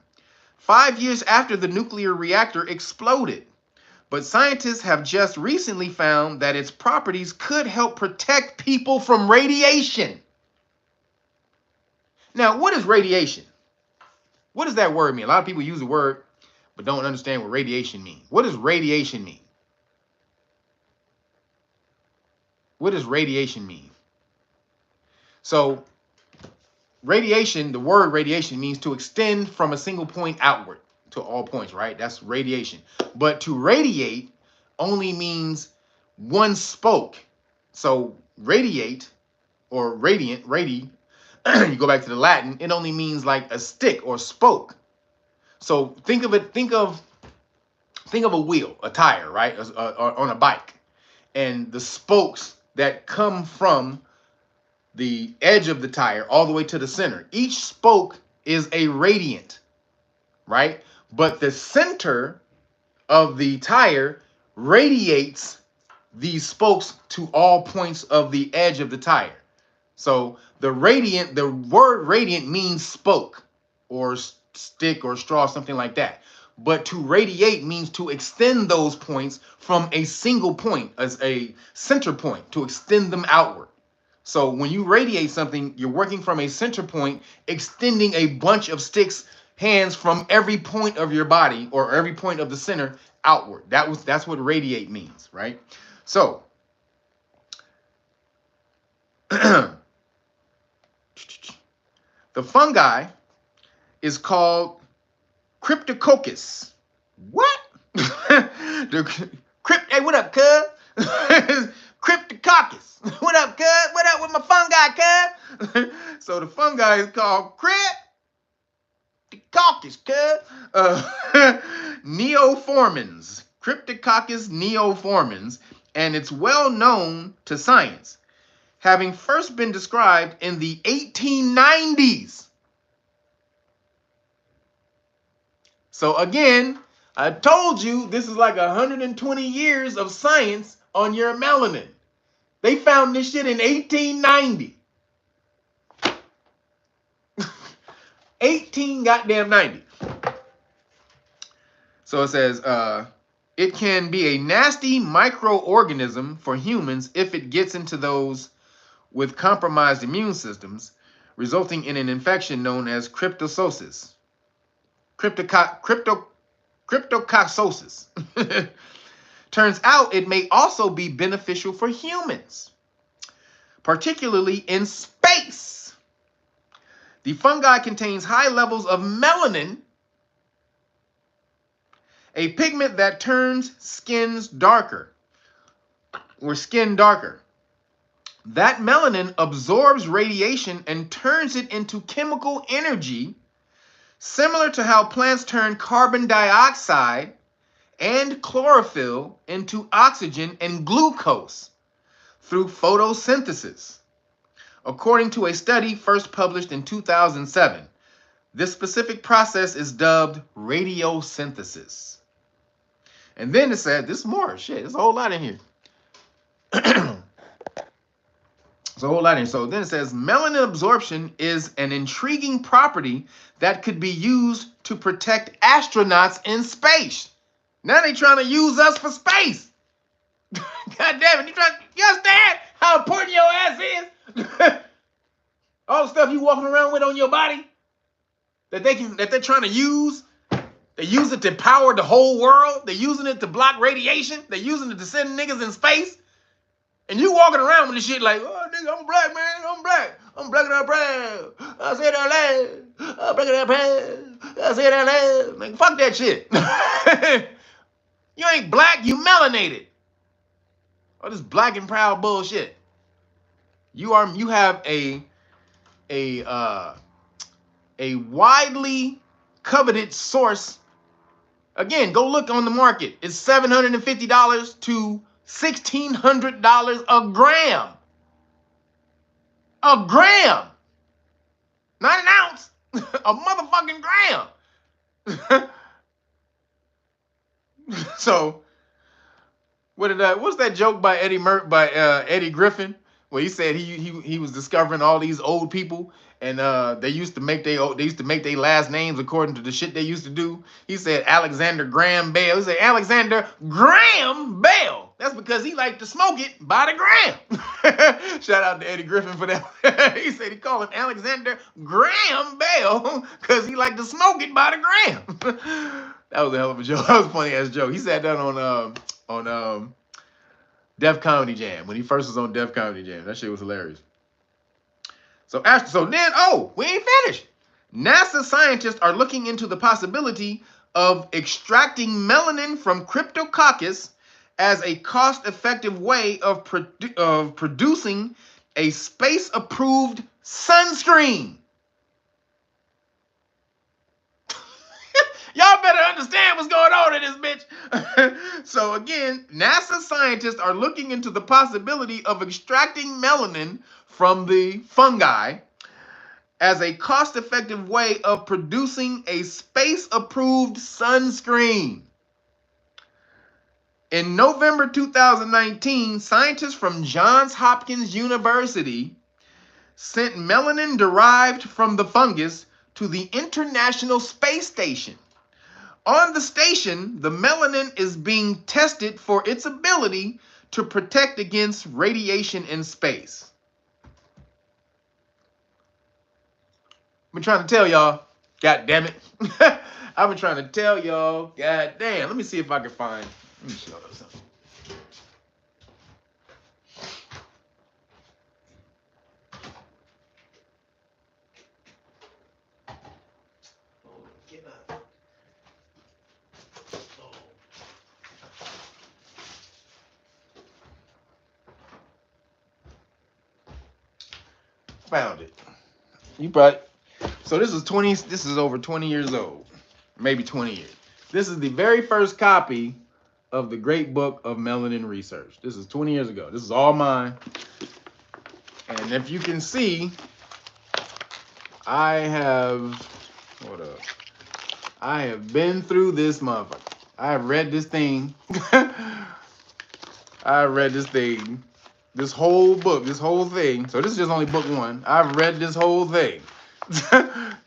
5 years after the nuclear reactor exploded. But scientists have just recently found that its properties could help protect people from radiation. Now, what is radiation? What does that word mean? A lot of people use the word, but don't understand what radiation means. What does radiation mean? What does radiation mean? So, radiation, the word radiation means to extend from a single point outward to all points, right? That's radiation. But to radiate only means one spoke. So radiate or radiant, you go back to the Latin, it only means like a stick or spoke. So think of a wheel, a tire, right? On a bike. And the spokes that come from the edge of the tire all the way to the center. Each spoke is a radiant, right? But the center of the tire radiates these spokes to all points of the edge of the tire. So the word radiant means spoke or stick or straw, something like that. But to radiate means to extend those points from a single point, as a center point, to extend them outward. So when you radiate something, you're working from a center point, extending a bunch of sticks, hands from every point of your body or every point of the center outward. That's what radiate means, right? So the fungi is called Cryptococcus. What? Hey, what up, cuz? Cryptococcus. What up, cuz? What up with my fungi, cuz? So the fungi is called Cryptococcus, cuz. Neoformans. Cryptococcus neoformans, and it's well known to science, having first been described in the 1890s. So again, I told you this is like 120 years of science on your melanin. They found this shit in 1890. 18 goddamn 90. So it says, it can be a nasty microorganism for humans if it gets into those with compromised immune systems, resulting in an infection known as cryptococcosis. Cryptococcosis. Turns out it may also be beneficial for humans, particularly in space. The fungi contains high levels of melanin, a pigment that turns skin darker. That melanin absorbs radiation and turns it into chemical energy, similar to how plants turn carbon dioxide and chlorophyll into oxygen and glucose through photosynthesis. According to a study first published in 2007, this specific process is dubbed radiosynthesis. And then it said, this is more shit, there's a whole lot in here. So then it says, melanin absorption is an intriguing property that could be used to protect astronauts in space. Now they trying to use us for space. God damn it, you understand how important your ass is? All the stuff you walking around with on your body that they're trying to use. They use it to power the whole world. They're using it to block radiation. They're using it to send niggas in space. And you walking around with this shit like, oh, nigga, I'm black, man. I'm black. I'm black and I'm proud. I say that loud. I'm black and I'm proud. I say that loud. Like, fuck that shit. You ain't black, you melanated. All this black and proud bullshit. You have a widely coveted source. Again, go look on the market. It's $750 to $1,600 a gram. A gram. Not an ounce. A motherfucking gram. So, what's that joke by Eddie Griffin, where he said he was discovering all these old people, and they used to make their last names according to the shit they used to do. He said Alexander Graham Bell. He said Alexander Graham Bell. That's because he liked to smoke it by the gram. Shout out to Eddie Griffin for that. He said he called him Alexander Graham Bell because he liked to smoke it by the gram. That was a hell of a joke. That was a funny ass joke. He said that on Def Comedy Jam when he first was on Def Comedy Jam. That shit was hilarious. So then, we ain't finished. NASA scientists are looking into the possibility of extracting melanin from Cryptococcus as a cost-effective way of producing a space-approved sunscreen. Y'all better understand what's going on in this bitch. So again, NASA scientists are looking into the possibility of extracting melanin from the fungi as a cost-effective way of producing a space-approved sunscreen. In November 2019, scientists from Johns Hopkins University sent melanin derived from the fungus to the International Space Station. On the station, the melanin is being tested for its ability to protect against radiation in space. I've been trying to tell y'all, god damn it. I've been trying to tell y'all, god damn. Let me see if I can find, let me show you something. Found it. So this is over 20 years old. Maybe 20 years. This is the very first copy of the Great Book of Melanin Research. This is 20 years ago. This is all mine. And if you can see, I have been through this motherfucker. I have read this thing. This whole book, this whole thing. So this is just only book one. I've read this whole thing.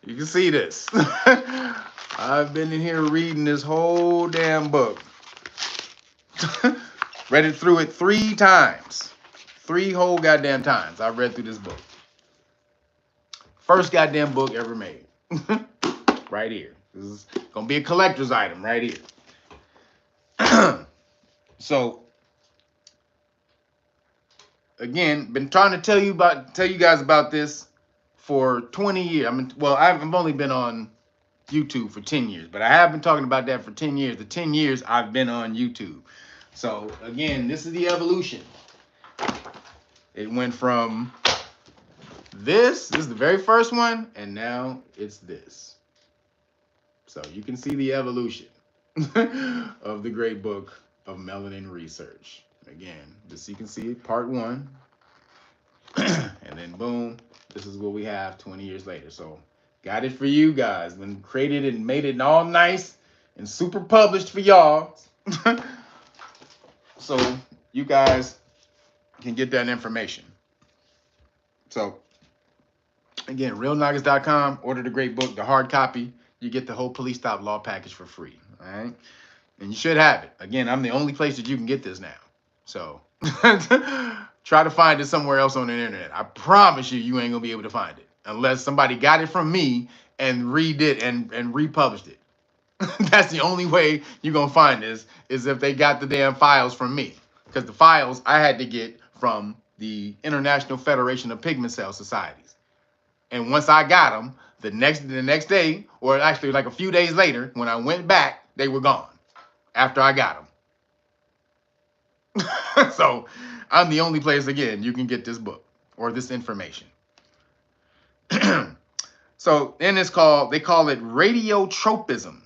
You can see this. I've been in here reading this whole damn book. Read it through it 3 times. 3 whole goddamn times I've read through this book. First goddamn book ever made. Right here. This is gonna be a collector's item right here. So again, been trying to tell you guys about this for 20 years. I've only been on YouTube for 10 years, but I have been talking about that for 10 years. The 10 years I've been on YouTube. So again, this is the evolution. It went from this is the very first one, and now it's this. So you can see the evolution of the Great Book of Melanin Research. Again, this you can see part 1. And then boom, this is what we have 20 years later. So got it for you guys. Been created and made it all nice and super published for y'all. So you guys can get that information. So again, realnagas.com, order the Great Book, the hard copy. You get the whole police stop law package for free. All right. And you should have it. Again, I'm the only place that you can get this now. So try to find it somewhere else on the internet. I promise you ain't gonna be able to find it unless somebody got it from me and redid and republished it. That's the only way you're gonna find this, is if they got the damn files from me. Because the files I had to get from the International Federation of Pigment Cell Societies. And once I got them, the next day, or actually like a few days later, when I went back, they were gone after I got them. So I'm the only place, again, you can get this book or this information. So then they call it radiotropism.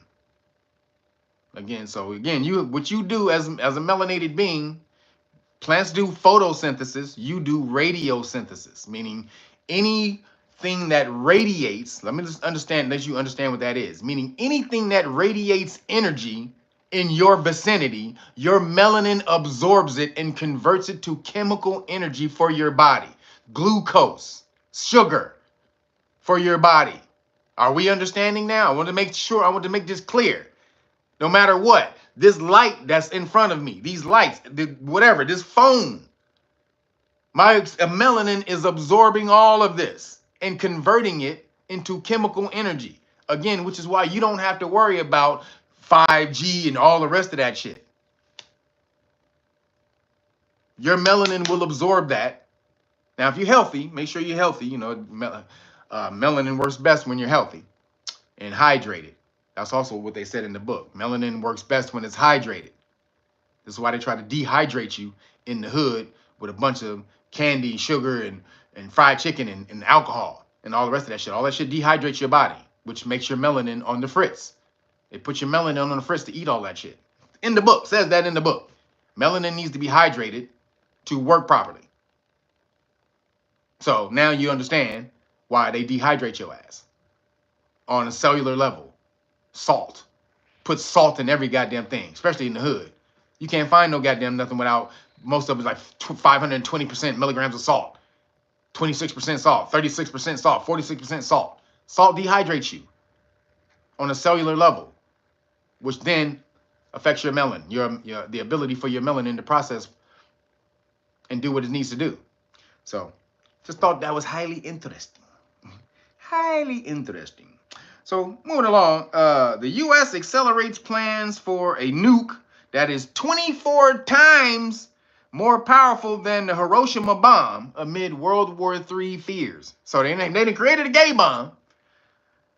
Again, so again, what you do as a melanated being, plants do photosynthesis, you do radiosynthesis, meaning anything that radiates, let me just let you understand what that is, meaning anything that radiates energy in your vicinity, your melanin absorbs it and converts it to chemical energy for your body. Glucose, sugar for your body. Are we understanding now? I want to make this clear. No matter what, this light that's in front of me, these lights, whatever, this phone, my melanin is absorbing all of this and converting it into chemical energy. Again, which is why you don't have to worry about 5G and all the rest of that shit. Your melanin will absorb that. Now, if you're healthy, make sure you're healthy. You know, melanin works best when you're healthy and hydrated. That's also what they said in the book. Melanin works best when it's hydrated. This is why they try to dehydrate you in the hood with a bunch of candy, sugar, and fried chicken and alcohol and all the rest of that shit. All that shit dehydrates your body, which makes your melanin on the fritz. They put your melanin on the fritz to eat all that shit. In the book, says that in the book. Melanin needs to be hydrated to work properly. So now you understand why they dehydrate your ass on a cellular level. Salt. Put salt in every goddamn thing, especially in the hood. You can't find no goddamn nothing without, most of it's like 520% milligrams of salt, 26% salt, 36% salt, 46% salt. Salt dehydrates you on a cellular level, which then affects your melanin, the ability for your melanin to process and do what it needs to do. So just thought that was highly interesting. Highly interesting. So moving along, the U.S. accelerates plans for a nuke that is 24 times more powerful than the Hiroshima bomb amid World War III fears. So they created a gay bomb.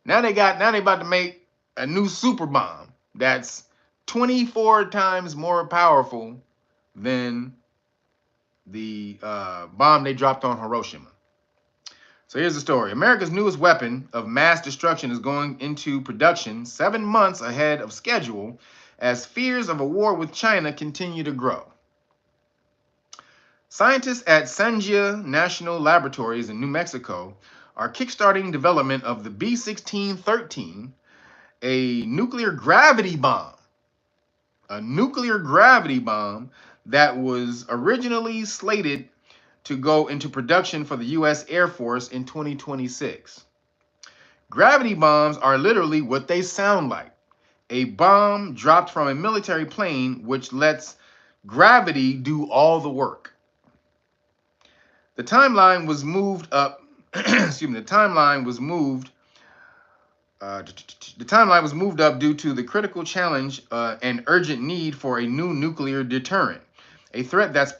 Now they about to make a new super bomb that's 24 times more powerful than the bomb they dropped on Hiroshima. So here's the story. America's newest weapon of mass destruction is going into production 7 months ahead of schedule as fears of a war with China continue to grow. Scientists at Sanjia National Laboratories in New Mexico are kickstarting development of the B-1613, a nuclear gravity bomb. A nuclear gravity bomb that was originally slated to go into production for the U.S. Air Force in 2026. Gravity bombs are literally what they sound like. A bomb dropped from a military plane which lets gravity do all the work. The timeline was moved up. Excuse me. The timeline was moved up due to the critical challenge and urgent need for a new nuclear deterrent. A threat that's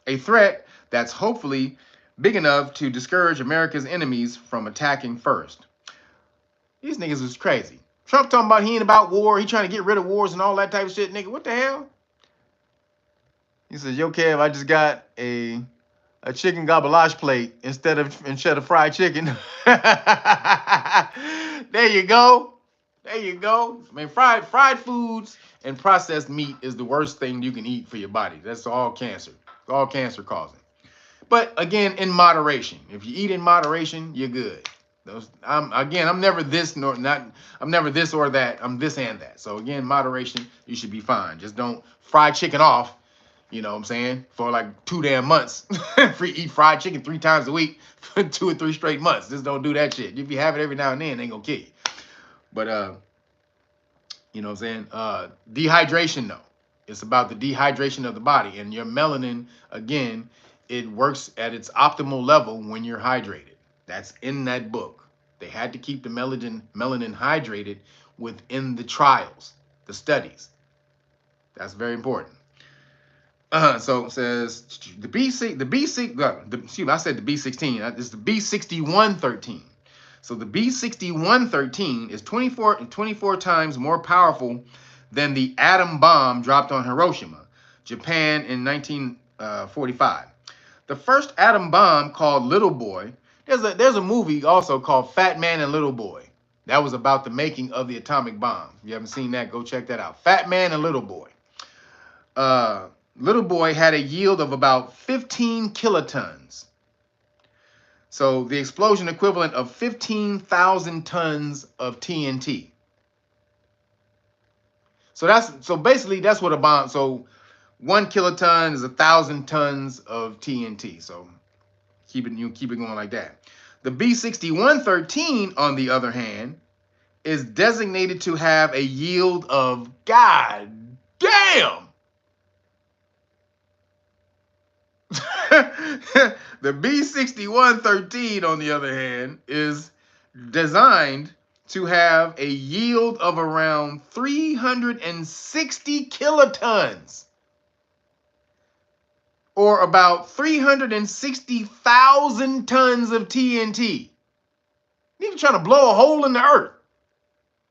a threat that's hopefully big enough to discourage America's enemies from attacking first. These niggas was crazy. Trump talking about he ain't about war. He trying to get rid of wars and all that type of shit. Nigga, what the hell? He says, yo, Kev, I just got a chicken gobblage plate instead of fried chicken. There you go. There you go. I mean, fried foods and processed meat is the worst thing you can eat for your body. That's all cancer. It's all cancer causing. But again, in moderation. If you eat in moderation, you're good. I'm never this nor not. I'm never this or that. I'm this and that. So again, moderation, you should be fine. Just don't fry chicken off. You know what I'm saying? For like 2 damn months. Eat fried chicken 3 times a week for 2 or 3 straight months. Just don't do that shit. If you have it every now and then, it ain't gonna kill you. But you know what I'm saying? Dehydration though. It's about the dehydration of the body. And your melanin, again, it works at its optimal level when you're hydrated. That's in that book. They had to keep the melanin hydrated within the trials, the studies. That's very important. So it says the excuse me, I said the B16. It's the B6113. So the B6113 is 24 times more powerful than the atom bomb dropped on Hiroshima, Japan in 1945. The first atom bomb, called Little Boy, there's a movie also called Fat Man and Little Boy. That was about the making of the atomic bomb. If you haven't seen that, go check that out. Fat Man and Little Boy. Little Boy had a yield of about 15 kilotons. So the explosion equivalent of 15,000 tons of TNT. So basically that's what a bomb. So 1 kiloton is 1,000 tons of TNT. So keep it going like that. The B6113, on the other hand, is designated to have a yield of, god damn, the B6113, on the other hand, is designed to have a yield of around 360 kilotons, or about 360,000 tons of TNT. He's trying to blow a hole in the earth.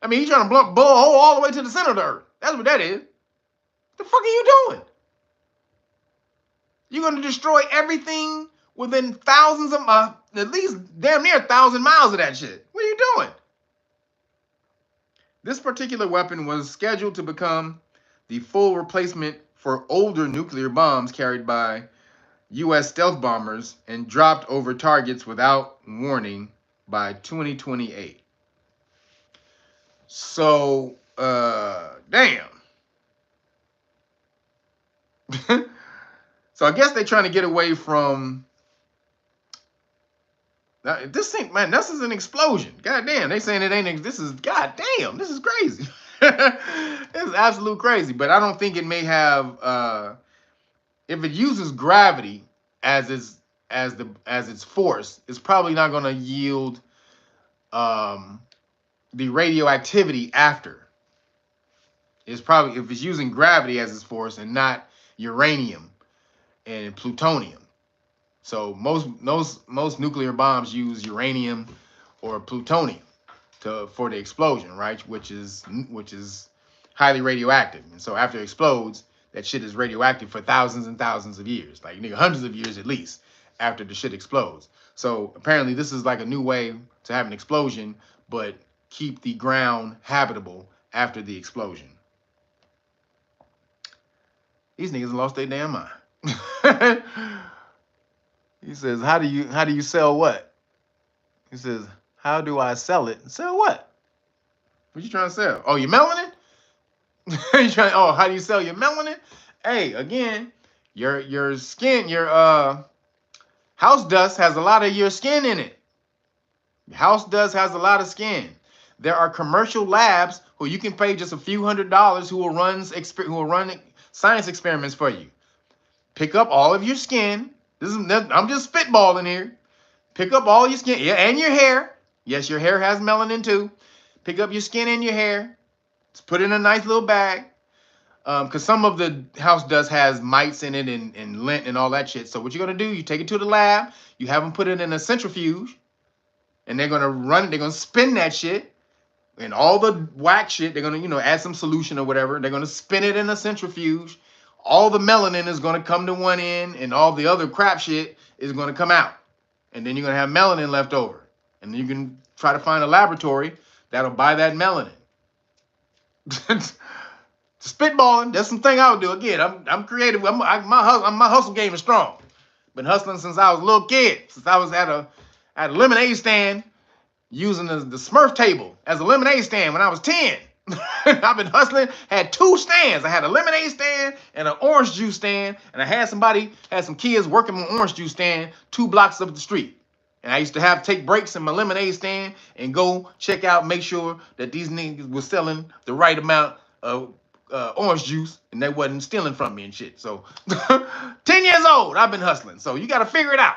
I mean, he's trying to blow a hole all the way to the center of the earth. That's what that is. What the fuck are you doing? You're going to destroy everything within thousands of at least damn near 1,000 miles of that shit. What are you doing? This particular weapon was scheduled to become the full replacement for older nuclear bombs carried by U.S. stealth bombers and dropped over targets without warning by 2028. So, damn. So I guess they're trying to get away from this thing, man. This is an explosion. God damn, they saying it ain't. This is, god damn, this is crazy. This is absolute crazy. But I don't think it may have. If it uses gravity as its force, it's probably not going to yield the radioactivity after. It's probably, if it's using gravity as its force and not uranium and plutonium. So most nuclear bombs use uranium or plutonium for the explosion, right? Which is highly radioactive. And so after it explodes, that shit is radioactive for thousands and thousands of years, like hundreds of years at least after the shit explodes. So apparently this is like a new way to have an explosion, but keep the ground habitable after the explosion. These niggas lost their damn mind. He says, how do you sell what? He says, how do I sell it? Sell what? What you trying to sell? Oh, your melanin? How do you sell your melanin? Hey, again, your skin, your house dust has a lot of your skin in it. House dust has a lot of skin. There are commercial labs who you can pay just a few $100s who will run science experiments for you. Pick up all of your skin. I'm just spitballing here. Pick up all your skin, yeah, and your hair. Yes, your hair has melanin too. Pick up your skin and your hair. Just put it in a nice little bag. Because some of the house dust has mites in it and lint and all that shit. So what you're going to do, you take it to the lab. You have them put it in a centrifuge. And they're going to run it. They're going to spin that shit. And all the wax shit, they're going to, add some solution or whatever. They're going to spin it in a centrifuge. All the melanin is going to come to one end. And all the other crap shit is going to come out. And then you're going to have melanin left over. And you can try to find a laboratory that'll buy that melanin. Spitballing, that's something I would do. Again, I'm creative. My hustle game is strong. Been hustling since I was a little kid. Since I was at a lemonade stand using the Smurf table as a lemonade stand when I was 10. I've been hustling. Had 2 stands. I had a lemonade stand and an orange juice stand. And I had some kids working on orange juice stand 2 blocks up the street. And I used to have to take breaks in my lemonade stand and go check out, make sure that these niggas were selling the right amount of orange juice and they wasn't stealing from me and shit. So 10 years old, I've been hustling. So you got to figure it out.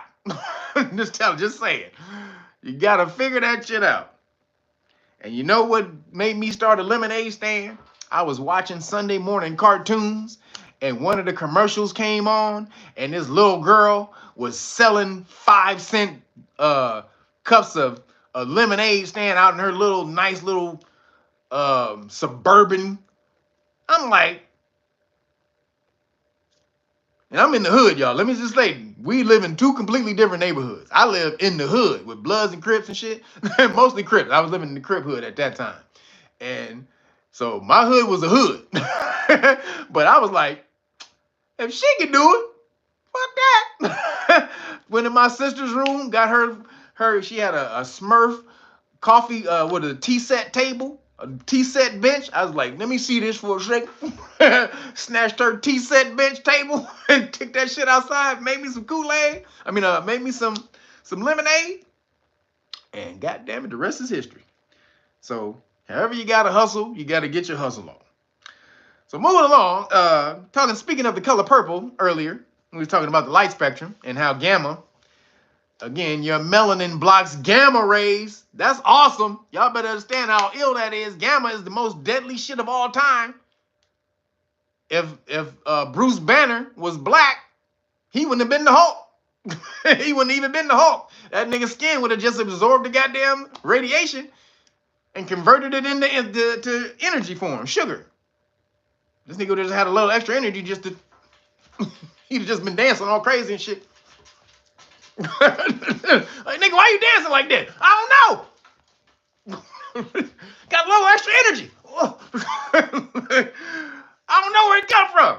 Just saying. You got to figure that shit out. And you know what made me start a lemonade stand? I was watching Sunday morning cartoons and one of the commercials came on, and this little girl was selling 5-cent cups of lemonade stand out in her little nice little suburban. I'm like, and I'm in the hood, y'all. Let me just say, we live in two completely different neighborhoods. I live in the hood with Bloods and Crips and shit. Mostly Crips. I was living in the Crip hood at that time. And so my hood was a hood. But I was like, if she can do it, fuck that. Went in my sister's room, got her she had a Smurf coffee with a tea set table, a tea set bench. I was like, let me see this for a second. Snatched her tea set bench table and took that shit outside, made me some Kool-Aid. Made me some lemonade. And goddamn it, the rest is history. So however you gotta hustle, you gotta get your hustle on. So moving along, speaking of the color purple earlier, we were talking about the light spectrum and how gamma, again, your melanin blocks gamma rays. That's awesome. Y'all better understand how ill that is. Gamma is the most deadly shit of all time. If Bruce Banner was black, he wouldn't have been the Hulk. He wouldn't even been the Hulk. That nigga's skin would have just absorbed the goddamn radiation and converted it into energy form, sugar. This nigga would have just had a little extra energy just to, he'd have just been dancing all crazy and shit. Like, nigga, why you dancing like that? I don't know. Got a little extra energy. I don't know where it come from.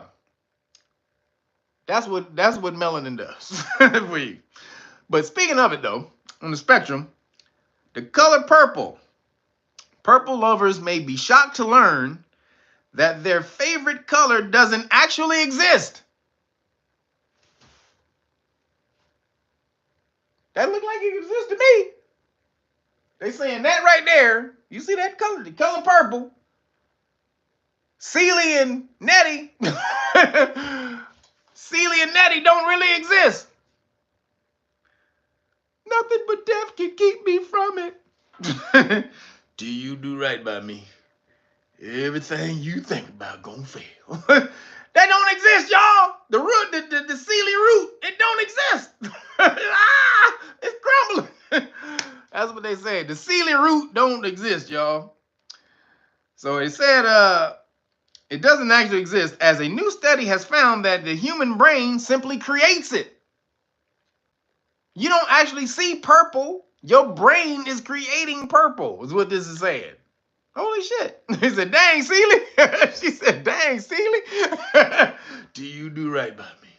That's what melanin does for you. But speaking of it though, on the spectrum, the color purple. Purple lovers may be shocked to learn that their favorite color doesn't actually exist. That look like it exists to me. They saying that right there. You see that color? The color purple. Sealy and Nettie. Sealy and Nettie don't really exist. Nothing but death can keep me from it. Do you do right by me? Everything you think about gonna fail. That don't exist, y'all. The root, the Sealy root, it don't exist. It's crumbling. That's what they said. The Sealy root don't exist, y'all. So it said it doesn't actually exist, as a new study has found that the human brain simply creates it. You don't actually see purple. Your brain is creating purple, is what this is saying. Holy shit. He said, dang, Sealy. She said, dang, Sealy. Do you do right by me?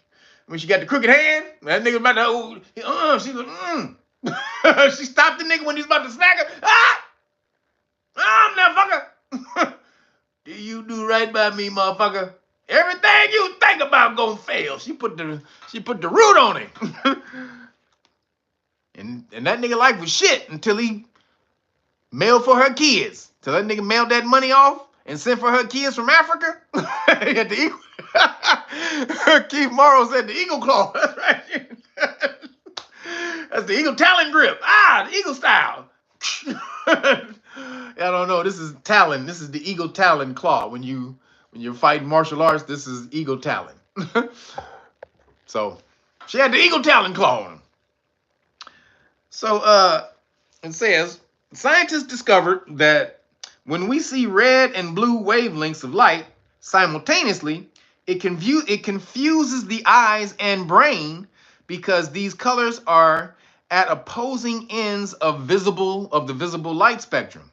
When she got the crooked hand, that nigga about to, she's like, she stopped the nigga when he's about to smack her. Motherfucker. Do you do right by me, motherfucker? Everything you think about gonna fail. She put the root on it. and that nigga life was shit until he mailed for her kids. Till that nigga mailed that money off and sent for her kids from Africa. At the eagle. Keith Morrow said the eagle claw. That's right. That's the eagle talon grip. The eagle style. I don't know. This is talon. This is the eagle talon claw. When you're fighting martial arts, this is eagle talon. So she had the eagle talon claw on him. So it says scientists discovered that when we see red and blue wavelengths of light simultaneously, it confuses the eyes and brain because these colors are at opposing ends of the visible light spectrum.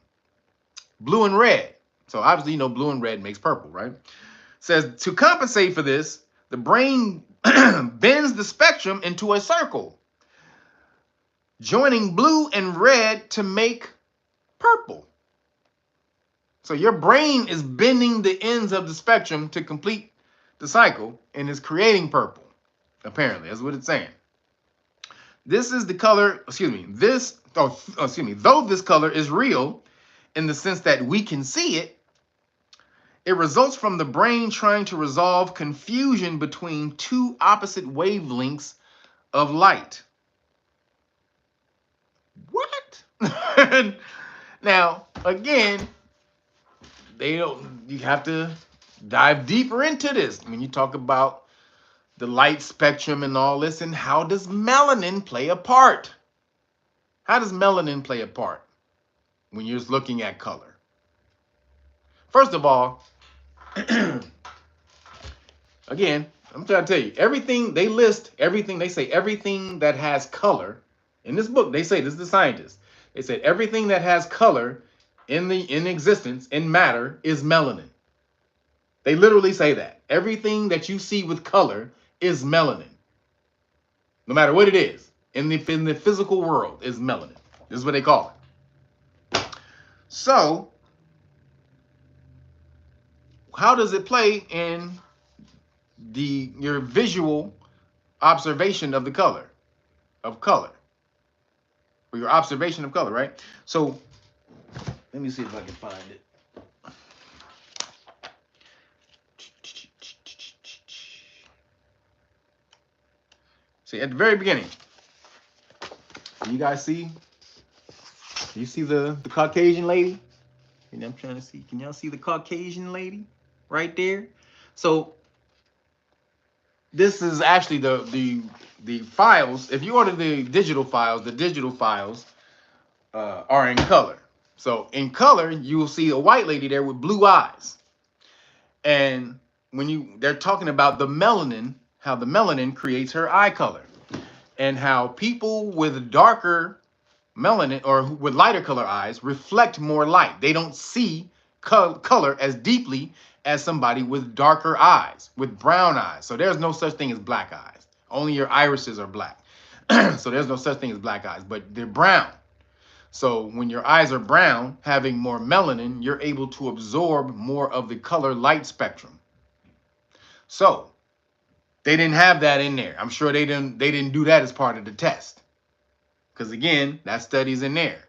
Blue and red. So obviously, blue and red makes purple, right? It says to compensate for this, the brain bends the spectrum into a circle, joining blue and red to make purple. So your brain is bending the ends of the spectrum to complete the cycle and is creating purple. Apparently, that's what it's saying. This is the color, though this color is real in the sense that we can see it, it results from the brain trying to resolve confusion between two opposite wavelengths of light. What? Now, again, you have to dive deeper into this. When you talk about the light spectrum and all this, and how does melanin play a part? How does melanin play a part when you're just looking at color? First of all, again, I'm trying to tell you, everything they list, everything they say, everything that has color in this book, they say, this is the scientists, they said everything that has color in existence, in matter, is melanin. They literally say that. Everything that you see with color is melanin. No matter what it is, in the physical world, is melanin. This is what they call it. So, how does it play in your visual observation of the color, or your observation of color, right? So, let me see if I can find it. See, at the very beginning, can you guys see? Can you see the Caucasian lady? And I'm trying to see. Can y'all see the Caucasian lady right there? So this is actually the files. If you order the digital files are in color. So in color, you will see a white lady there with blue eyes. And when they're talking about the melanin, how the melanin creates her eye color, and how people with darker melanin or with lighter color eyes reflect more light. They don't see color as deeply as somebody with darker eyes, with brown eyes. So there's no such thing as black eyes. Only your irises are black. So there's no such thing as black eyes, but they're brown. So when your eyes are brown, having more melanin, you're able to absorb more of the color light spectrum. So they didn't have that in there. I'm sure they didn't do that as part of the test. Because again, that study's in there.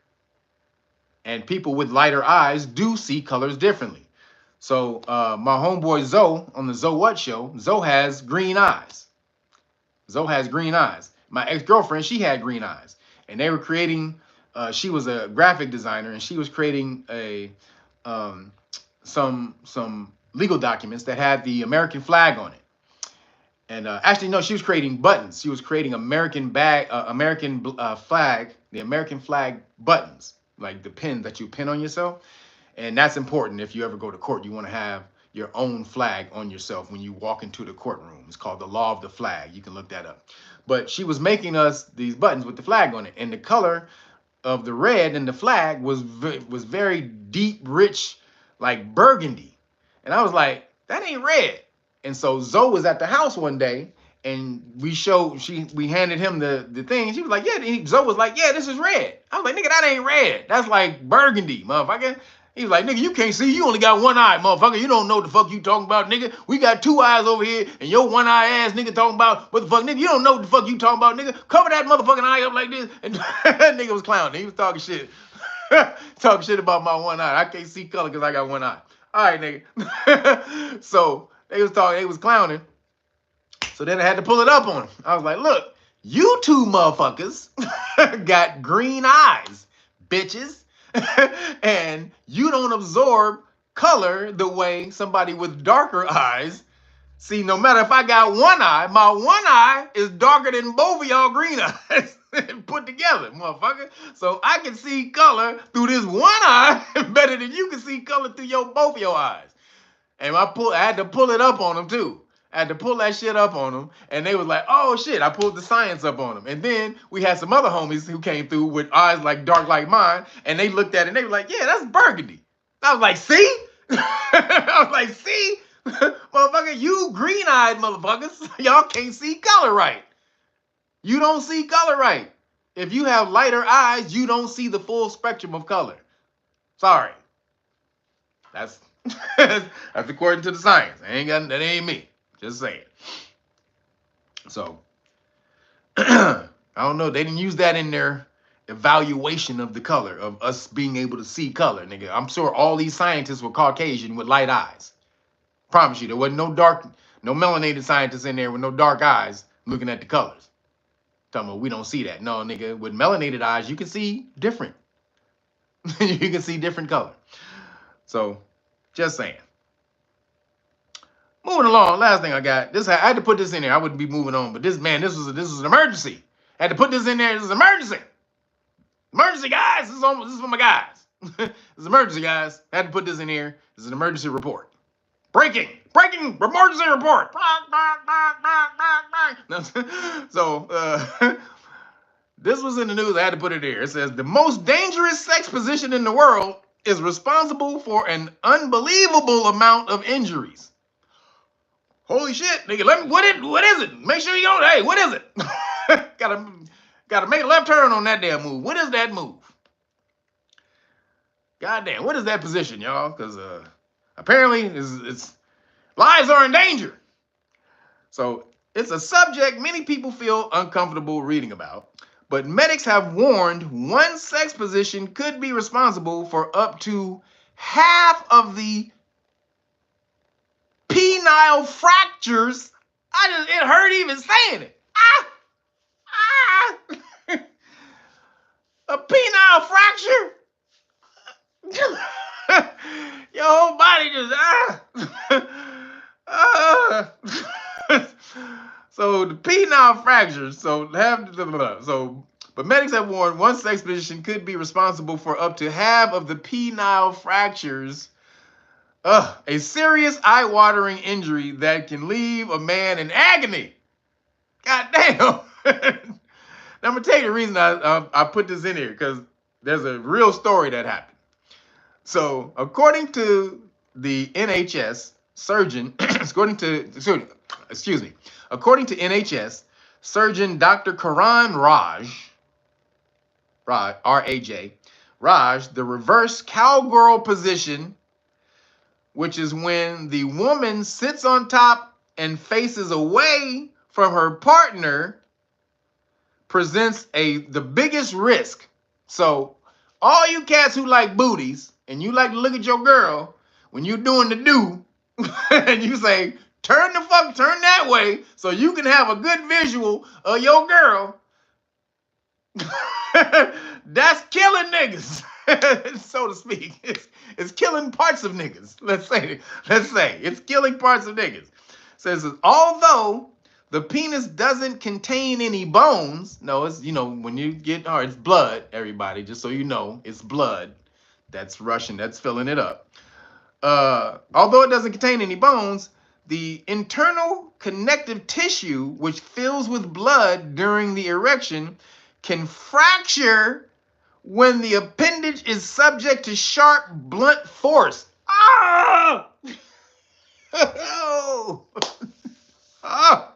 And people with lighter eyes do see colors differently. So my homeboy Zoe on the Zoe What show, Zoe has green eyes. Zoe has green eyes. My ex-girlfriend, she had green eyes. And they were creating, she was a graphic designer, and she was creating some legal documents that had the American flag on it. And actually, no, she was creating buttons. She was creating American flag, the American flag buttons, like the pin that you pin on yourself. And that's important. If you ever go to court, you want to have your own flag on yourself when you walk into the courtroom. It's called the law of the flag. You can look that up. But she was making us these buttons with the flag on it. And the color of the red in the flag was very deep, rich, like burgundy. And I was like, that ain't red. And so Zoe was at the house one day, and we handed him the thing. She was like, yeah. Zoe was like, yeah, this is red. I was like, nigga, that ain't red. That's like burgundy, motherfucker. He was like, nigga, you can't see. You only got one eye, motherfucker. You don't know what the fuck you talking about, nigga. We got two eyes over here, and your one eye ass nigga talking about what the fuck, nigga. You don't know what the fuck you talking about, nigga. Cover that motherfucking eye up like this. And that nigga was clowning. He was talking shit. Talking shit about my one eye. I can't see color because I got one eye. All right, nigga. So they was clowning. So then I had to pull it up on him. I was like, look, you two motherfuckers got green eyes, bitches. And you don't absorb color the way somebody with darker eyes. See, no matter if I got one eye, my one eye is darker than both of y'all green eyes put together, motherfucker. So I can see color through this one eye better than you can see color through both of your eyes. And I had to pull it up on them too. I had to pull that shit up on them, and they was like, oh shit, I pulled the science up on them. And then we had some other homies who came through with eyes like dark like mine, and they looked at it and they were like, yeah, that's burgundy. I was like, see? I was like, see? Motherfucker, you green-eyed motherfuckers, y'all can't see color right. You don't see color right. If you have lighter eyes, you don't see the full spectrum of color. Sorry. That's according to the science. That ain't me. Just saying. So I don't know. They didn't use that in their evaluation of the color, of us being able to see color, nigga. I'm sure all these scientists were Caucasian with light eyes. Promise you, there wasn't no melanated scientists in there with no dark eyes looking at the colors. Talking about we don't see that. No, nigga, with melanated eyes, you can see different. You can see different color. So, just saying. Moving along, last thing I got. This I had to put this in there. I wouldn't be moving on, but this was an emergency. I had to put this in there. This is an emergency. Emergency, guys. This is for my guys. This is emergency, guys. I had to put this in here. This is an emergency report. Breaking emergency report. So this was in the news. I had to put it here. It says the most dangerous sex position in the world is responsible for an unbelievable amount of injuries. Holy shit, nigga! What is it? Make sure you go. Hey, what is it? gotta make a left turn on that damn move. What is that move? Goddamn, what is that position, y'all? Because apparently it's lives are in danger. So it's a subject many people feel uncomfortable reading about. But medics have warned one sex position could be responsible for up to half of the penile fractures. It hurt even saying it. A penile fracture. Your whole body just So the penile fractures. But medics have warned one sex position could be responsible for up to half of the penile fractures. A serious eye-watering injury that can leave a man in agony. God damn. Now, I'm going to tell you the reason I put this in here, because there's a real story that happened. So, according to the NHS surgeon, according to NHS surgeon Dr. Karan Raj, R-A-J, Raj, the reverse cowgirl position, which is when the woman sits on top and faces away from her partner, presents the biggest risk. So all you cats who like booties and you like to look at your girl when you're doing the do and you say, turn that way so you can have a good visual of your girl, that's killing niggas. So to speak. It's killing parts of niggas. Let's say it's killing parts of niggas. Says although the penis doesn't contain any bones. No, it's when you get it's blood, everybody, just so you know, it's blood. That's Russian, that's filling it up. Although it doesn't contain any bones, the internal connective tissue, which fills with blood during the erection, can fracture when the appendage is subject to sharp, blunt force. Ah! Oh! Oh!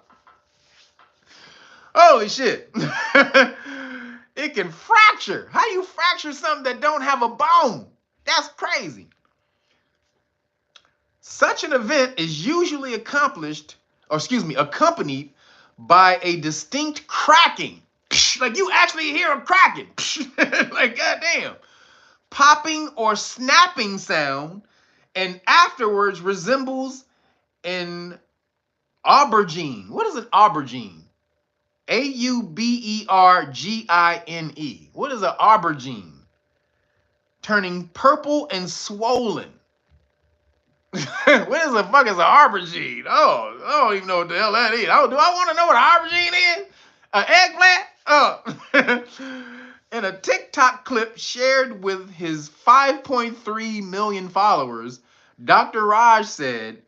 Holy shit. It can fracture. How do you fracture something that don't have a bone? That's crazy. Such an event is usually accompanied by a distinct cracking. Like you actually hear a cracking. Like goddamn. Popping or snapping sound, and afterwards resembles an aubergine. What is an aubergine? A-U-B-E-R-G-I-N-E. What is an aubergine? Turning purple and swollen. What is the fuck is an aubergine? Oh, I don't even know what the hell that is. Do I want to know what an aubergine is? An eggplant? Oh. In a TikTok clip shared with his 5.3 million followers, Dr. Raj said,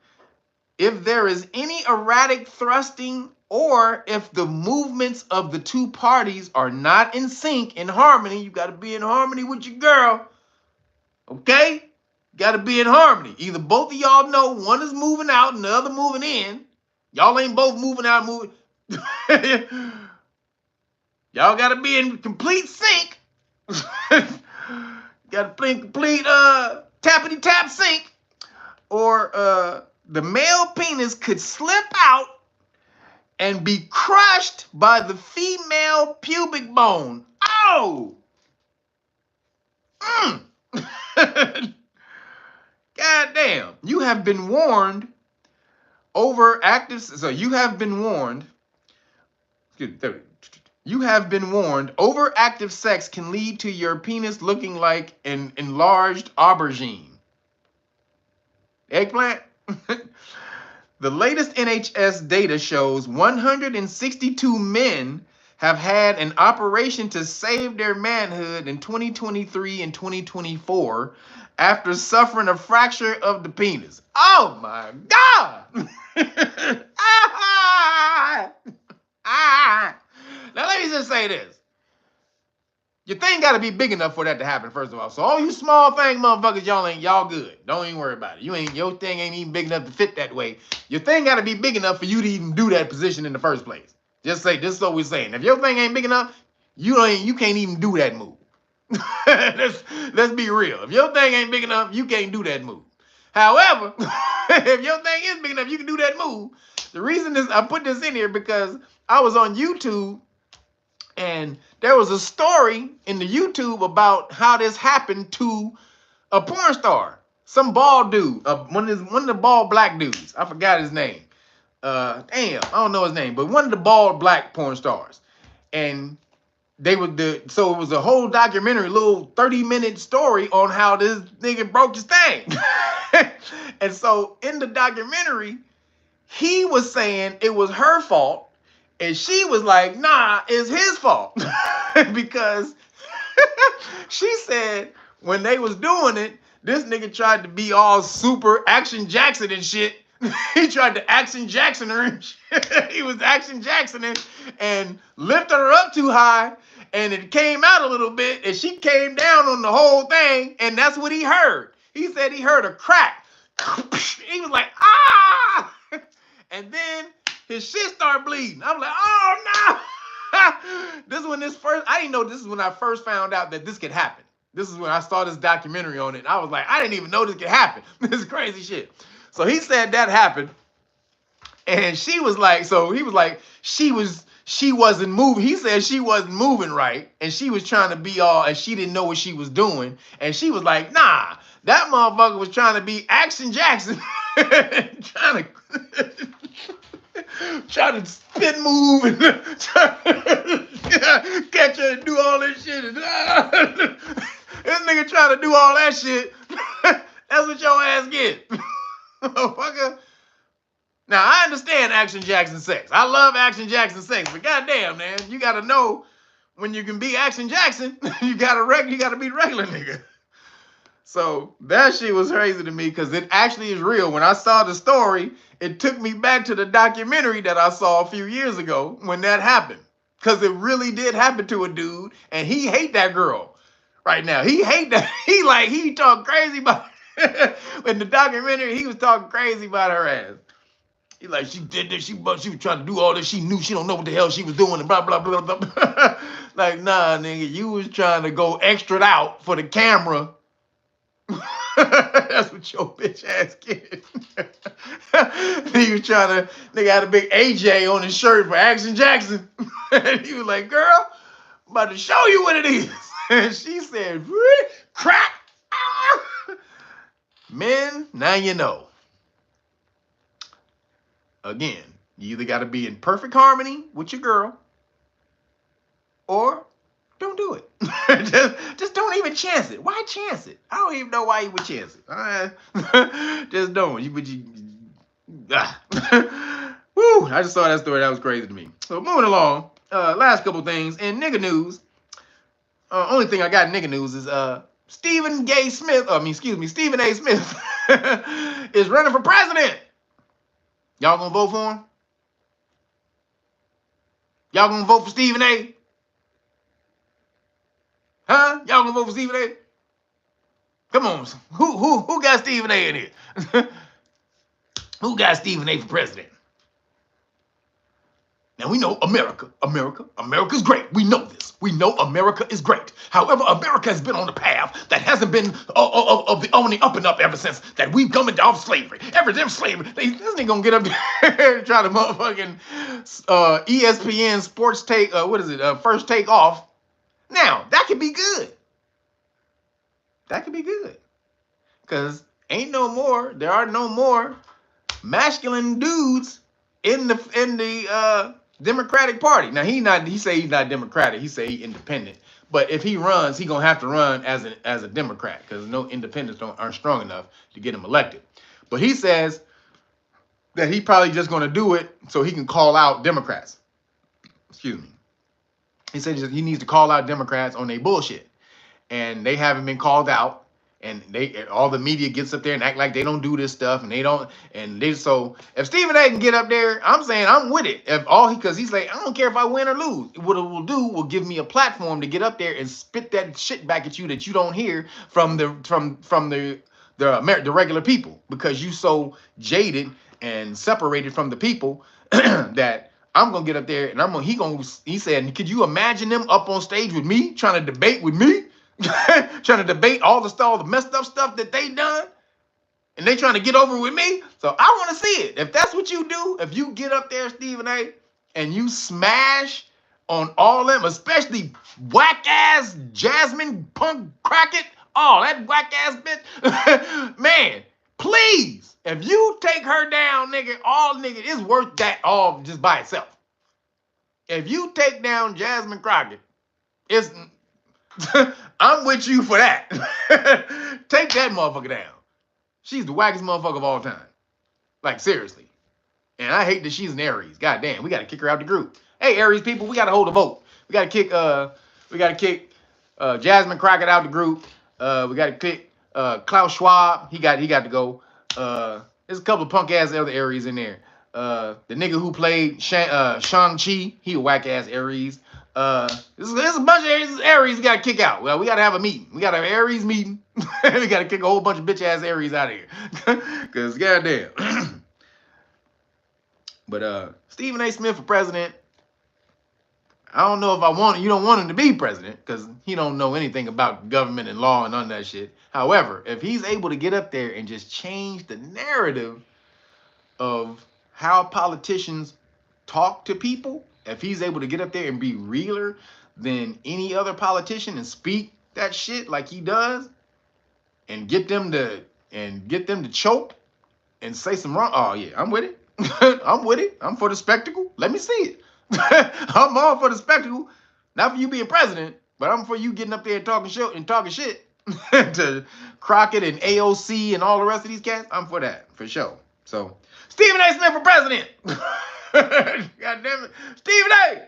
if there is any erratic thrusting or if the movements of the two parties are not in sync, in harmony, you got to be in harmony with your girl, okay? Got to be in harmony. Either both of y'all know one is moving out and the other moving in. Y'all ain't both moving out, moving. Y'all got to be in complete sync. Got to be in complete tappity tap sync, or the male penis could slip out and be crushed by the female pubic bone. Oh! God damn. You have been warned overactive sex can lead to your penis looking like an enlarged aubergine. Eggplant? The latest NHS data shows 162 men have had an operation to save their manhood in 2023 and 2024 after suffering a fracture of the penis. Oh my God! Now let me just say this. Your thing got to be big enough for that to happen, first of all. So all you small thing motherfuckers, y'all good. Don't even worry about it. Your thing ain't even big enough to fit that way. Your thing got to be big enough for you to even do that position in the first place. Just what we're saying. If your thing ain't big enough, you can't even do that move. let's be real. If your thing ain't big enough, you can't do that move. However, if your thing is big enough, you can do that move. The reason is I put this in here because I was on YouTube and there was a story in the YouTube about how this happened to a porn star, some bald dude, one of the bald black dudes. I forgot his name. Damn, I don't know his name, but one of the bald black porn stars. And so it was a whole documentary, little 30-minute story on how this nigga broke his thing. And so in the documentary, he was saying it was her fault. And she was like, nah, it's his fault. Because she said when they was doing it, this nigga tried to be all super Action Jackson and shit. He tried to Action Jackson her and shit. He was Action Jacksoning and lifted her up too high. And it came out a little bit. And she came down on the whole thing. And that's what he heard. He said he heard a crack. He was like, ah! And then his shit started bleeding. I'm like, oh no! I didn't know this is when I first found out that this could happen. This is when I saw this documentary on it. I was like, I didn't even know this could happen. This is crazy shit. So he said that happened. And she was like, so he was like, she wasn't moving. He said she wasn't moving right. And she was trying to be all, and she didn't know what she was doing. And she was like, nah, that motherfucker was trying to be Action Jackson. trying to spin move and catch her and do all this shit. And, this nigga trying to do all that shit. That's what your ass get. Motherfucker. Now, I understand Action Jackson sex. I love Action Jackson sex, but goddamn, man, you gotta know when you can be Action Jackson, you gotta be regular nigga. So that shit was crazy to me because it actually is real. When I saw the story, it took me back to the documentary that I saw a few years ago when that happened. Because it really did happen to a dude, and he hate that girl right now. He hate that. He talked crazy about in the documentary. He was talking crazy about her ass. He like, she did this, she was trying to do all this, she knew she don't know what the hell she was doing, and blah, blah, blah, blah. Like, nah, nigga, you was trying to go extra out for the camera. That's what your bitch ass get. He was trying to, nigga had a big AJ on his shirt for Action Jackson. And he was like, girl, I'm about to show you what it is. And she said, crack. Men, now you know. Again, you either got to be in perfect harmony with your girl or don't do it. just don't even chance it. Why chance it? I don't even know why you would chance it. Just don't. Woo, I just saw that story. That was crazy to me. So moving along, last couple things. In nigga news, only thing I got in nigga news is Stephen A. Smith is running for president. Y'all gonna vote for him? Y'all gonna vote for Stephen A? Huh? Y'all gonna vote for Stephen A? Come on. Who got Stephen A in here? Who got Stephen A for president? Now we know America's great. We know this. We know America is great. However, America has been on a path that hasn't been of the only up and up ever since that we've come into slavery. Ever since slavery, this nigga gonna get up here and try to motherfucking ESPN sports take, first take off. Now, that could be good. That could be good. Because there are no more masculine dudes in the Democratic Party. Now he say he's not Democratic, he say he independent. But if he runs, he gonna have to run as a Democrat because no independents aren't strong enough to get him elected. But he says that he probably just going to do it so he can call out Democrats. Excuse me. He said he needs to call out Democrats on their bullshit, and they haven't been called out. And all the media gets up there and act like they don't do this stuff, and they don't. And they so if Stephen A can get up there, I'm saying I'm with it. If all because he's like, I don't care if I win or lose. What it will do will give me a platform to get up there and spit that shit back at you that you don't hear from the regular people, because you so jaded and separated from the people that I'm gonna get up there and he said, could you imagine them up on stage with me trying to debate with me? Trying to debate all the messed up stuff that they done, and they trying to get over with me. So I want to see it. If that's what you do, if you get up there, Stephen A, and you smash on all them, especially whack ass Jasmine Punk Crockett, oh, that whack ass bitch, man, please, if you take her down, nigga, it's worth that all just by itself. If you take down Jasmine Crockett, it's I'm with you for that. Take that motherfucker down. She's the wackest motherfucker of all time. Like, seriously. And I hate that she's an Aries. God damn, we gotta kick her out the group. Hey, Aries people, we gotta hold a vote. We gotta kick Jasmine Crockett out the group. We gotta kick Klaus Schwab. He got to go. There's a couple of punk ass other Aries in there. The nigga who played Shang-Chi, he a whack ass Aries. There's a bunch of Aries we gotta kick out. Well, we gotta have a meeting. We gotta have an Aries meeting. We gotta kick a whole bunch of bitch ass Aries out of here. Cause goddamn. But Stephen A. Smith for president. I don't know if you don't want him to be president, because he don't know anything about government and law and none of that shit. However, if he's able to get up there and just change the narrative of how politicians talk to people, if he's able to get up there and be realer than any other politician and speak that shit like he does, and get them to choke and say some wrong. Oh yeah, I'm with it. I'm with it. I'm for the spectacle. Let me see it. I'm all for the spectacle. Not for you being president, but I'm for you getting up there and talking shit to Crockett and AOC and all the rest of these cats. I'm for that, for sure. So Stephen A. Smith for president. God damn it. Stephen A.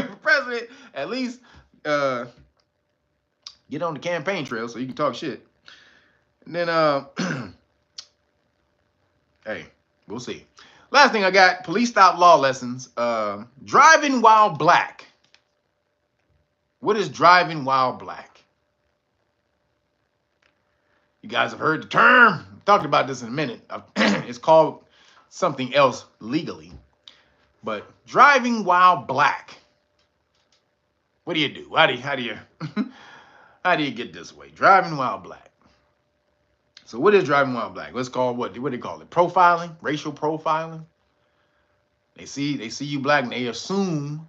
for president. At least get on the campaign trail so you can talk shit. And then hey, we'll see. Last thing I got, police stop law lessons. Driving while black. What is driving while black? You guys have heard the term. I've talked about this in a minute. It's called something else legally. But driving while black. What do you do? How do you how do you get this way? Driving while black. So what is driving while black? Let's call what do they call it? Profiling, racial profiling. They see you black and they assume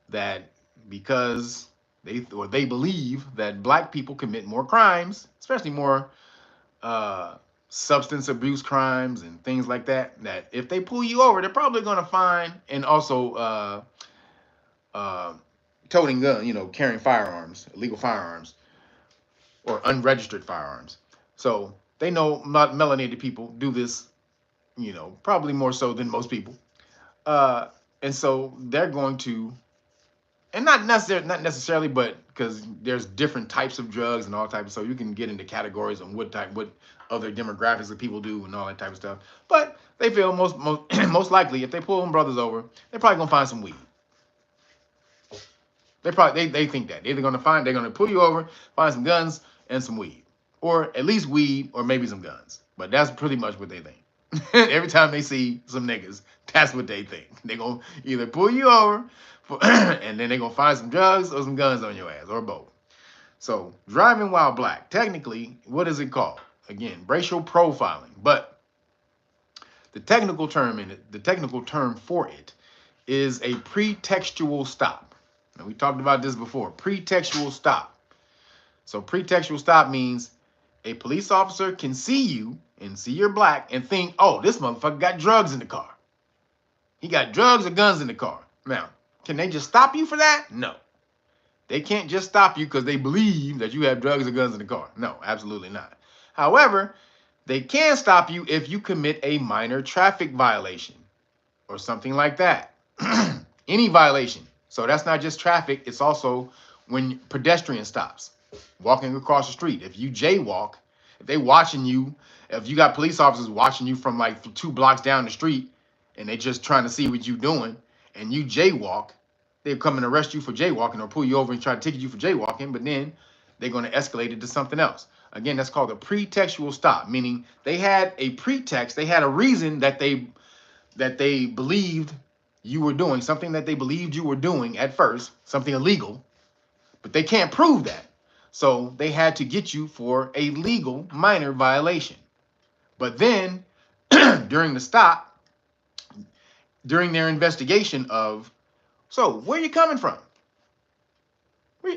that because they believe that black people commit more crimes, especially more substance abuse crimes and things like that, that if they pull you over, they're probably going to find, and also toting gun, carrying firearms, illegal firearms, or unregistered firearms. So they know not melanated people do this, probably more so than most people. And so they're going to, and not necessarily, but because there's different types of drugs and all types, so you can get into categories on what other demographics of people do and all that type of stuff. But they feel most likely if they pull them brothers over, they're probably gonna find some weed. They think that they're gonna pull you over, find some guns and some weed, or at least weed, or maybe some guns. But that's pretty much what they think. Every time they see some niggas, that's what they think. They're gonna either pull you over and then they're gonna find some drugs or some guns on your ass, or both. So driving while black, technically, what is it called? Again, racial profiling. But the technical term for it is a pretextual stop. Now, we talked about this before. Pretextual stop. So pretextual stop means a police officer can see you and see you're black and think, oh, this motherfucker got drugs in the car. He got drugs or guns in the car. Now, can they just stop you for that? No. They can't just stop you because they believe that you have drugs or guns in the car. No, absolutely not. However, They can stop you if you commit a minor traffic violation or something like that. Any violation. So that's not just traffic, it's also when pedestrian stops, walking across the street. If you jaywalk, if they watching you, if you got police officers watching you from like 2 blocks down the street and they just trying to see what you doing and you jaywalk, they'll come and arrest you for jaywalking or pull you over and try to ticket you for jaywalking, but then they're going to escalate it to something else. Again, that's called a pretextual stop, meaning they had a pretext, they had a reason that they believed you were doing, something that they believed you were doing at first, something illegal, but they can't prove that. So they had to get you for a legal minor violation. But then during the stop, during their investigation of, so where you coming from?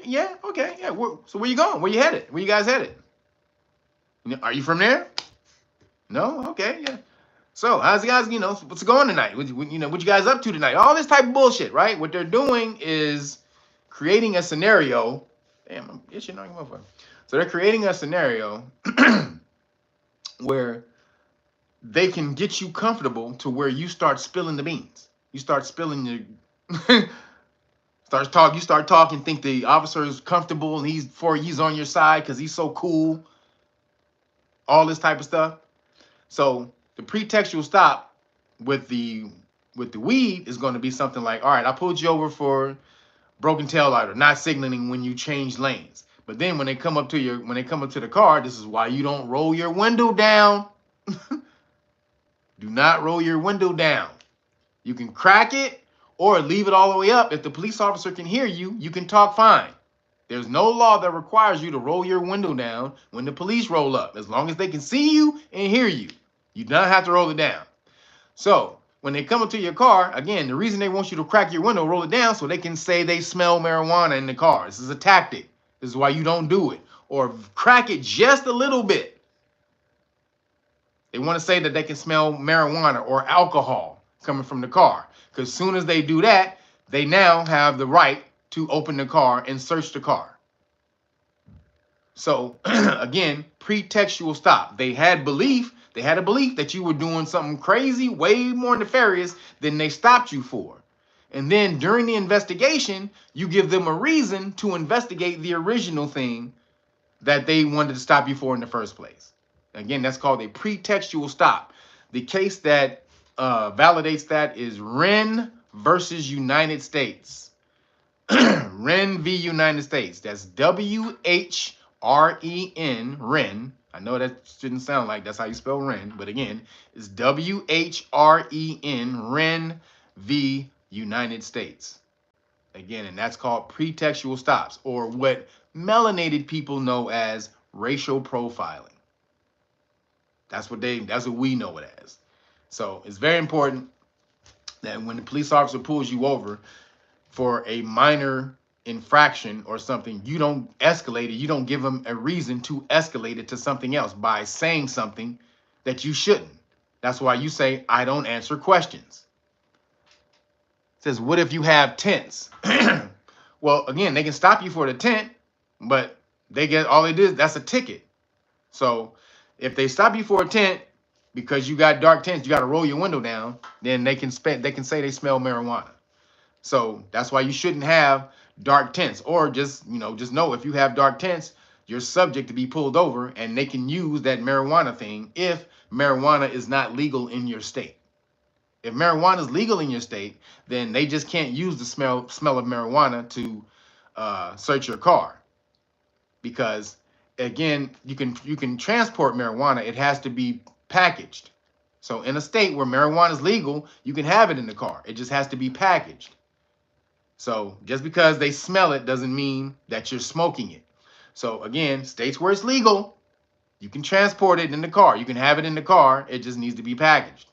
Yeah, okay, yeah. So where you going? Where you headed? Where you guys headed? Are you from there? No, okay, yeah. So how's you guys, what's going tonight? What you guys up to tonight? All this type of bullshit, right? What they're doing is creating a scenario. Damn, I'm itching on your motherfucker. So they're creating a scenario where they can get you comfortable to where you start spilling the beans. You start spilling your you start talking, think the officer is comfortable and he's on your side because he's so cool. All this type of stuff. So the pretextual stop with the weed is going to be something like, all right, I pulled you over for broken tail light or not signaling when you change lanes. But then when they come up to the car, this is why you don't roll your window down. Do not roll your window down. You can crack it or leave it all the way up. If the police officer can hear you, you can talk fine. There's no law that requires you to roll your window down when the police roll up. As long as they can see you and hear you, you do not have to roll it down. So when they come into your car, again, the reason they want you to crack your window, roll it down, so they can say they smell marijuana in the car. This is a tactic. This is why you don't do it. Or crack it just a little bit. They want to say that they can smell marijuana or alcohol coming from the car. Because as soon as they do that, they now have the right to open the car and search the car. So again, pretextual stop. They had a belief that you were doing something crazy, way more nefarious than they stopped you for. And then during the investigation, you give them a reason to investigate the original thing that they wanted to stop you for in the first place. Again, that's called a pretextual stop. The case that validates that is Wren versus United States. Wren v. United States. That's WHREN, Wren. I know that shouldn't sound like that's how you spell Wren, but again, it's WHREN, Wren v. United States. Again, and that's called pretextual stops, or what melanated people know as racial profiling. That's what we know it as. So it's very important that when the police officer pulls you over for a minor infraction or something, you don't escalate it. You don't give them a reason to escalate it to something else by saying something that you shouldn't. That's why you say, I don't answer questions. It says, what if you have tents? Well, again, they can stop you for the tent, but all they did, that's a ticket. So if they stop you for a tent because you got dark tents, you got to roll your window down, then they can say they smell marijuana. So that's why you shouldn't have dark tents, or just know if you have dark tents, you're subject to be pulled over, and they can use that marijuana thing if marijuana is not legal in your state. If marijuana is legal in your state, then they just can't use the smell of marijuana to search your car, because again, you can transport marijuana. It has to be packaged. So in a state where marijuana is legal, you can have it in the car. It just has to be packaged. So just because they smell it doesn't mean that you're smoking it. So again, states where it's legal, you can transport it in the car. You can have it in the car. It just needs to be packaged.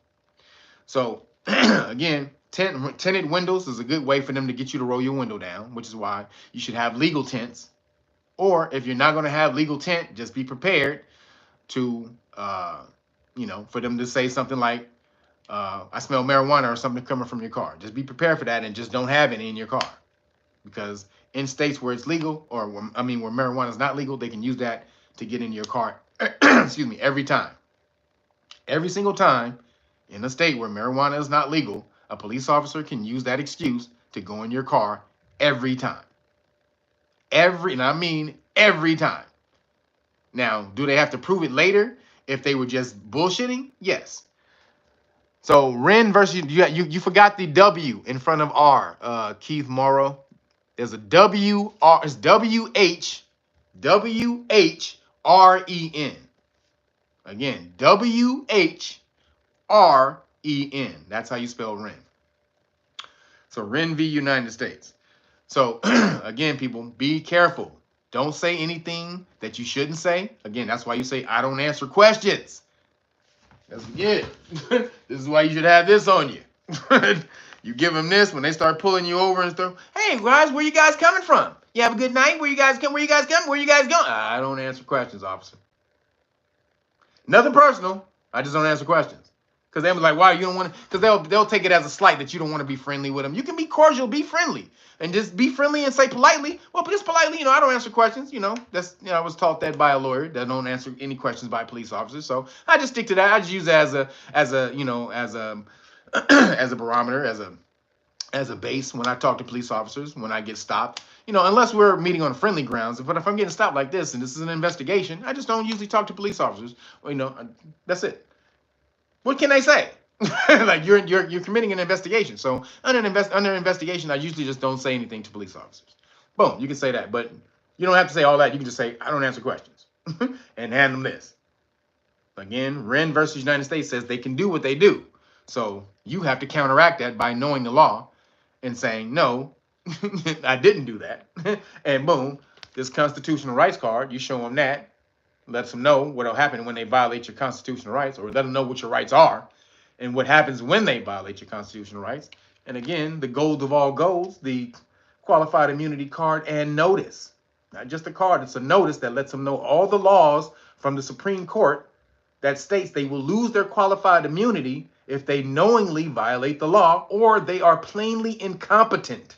So again, tinted windows is a good way for them to get you to roll your window down, which is why you should have legal tents. Or if you're not going to have legal tent, just be prepared to, for them to say something like, I smell marijuana or something coming from your car. Just be prepared for that and just don't have any in your car. Because in states where it's legal, or where marijuana is not legal, they can use that to get in your car, excuse me, every time. Every single time in a state where marijuana is not legal, a police officer can use that excuse to go in your car every time. And I mean every time. Now, do they have to prove it later if they were just bullshitting? Yes. So Ren versus you forgot the W in front of R. Keith Morrow. There's a W R. It's WHREN. Again, WHREN. That's how you spell Ren. So Ren v. United States. So again, people, be careful. Don't say anything that you shouldn't say. Again, that's why you say I don't answer questions. That's it. This is why you should have this on you. You give them this when they start pulling you over and stuff. Hey guys, where you guys coming from? You have a good night. Where you guys come? Where you guys come? Where you guys going? I don't answer questions, officer. Nothing personal. I just don't answer questions. Because they be like, why you don't want to? Because they'll take it as a slight that you don't want to be friendly with them. You can be cordial, be friendly, and just be friendly and say politely. Well, just politely, I don't answer questions. That's I was taught that by a lawyer that don't answer any questions by police officers. So I just stick to that. I just use it as a as a barometer, as a base when I talk to police officers when I get stopped. Unless we're meeting on friendly grounds. But if I'm getting stopped like this and this is an investigation, I just don't usually talk to police officers. That's it. What can they say? Like you're committing an investigation. So under investigation, I usually just don't say anything to police officers. Boom, you can say that, but you don't have to say all that. You can just say I don't answer questions and hand them this. Again, Ren versus United States says they can do what they do. So you have to counteract that by knowing the law and saying no, I didn't do that. And boom, this constitutional rights card, you show them that. Lets them know what will happen when they violate your constitutional rights, or let them know what your rights are and what happens when they violate your constitutional rights. And again, the gold of all golds, the qualified immunity card and notice. Not just a card, it's a notice that lets them know all the laws from the Supreme Court that states they will lose their qualified immunity if they knowingly violate the law or they are plainly incompetent.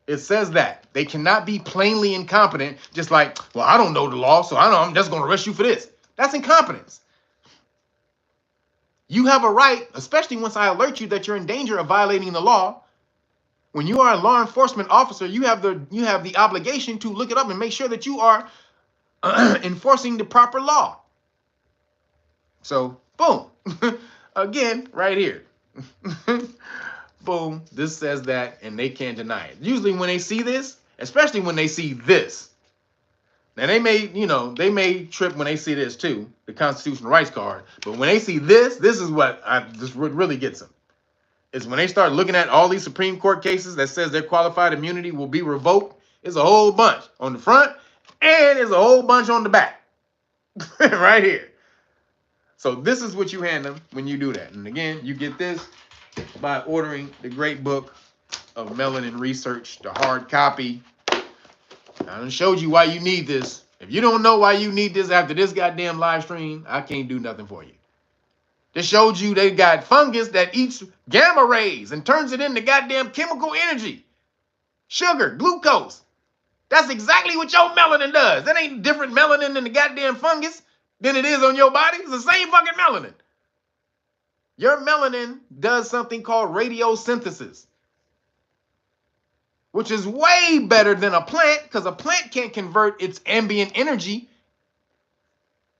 It says that they cannot be plainly incompetent, just like, well, I don't know the law, so I'm just going to arrest you for this. That's incompetence. You have a right, especially once I alert you that you're in danger of violating the law. When you are a law enforcement officer, you have the obligation to look it up and make sure that you are enforcing the proper law. So, boom. Again, right here. Boom, this says that, and they can't deny it. Usually when they see this, especially when they see this, now they may trip when they see this too, the constitutional rights card, but when they see this is what really gets them. Is when they start looking at all these Supreme Court cases that says their qualified immunity will be revoked. It's a whole bunch on the front, and there's a whole bunch on the back, right here. So this is what you hand them when you do that. And again, you get this by ordering the great book of Melanin Research, the hard copy. I done showed you why you need this. If you don't know why you need this after this goddamn live stream, I can't do nothing for you. This showed you they got fungus that eats gamma rays and turns it into goddamn chemical energy. Sugar, glucose. That's exactly what your melanin does. That ain't different melanin than the goddamn fungus than it is on your body. It's the same fucking melanin. Your melanin does something called radiosynthesis, which is way better than a plant, because a plant can't convert its ambient energy,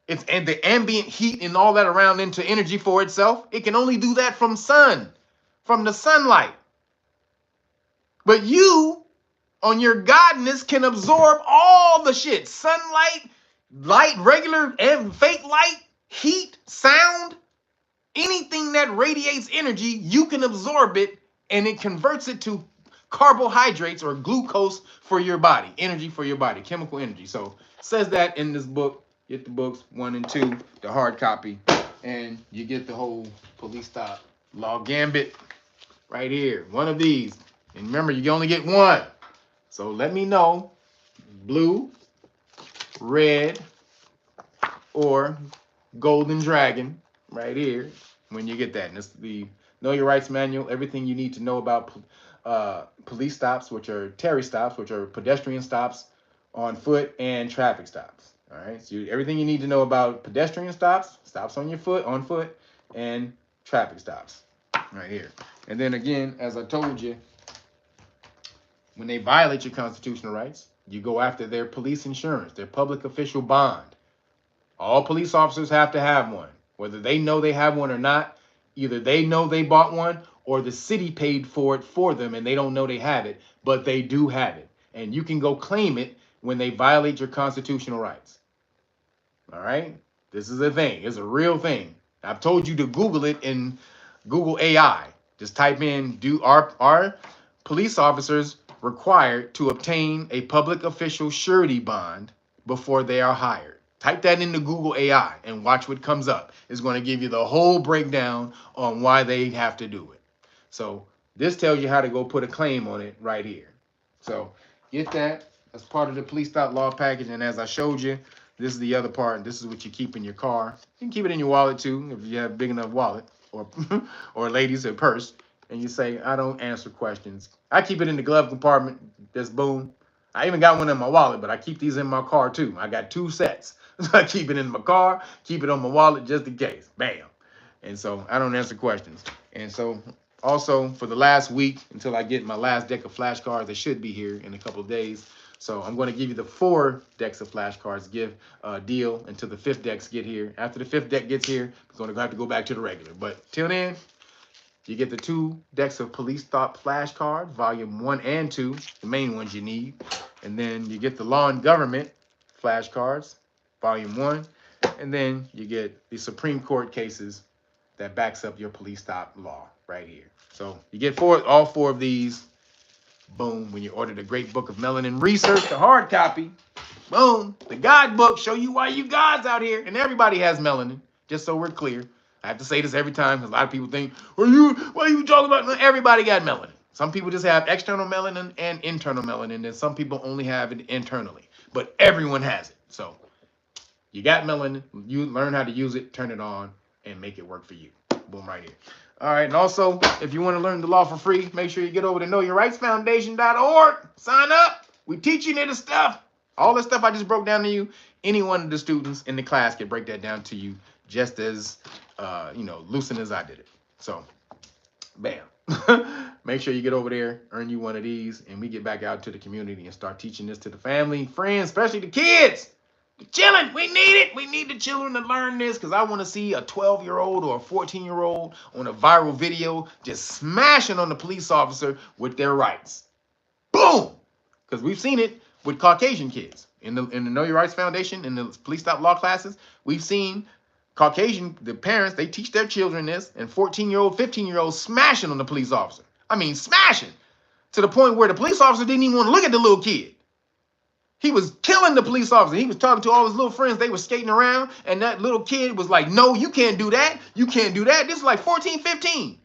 the ambient heat and all that around into energy for itself. It can only do that from the sunlight. But you, on your godness, can absorb all the shit. Sunlight, light, regular and fake light, heat, sound. Anything that radiates energy, you can absorb it, and it converts it to carbohydrates or glucose for your body, energy for your body, chemical energy. So it says that in this book. Get the books 1 and 2, the hard copy, and you get the whole police stop law gambit right here. One of these. And remember, you only get one. So let me know, blue, red, or golden dragon right here when you get that. And it's the Know Your Rights Manual, everything you need to know about police stops, which are Terry stops, which are pedestrian stops on foot, and traffic stops. All right, so everything you need to know about pedestrian stops, stops on foot, and traffic stops, right here. And then again, as I told you, when they violate your constitutional rights, you go after their police insurance, their public official bond. All police officers have to have one, whether they know they have one or not. Either they know they bought one, or the city paid for it for them and they don't know they have it, but they do have it. And you can go claim it when they violate your constitutional rights. All right? This is a thing. It's a real thing. I've told you to Google it in Google AI. Just type in, do our police officers required to obtain a public official surety bond before they are hired? Type that into Google AI and watch what comes up. It's going to give you the whole breakdown on why they have to do it. So this tells you how to go put a claim on it right here. So get that as part of the police stop law package. And as I showed you, this is the other part. This is what you keep in your car. You can keep it in your wallet too if you have a big enough wallet, or or ladies, a purse. And you say, I don't answer questions. I keep it in the glove compartment. Just boom. I even got one in my wallet, but I keep these in my car too. I got 2 sets. So I keep it in my car, keep it on my wallet just in case. Bam. And so I don't answer questions. And so also for the last week, until I get my last deck of flashcards, they should be here in a couple of days. So I'm going to give you the 4 decks of flashcards deal until the 5th decks get here. After the 5th deck gets here, we're going to have to go back to the regular. But till then, you get the 2 decks of police stop flashcards, volume 1 and 2, the main ones you need. And then you get the law and government flashcards, volume 1. And then you get the Supreme Court cases that backs up your police stop law right here. So you get all 4 of these. Boom. When you order the Great Book of Melanin Research, the hard copy. Boom. The guidebook show you why you gods out here. And everybody has melanin, just so we're clear. I have to say this every time because a lot of people think, why are you talking about? Everybody got melanin. Some people just have external melanin and internal melanin, and some people only have it internally. But everyone has it. So you got melanin. You learn how to use it, turn it on, and make it work for you. Boom, right here. All right, and also, if you want to learn the law for free, make sure you get over to knowyourrightsfoundation.org. Sign up. We teaching you this stuff. All the stuff I just broke down to you, any one of the students in the class can break that down to you just as, lucid as I did it. So, bam. Make sure you get over there, earn you one of these, and we get back out to the community and start teaching this to the family, friends, especially the kids. Chilling, we need it. We need the children to learn this because I want to see a 12-year-old or a 14-year-old on a viral video just smashing on the police officer with their rights. Boom! Because we've seen it with Caucasian kids in the Know Your Rights Foundation, in the police stop law classes. We've seen the parents, they teach their children this, and 14-year-old, 15-year-olds smashing on the police officer. I mean, smashing to the point where the police officer didn't even want to look at the little kid. He was killing the police officer. He was talking to all his little friends. They were skating around, and that little kid was like, no, you can't do that. You can't do that. This is like 14, 15.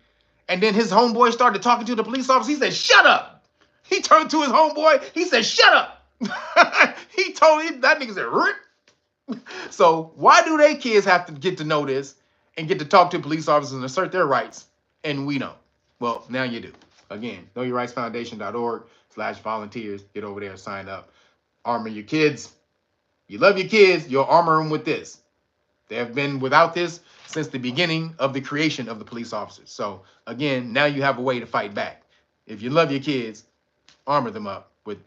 And then his homeboy started talking to the police officer. He said, shut up. He turned to his homeboy. He said, shut up. He told him, that nigga said, Rick. So why do they kids have to get to know this and get to talk to police officers and assert their rights, and we don't? Well, now you do. Again, knowyourrightsfoundation.org/volunteers. Get over there, sign up. Armor your kids. You love your kids, you'll armor them with this. They have been without this since the beginning of the creation of the police officers. So again, now you have a way to fight back. If you love your kids, armor them up with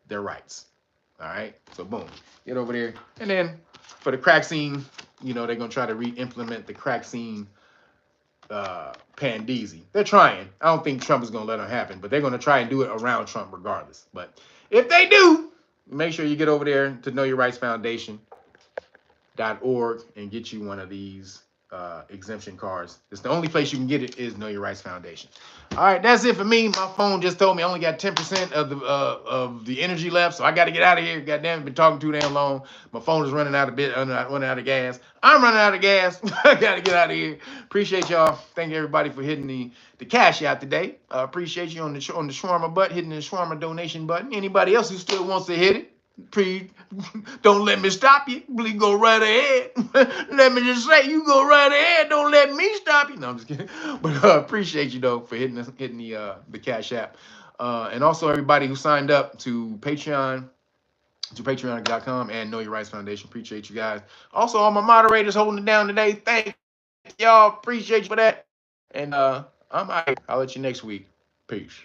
their rights. All right, so boom, get over there. And then for the crack scene, they're gonna try to re-implement the crack scene pandeezy. They're trying. I don't think Trump is gonna let them happen, but they're gonna try and do it around Trump regardless. But if they do, make sure you get over there to knowyourrightsfoundation.org and get you one of these exemption cards. It's the only place you can get it is Know Your Rights Foundation. All right, that's it for me. My phone just told me I only got 10% of the energy left, so I got to get out of here. Goddamn, been talking too damn long. My phone is running out of gas. I'm running out of gas. I got to get out of here. Appreciate y'all. Thank everybody for hitting the cash out today. Appreciate you on the shawarma butt, hitting the shawarma donation button. Anybody else who still wants to hit it, don't let me stop you. Please go right ahead. Let me just say, you go right ahead. Don't let me stop you. No, I'm just kidding. But appreciate you though for hitting the Cash App, and also everybody who signed up to Patreon. to patreon.com and Know Your Rights Foundation. Appreciate you guys. Also, all my moderators holding it down today. Thank y'all. Appreciate you for that. And I'm out. I'll let you next week. Peace.